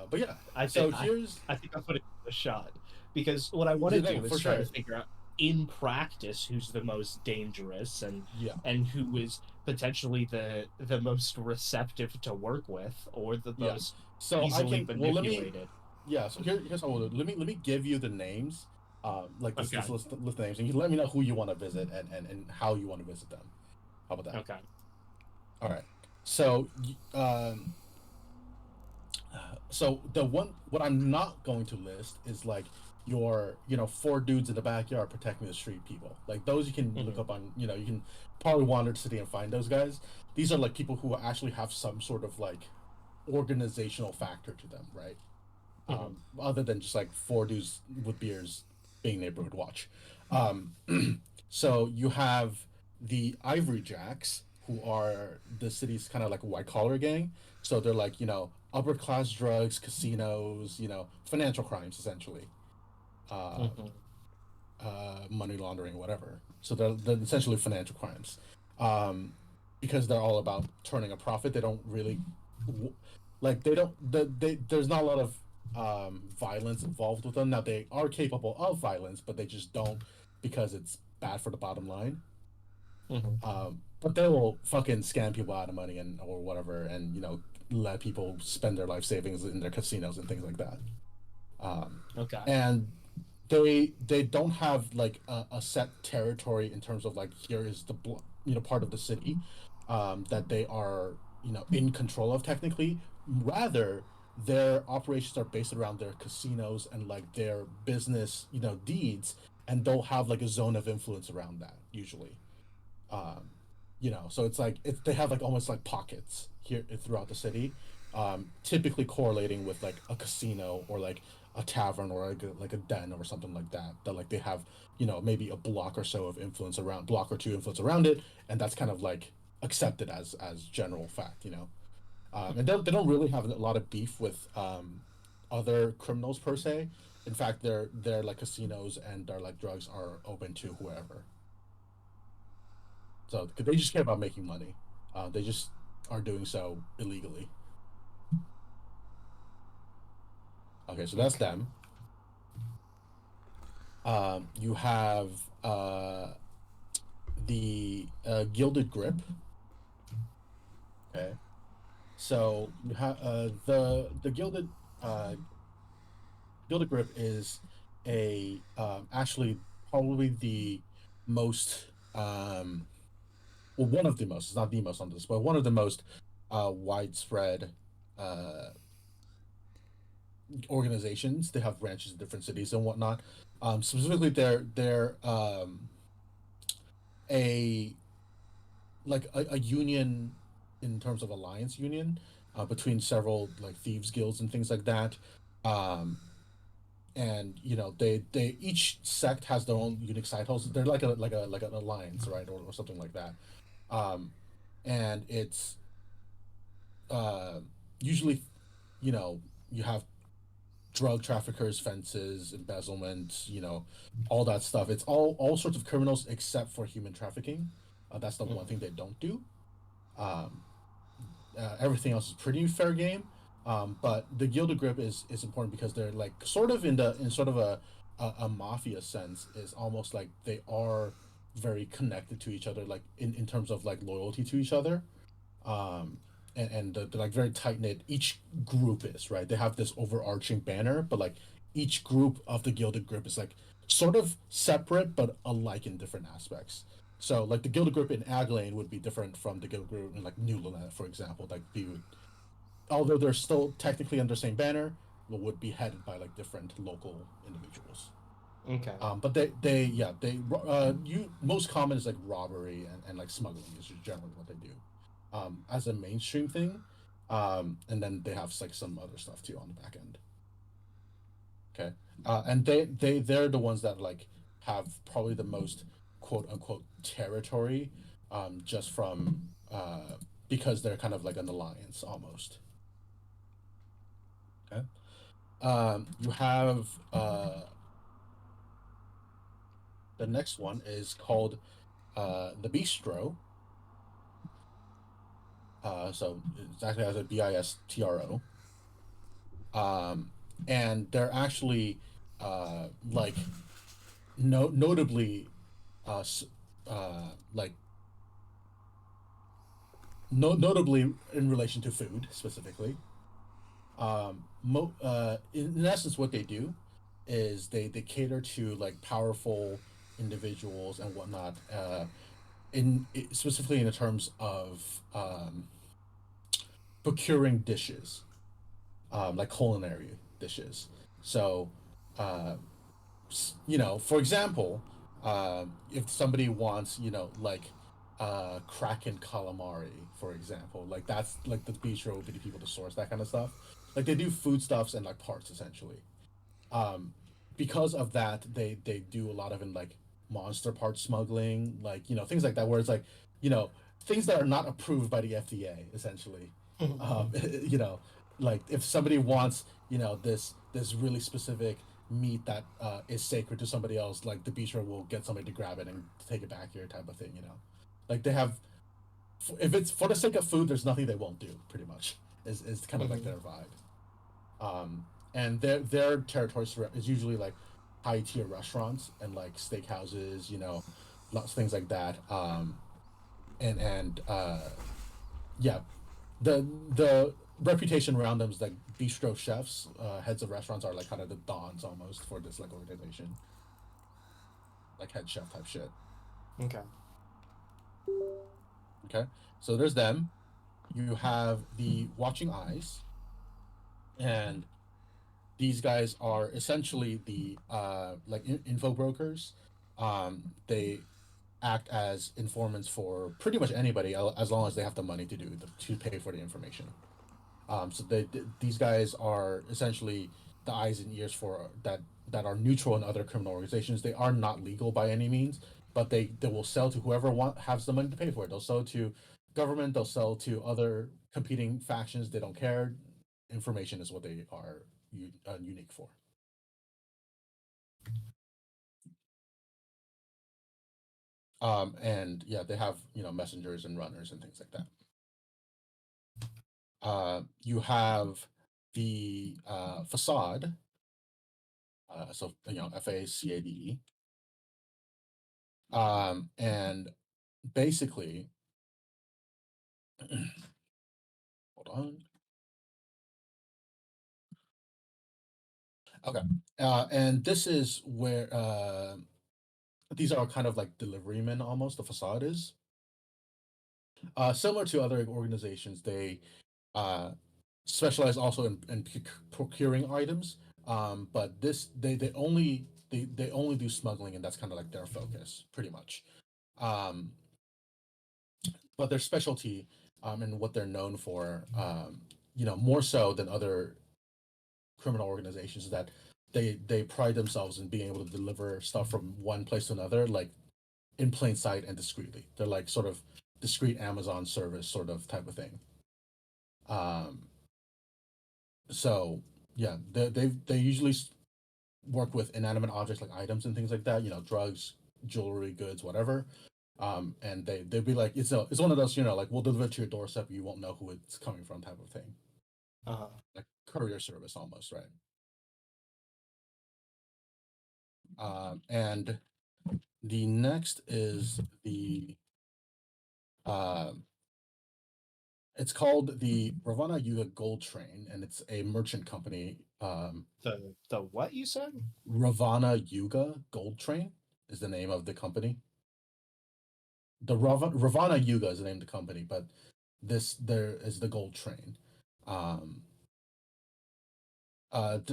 but yeah. I think So here's I think I'm putting a shot because what I want to you know do for is try sure. to figure out in practice who's the most dangerous Yeah. and who is potentially the most receptive to work with or the Yeah. most So I easily can let me manipulated. so here's how we'll do. Let me give you the names, like this Okay. list of names, and you let me know who you want to visit and how you want to visit them. How about that? Okay. All right. So so what I'm not going to list is like your four dudes in the backyard protecting the street people. Like those you can look Hmm. up on you can probably wander the city and find those guys. These are like people who actually have some sort of like organizational factor to them, right? Hmm. Other than just like four dudes with beers being neighborhood watch. Um, so you have the Ivory Jacks, who are the city's kind of like a white collar gang. So they're like upper class drugs, casinos, financial crimes essentially, uh, Hmm. money laundering, whatever. So they're essentially financial crimes, um, because they're all about turning a profit. They don't really like there's not a lot of violence involved with them. Now they are capable of violence, but they just don't because it's bad for the bottom line. Hmm. But they will fucking scam people out of money and or whatever, and let people spend their life savings in their casinos and things like that. Um, Okay. and they don't have like a set territory in terms of like here is the part of the city that they are in control of technically. Rather, their operations are based around their casinos and like their business deeds, and they'll have like a zone of influence around that usually. um, so it's like they have like almost like pockets here throughout the city, typically correlating with like a casino or like a tavern or like a den or something like that, that like they have maybe a block or so of influence around block or two influence around it, and that's kind of like accepted as general fact. And they don't really have a lot of beef with other criminals per se. In fact, their like casinos and their like drugs are open to whoever. So 'cause they just care about making money. They just are doing so illegally. Okay, so that's Okay. them. You have the Gilded Grip. Okay, so you have the uh, Gilded Grip is a actually probably the most well, one of the most. It's not the most on this, but one of the most widespread uh, organizations. They have branches in different cities and whatnot. Specifically, they're a a union in terms of alliance union between several like thieves guilds and things like that. Um, and they each sect has their own unique side hustles. They're like an alliance, right, or something like that. Um, and it's uh, usually you have drug traffickers, fences, embezzlement, all that stuff. It's all sorts of criminals except for human trafficking. That's the one Mhm. thing they don't do. Um, Everything else is pretty fair game. But the Gilded Grip is important because they're like sort of in sort of a mafia sense, is almost like they are very connected to each other, like in terms of like loyalty to each other. um and they're like very tight knit. Each group is right. They have this overarching banner, but like each group of the Gilded Grip is like sort of separate but alike in different aspects. So like the Gilded Grip in Aglane would be different from the Gilded Grip in like New Lynette, for example. Like they would, although they're still technically under the same banner, would be headed by like different local individuals. Okay. But they yeah they you most common is like robbery and like smuggling is generally what they do, as a mainstream thing. And then they have like some other stuff too on the back end. Okay. And they're the ones that like have probably the most quote unquote territory, just from because they're kind of like an alliance almost. Okay. You have the next one is called the Bistro. So it's actually as a Bistro. Um, and they're actually like notably uh, s- like notably in relation to food specifically. In essence, what they do is they cater to like powerful individuals and whatnot. Specifically in the terms of procuring dishes, like culinary dishes. So, uh, for example, if somebody wants, like Kraken calamari, for example, like that's like the bistro would be the people to source that kind of stuff. Like they do foodstuffs and like parts essentially. um because of that, they do a lot of in like monster part smuggling, like things like that, where it's like you know things that are not approved by the FDA essentially. you know like if somebody wants this really specific meat that is sacred to somebody else, like the bistro will get somebody to grab it and take it back here type of thing. Like they have, if it's for the sake of food, there's nothing they won't do, pretty much, is kind of like Mhm. their vibe. And their territory is usually like high tier restaurants and like steakhouses, lots of things like that. And yeah, the reputation around them is like bistro chefs, heads of restaurants are like kind of the dons almost for this like organization, like head chef type shit. Okay. Okay, so there's them. You have the Watching Eyes, and these guys are essentially the like info brokers. They act as informants for pretty much anybody, as long as they have the money to pay for the information. So these guys are essentially the eyes and ears for that are neutral in other criminal organizations. They are not legal by any means, but they will sell to whoever has the money to pay for it. They'll sell to government. They'll sell to other competing factions. They don't care. Information is what they are unique for. And yeah, they have messengers and runners and things like that. You have the facade. So FACADE. And basically, hold on. Okay. And this is where these are kind of like delivery men almost. The facade is. Similar to other organizations, they uh, specialize also in procuring items. But this they only do smuggling, and that's kind of like their focus, pretty much. Um, but their specialty, and what they're known for, more so than other criminal organizations, is that they pride themselves in being able to deliver stuff from one place to another, like in plain sight and discreetly. They're like sort of discreet Amazon service sort of type of thing. Um, so yeah, they usually work with inanimate objects like items and things like that. Drugs, jewelry, goods, whatever. And they'd be like, it's one of those, like, we'll deliver it to your doorstep, you won't know who it's coming from, type of thing. Uh-huh. Like courier service almost, right? And the next is the um it's called the Ravana Yuga Gold Train, and it's a merchant company. The what you said? Ravana Yuga Gold Train is the name of the company. The Ravana Yuga is the name of the company, but this there is the Gold Train. Um,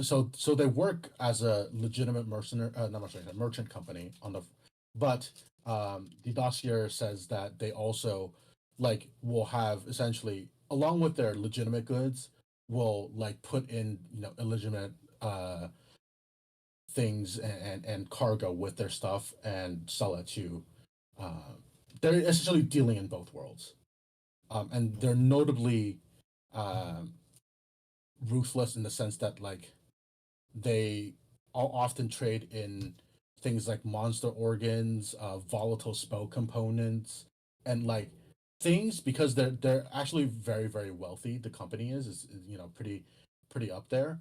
so they work as a legitimate mercenary, not mercenary, a merchant company but the dossier says that they also like will have essentially, along with their legitimate goods, will like put in illegitimate things and cargo with their stuff and sell it to. Uh, they're essentially dealing in both worlds, and they're notably um, ruthless in the sense that like they all often trade in things like monster organs, volatile spell components, and like things, because they're actually very very wealthy. The company is pretty up there,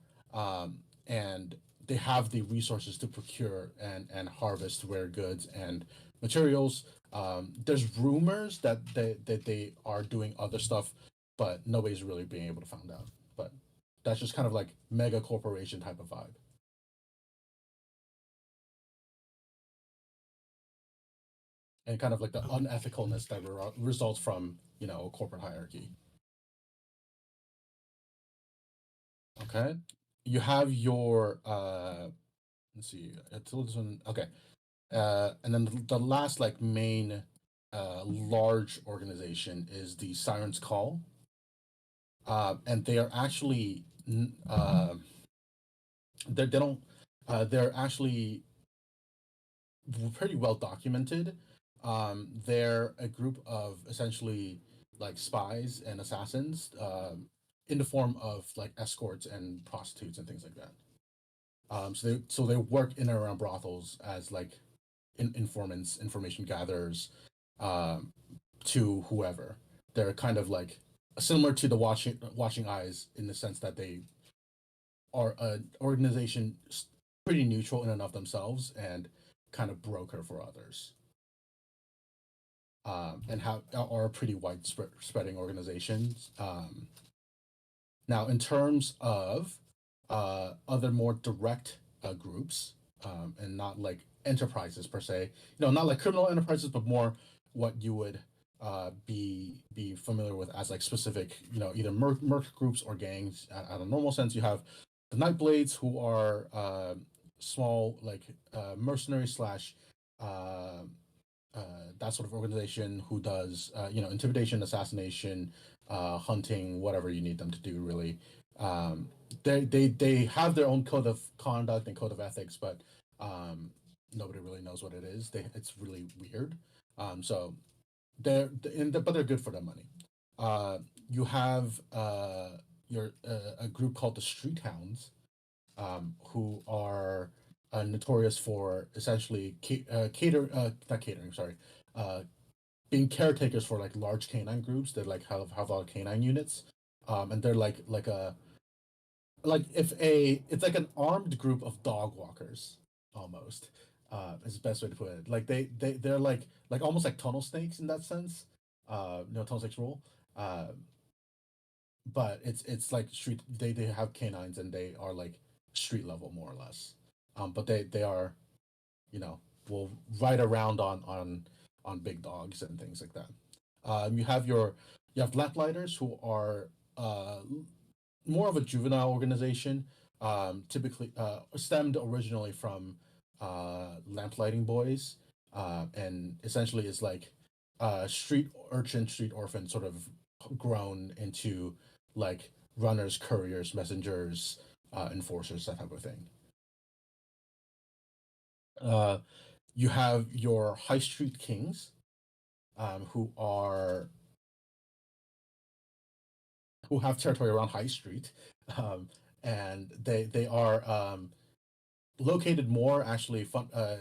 and they have the resources to procure and harvest rare goods and materials. There's rumors that they are doing other stuff, but nobody's really being able to find out. But that's just kind of like mega corporation type of vibe, and kind of like the unethicalness that results from corporate hierarchy. Okay, you have your let's see, until this one. Okay, and then the last like main large organization is the Sirens Call, and they are actually they don't they're actually pretty well documented. They're a group of essentially like spies and assassins, in the form of like escorts and prostitutes and things like that. So they work in and around brothels as like informants, information gatherers, um, to whoever. They're kind of like similar to the watching eyes in the sense that they are an organization pretty neutral in and of themselves and kind of broker for others, and have are pretty widespread spreading organizations. Now, in terms of other more direct groups, and not like enterprises per se, not like criminal enterprises, but more what you would be familiar with as like specific, either merc groups or gangs. At a normal sense, you have the Nightblades, who are small like mercenary slash uh, that sort of organization who does intimidation, assassination, hunting, whatever you need them to do, really. They have their own code of conduct and code of ethics, but nobody really knows what it is. It's really weird. So but they're good for their money. You have your a group called the Street Hounds, who are notorious for essentially not catering, sorry, uh, being caretakers for like large canine groups that like have a lot of canine units, and they're like if a it's like an armed group of dog walkers almost, is the best way to put it. Like they're like almost like tunnel snakes in that sense. Tunnel snakes rule. But it's like street. They have canines and they are like street level more or less. But they are, will ride around on big dogs and things like that. You have Lamplighters who are more of a juvenile organization, typically stemmed originally from lamplighting boys, and essentially is like street urchin, street orphan, sort of grown into like runners, couriers, messengers, enforcers, that type of thing. Uh, you have your high street kings, who are who have territory around High Street, um, and they are located more actually a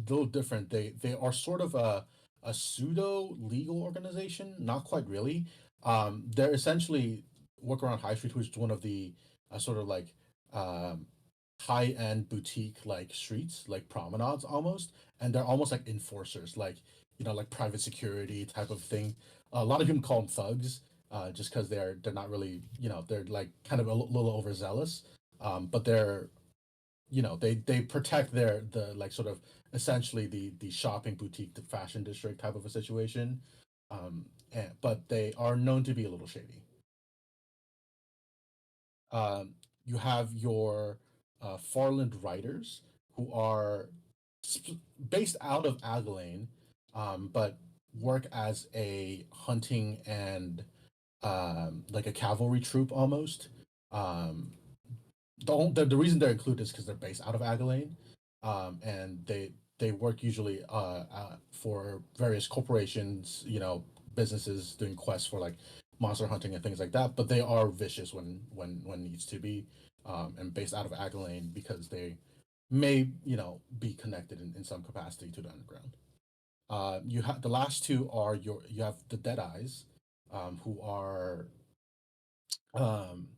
little different. They are sort of a pseudo legal organization, not quite really. They're essentially work around High Street, which is one of the sort of like um, high end boutique like streets, like promenades almost, and they're almost like enforcers, like like private security type of thing. A lot of people call them thugs, just because they're not really they're like kind of a little overzealous, but they're they protect the like sort of essentially the shopping boutique, the fashion district type of a situation, but they are known to be a little shady. um, you have your Farland Riders, who are based out of Agalane, but work as a hunting and like a cavalry troop almost. Um, the reason they're included is because they're based out of Agalane, and they work usually for various corporations, businesses doing quests for like monster hunting and things like that. But they are vicious when needs to be, and based out of Agalane because they may be connected in some capacity to the underground. You have the last two are you have the Deadeyes, who are um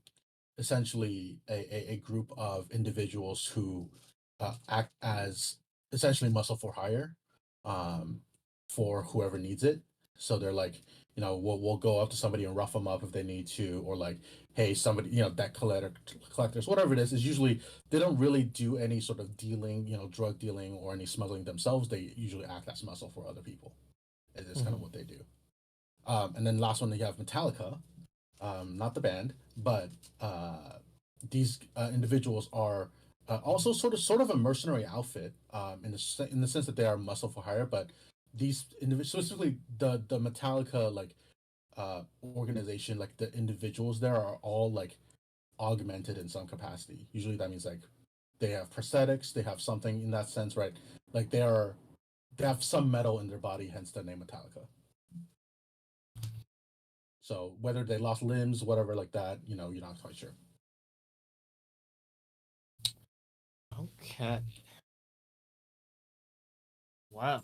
essentially a group of individuals who act as essentially muscle for hire, um, for whoever needs it. So they're like, we'll go up to somebody and rough them up if they need to, or like, hey, somebody, debt collectors, whatever it is usually they don't really do any sort of dealing, drug dealing or any smuggling themselves. They usually act as muscle for other people. It's kind of what they do. And then last one, you have Metallica, not the band, but these individuals are also sort of a mercenary outfit, in the sense that they are muscle for hire. But these individuals, specifically the Metallica like organization, like the individuals there are all like augmented in some capacity. Usually that means like they have prosthetics, they have something in that sense, right? Like they have some metal in their body, hence the name Metallica. So whether they lost limbs, whatever like that, you're not quite sure. Okay. Wow.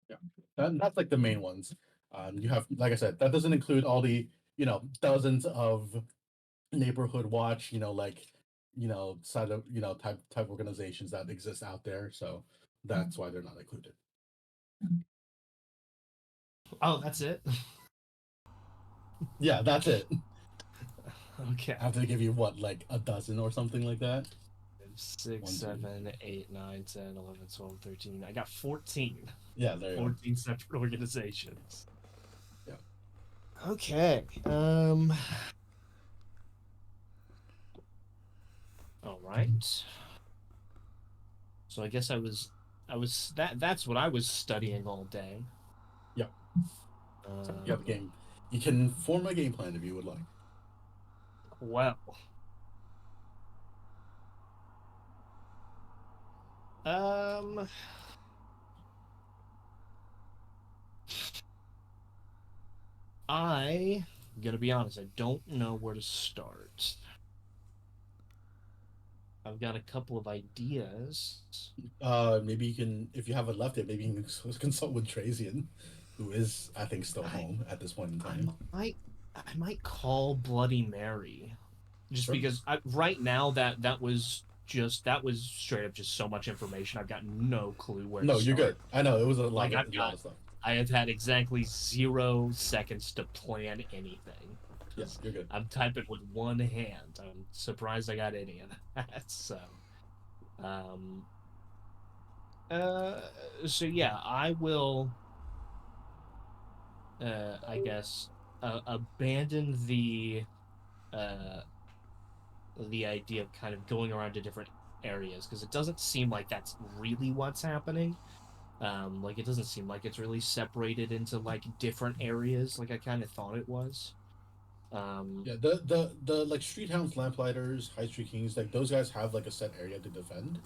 Yeah, that's like the main ones. You have, like I said, that doesn't include all the dozens of neighborhood watch, like side of type organizations that exist out there. So that's why they're not included. Oh, that's it. Yeah, that's it. Okay. After they give you what, like a dozen or something like that? 6, One, two. 7, 8, 9, 10, 11, 12, 13. I got 14. Yeah, there you 14 separate organizations. Yeah. Okay. All right. So I guess I was that's what I was studying all day. Yeah. You have a game. You can form a game plan if you would like. Well. Um I'm gonna be honest, I don't know where to start. I've got a couple of ideas. Maybe you can, if you have it left, maybe you can consult with Trazian, who is, I think, still home at this point in time. I might call Bloody Mary, just Sure. because right now that was straight up just so much information. I've got no clue where. No, to you're start. good. I know it was a Like lot of stuff. I have had exactly 0 seconds to plan anything. Yes, you're good. I'm typing with one hand. I'm surprised I got any of that. So, Uh, so yeah, I will. I guess abandon uh the idea of kind of going around to different areas because it doesn't seem like that's really what's happening. Like it doesn't seem like it's really separated into like different areas like I kind of thought it was. Um, Yeah, the like street hounds, lamplighters, high street kings, like those guys have like a set area to defend.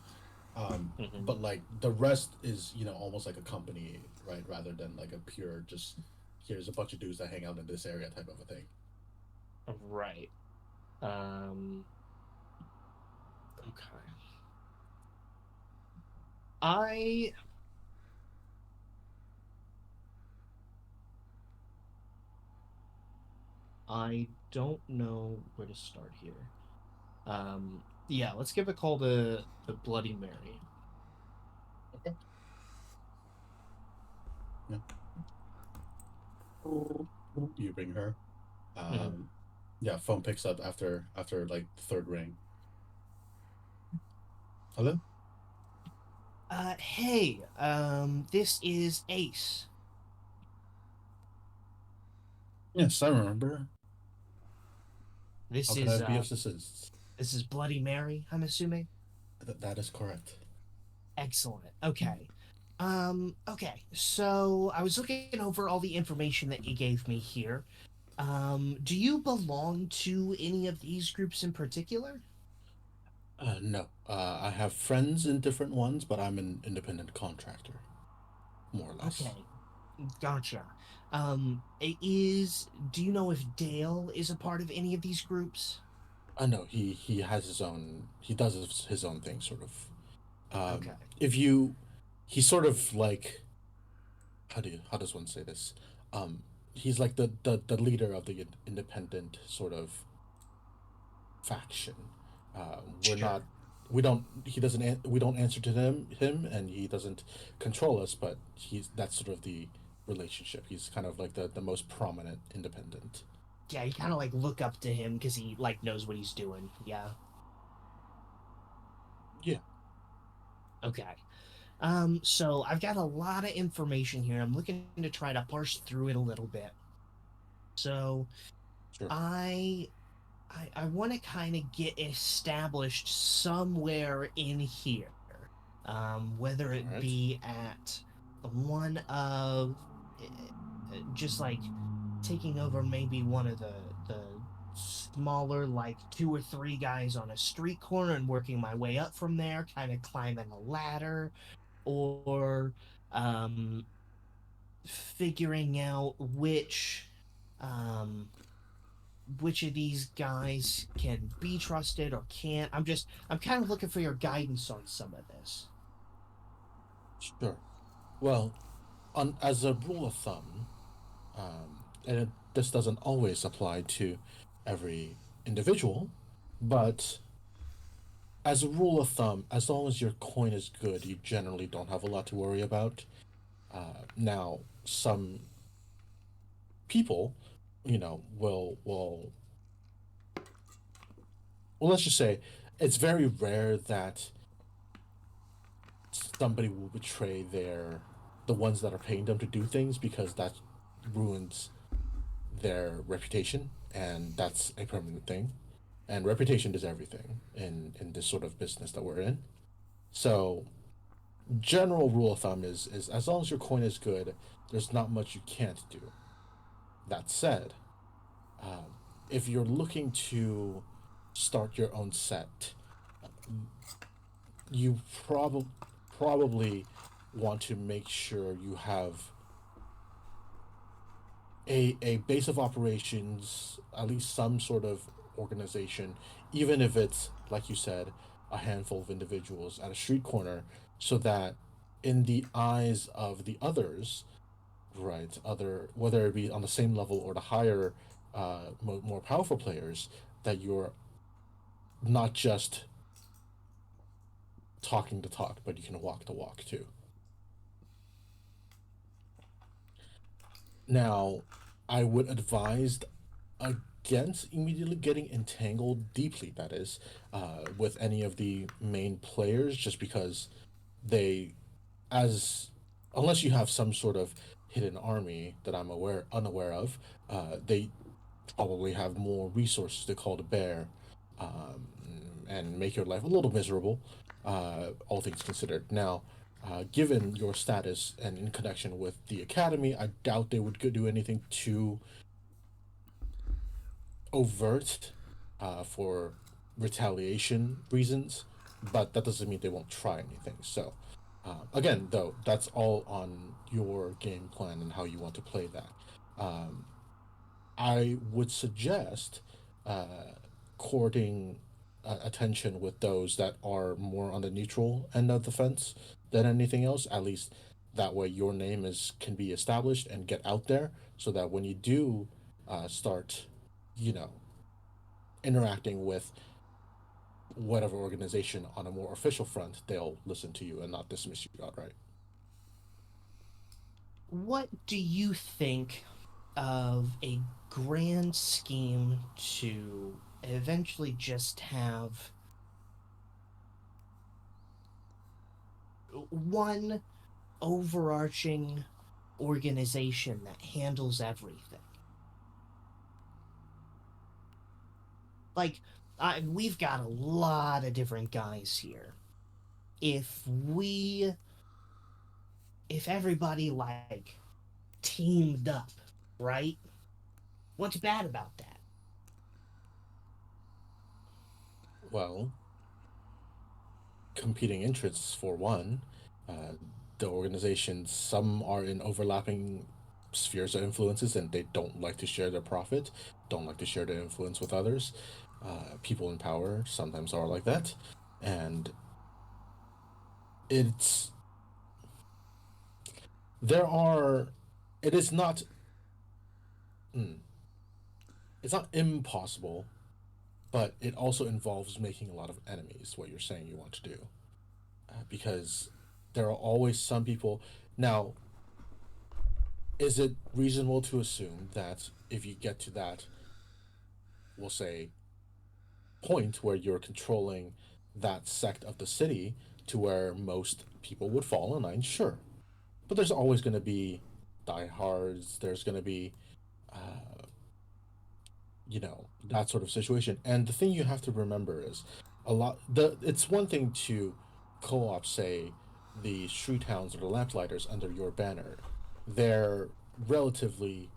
mhm. But like the rest is, almost like a company, right? Rather than like a pure just here's a bunch of dudes that hang out in this area type of a thing. Right. Um, okay. I I don't know where to start here. Yeah, let's give a call to the Bloody Mary. Okay. Yeah. You bring her. Mhm. Um, yeah, phone picks up after like the third ring. Hello? Hey, this is Ace. Yes, I remember. How This can I is be of assistance? this is Bloody Mary, I'm assuming. That is correct. Excellent. Okay. Okay. So I was looking over all the information that you gave me here. Do you belong to any of these groups in particular? No. I have friends in different ones, but I'm an independent contractor, more or less. Okay. Gotcha. Do you know if Dale is a part of any of these groups? I know he has his own. He does his own thing, sort of. Okay. If you, he's sort of like how does one say this? Um, he's like the leader of the independent sort of faction. We're not. Sure. We don't. He doesn't. We don't answer to him, and he doesn't control us. But he's that's sort of the relationship. He's kind of like the most prominent independent. Yeah, you kind of like look up to him because he like knows what he's doing. Yeah. Yeah, Okay. So I've got a lot of information here. I'm looking to try to parse through it a little bit. So sure. I I want to kind of get established somewhere in here, whether All it right. be at one of just like taking over maybe one of the smaller like two or three guys on a street corner and working my way up from there, kind of climbing a ladder, or um, figuring out um, which of these guys can be trusted or can't. I'm kind of looking for your guidance on some of this. Sure. Well, on as a rule of thumb, this doesn't always apply to every individual, but as a rule of thumb, as long as your coin is good, you generally don't have a lot to worry about. Now, some people, well, let's just say it's very rare that somebody will betray the ones that are paying them to do things because that ruins their reputation, and that's a permanent thing. And reputation is everything in this sort of business that we're in. So general rule of thumb is as long as your coin is good, there's not much you can't do. That said, um, if you're looking to start your own set, you probably want to make sure you have a base of operations, at least some sort of organization, even if it's like you said, a handful of individuals at a street corner, so that in the eyes of the others, right, other whether it be on the same level or the higher, more powerful players, that you're not just talking the talk, but you can walk the walk too. Now, I would advise against immediately getting entangled deeply, that is, with any of the main players, just because they as unless you have some sort of hidden army that I'm aware unaware of, they probably have more resources to call to bear, um, and make your life a little miserable, all things considered. Now, given your status and in connection with the academy, I doubt they would do anything too overt, for retaliation reasons, but that doesn't mean they won't try anything. So, again, though, that's all on your game plan and how you want to play that. Um, I would suggest courting attention with those that are more on the neutral end of the fence than anything else. At least that way, your name is can be established and get out there, so that when you do start, you know, interacting with whatever organization on a more official front, they'll listen to you and not dismiss you outright. What do you think of a grand scheme to eventually just have one overarching organization that handles everything? Like, we've got a lot of different guys here. If we, if everybody like teamed up, right? What's bad about that? Well, competing interests for one. Uh, the organizations, some are in overlapping spheres of influences and they don't like to share their profit, don't like to share their influence with others. People in power sometimes are like that. And it's, there are, it is not, mm, it's not impossible, but it also involves making a lot of enemies, what you're saying you want to do. Because there are always some people. Now, is it reasonable to assume that if you get to that, we'll say, point where you're controlling that sect of the city to where most people would fall in line? Sure. But there's always going to be diehards, there's going to be, uh, that sort of situation. And the thing you have to remember is it's one thing to co op, say, the street hounds or the lamplighters under your banner. They're relatively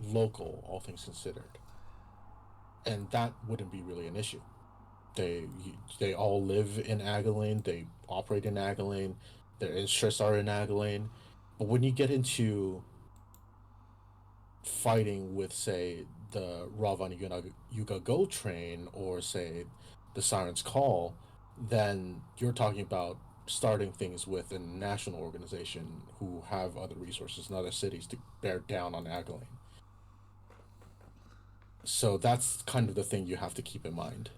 local, all things considered, and that wouldn't be really an issue. They all live in Agalane. They operate in Agalane. Their interests are in Agalane. But when you get into fighting with, say, the Ravan Yuga Go train or, say, the Siren's Call, then you're talking about starting things with a national organization who have other resources in other cities to bear down on Agalane. So that's kind of the thing you have to keep in mind.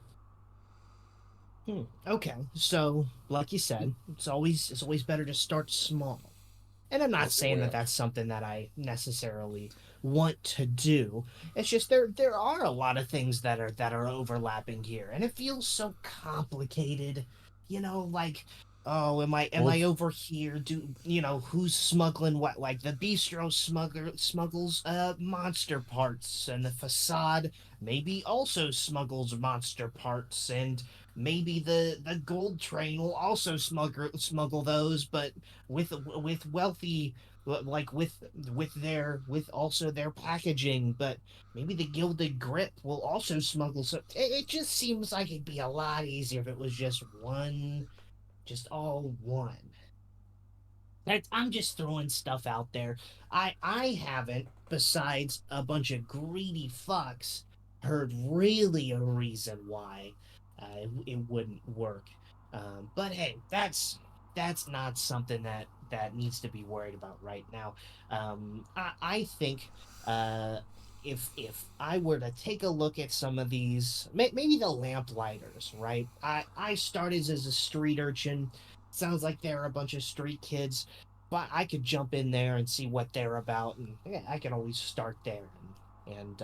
Okay, so like you said, it's always better to start small. And I'm not As saying aware that of. that's something that I necessarily want to do. It's just there are a lot of things that are overlapping here, and it feels so complicated. Like, oh, am I Well, over here? Who's smuggling what? Like the bistro smuggles monster parts, and the facade maybe also smuggles monster parts, and maybe the gold train will also smuggle those, but with wealthy, like with also their packaging. But maybe the gilded grip will also smuggle some. It just seems like it'd be a lot easier if it was just one, just all one. I'm just throwing stuff out there. I haven't, besides a bunch of greedy fucks, heard really a reason why it wouldn't work. But hey, that's not something that needs to be worried about right now. I think uh, if I were to take a look at some of these, maybe the lamplighters, right? I started as a street urchin. Sounds like they're a bunch of street kids, but I could jump in there and see what they're about, and yeah, I can always start there and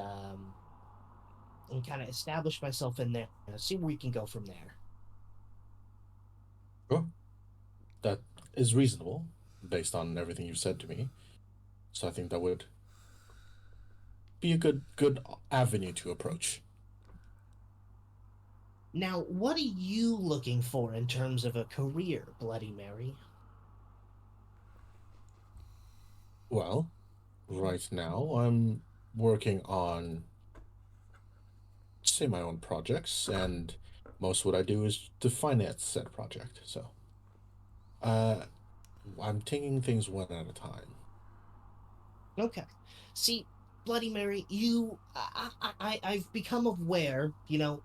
kind of establish myself in there, see where we can go from there. sure, that is reasonable. based on everything you've said to me. So I think that would be a good avenue to approach. Now, what are you looking for in terms of a career, Bloody Mary? Well, right now I'm working on, say, my own projects, and most what I do is to finance said project. So, uh, I'm taking things one at a time. Okay. See, Bloody Mary, I've become aware,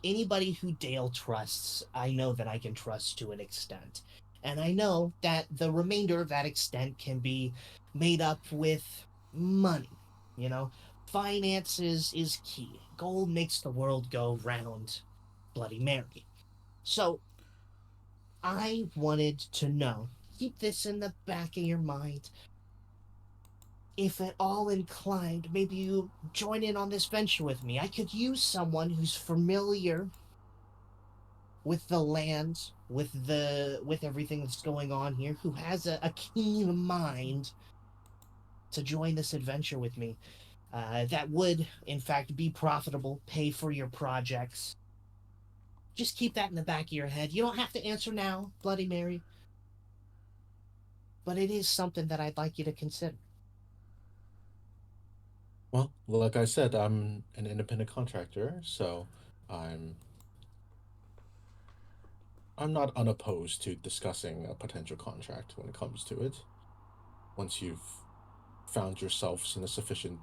anybody who Dale trusts, I know that I can trust to an extent. And I know that the remainder of that extent can be made up with money, you know? Finances is key. Gold makes the world go round, Bloody Mary. So, I wanted to know, keep this in the back of your mind, if at all inclined, maybe you join in on this venture with me. I could use someone who's familiar with the land, with everything that's going on here, who has a keen mind to join this adventure with me. That would, in fact, be profitable, pay for your projects. Just keep that in the back of your head. You don't have to answer now, Bloody Mary, but it is something that I'd like you to consider. Well, like I said, I'm an independent contractor, so I'm I'm not unopposed to discussing a potential contract when it comes to it. Once you've found yourselves in a sufficient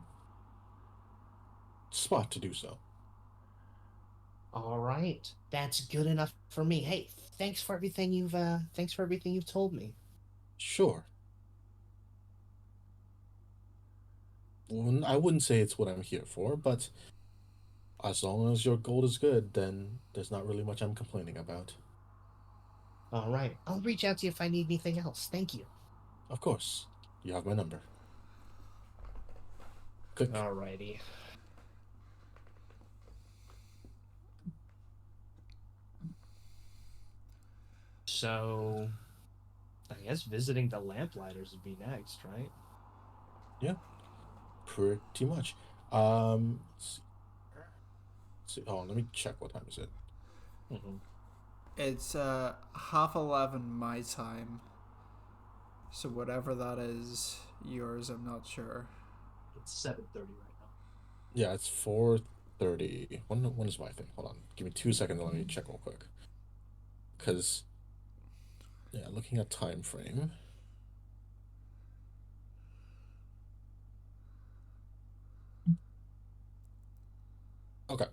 spot to do so. All right, that's good enough for me. Hey, thanks for everything you've told me. Sure. Well, I wouldn't say it's what I'm here for, but as long as your goal is good, then there's not really much I'm complaining about. All right, I'll reach out to you if I need anything else. Thank you. Of course, you have my number. Click. Alrighty. So, I guess visiting the Lamplighters would be next, right? Yeah, pretty much. Let's see. Oh, let me check. What time is it? Mm-hmm. It's 11:30 my time. So whatever that is, yours, I'm not sure. It's 7:30 right now. Yeah, it's 4:30. When is my thing? Hold on. Give me 2 seconds. Let me check real quick. Because, yeah, looking at time frame. Okay.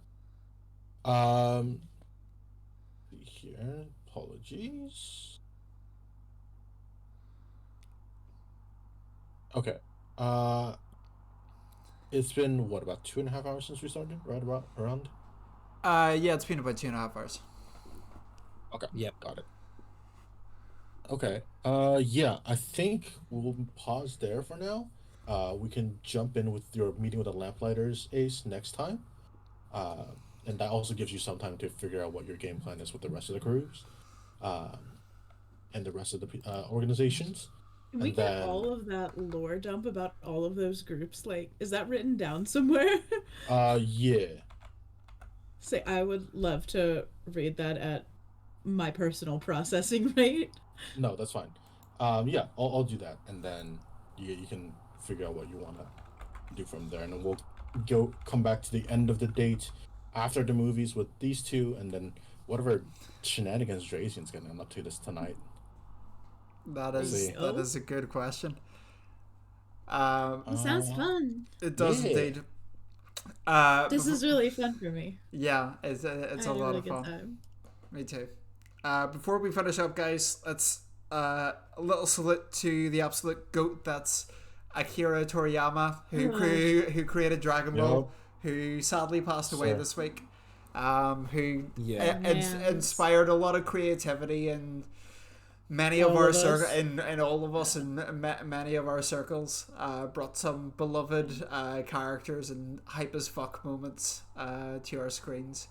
Um, here. Apologies. Okay. Uh, it's been what, about 2.5 hours since we started? Right about around. Yeah, it's been about 2.5 hours. Okay. Yep. Got it. Okay. Yeah, I think we'll pause there for now. We can jump in with your meeting with the Lamplighters, Ace, next time. Uh, and that also gives you some time to figure out what your game plan is with the rest of the crews, um, and the rest of the organizations. Can we And get then, all of that lore dump about all of those groups? Like, is that written down somewhere? yeah, Say, I would love to read that at my personal processing rate. no, that's fine. Yeah, I'll do that, and then you can figure out what you want to do from there, and then we'll come back to the end of the date after the movies with these two, and then whatever shenanigans Drazian's getting up to this tonight. That We'll is see. that is a good question. Um, It sounds Uh, fun. it does yeah. indeed. This is really fun for me. Yeah, it's I a had a lot really of good fun. time. Me too. Before we finish up, guys, let's a little salute to the absolute goat. That's Akira Toriyama, who created Dragon Ball, Yep. who sadly passed away Sir. this week. Who Yeah. inspired a lot of creativity in many of All our of us. in all of us in many of our circles. Brought some beloved characters and hype as fuck moments to our screens.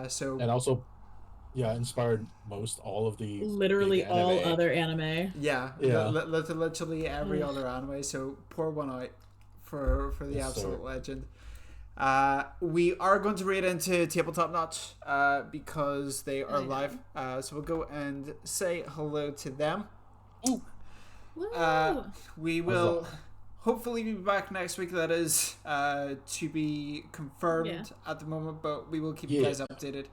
So And also, inspired most all of the Literally big all anime. other anime. Yeah, Yeah. literally every Ugh. other anime. So pour one out for the Yes, absolute sir. legend. We are going to read into Tabletop Notch because they are Yeah. live. So we'll go and say hello to them. Woo! We will hopefully be back next week. That is to be confirmed at the moment, but we will keep you guys updated.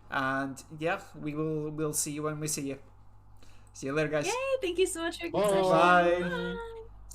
And yeah, we'll see you when we see you. See you later, guys. Yay! Thank you so much for your Bye. session. Bye. Bye.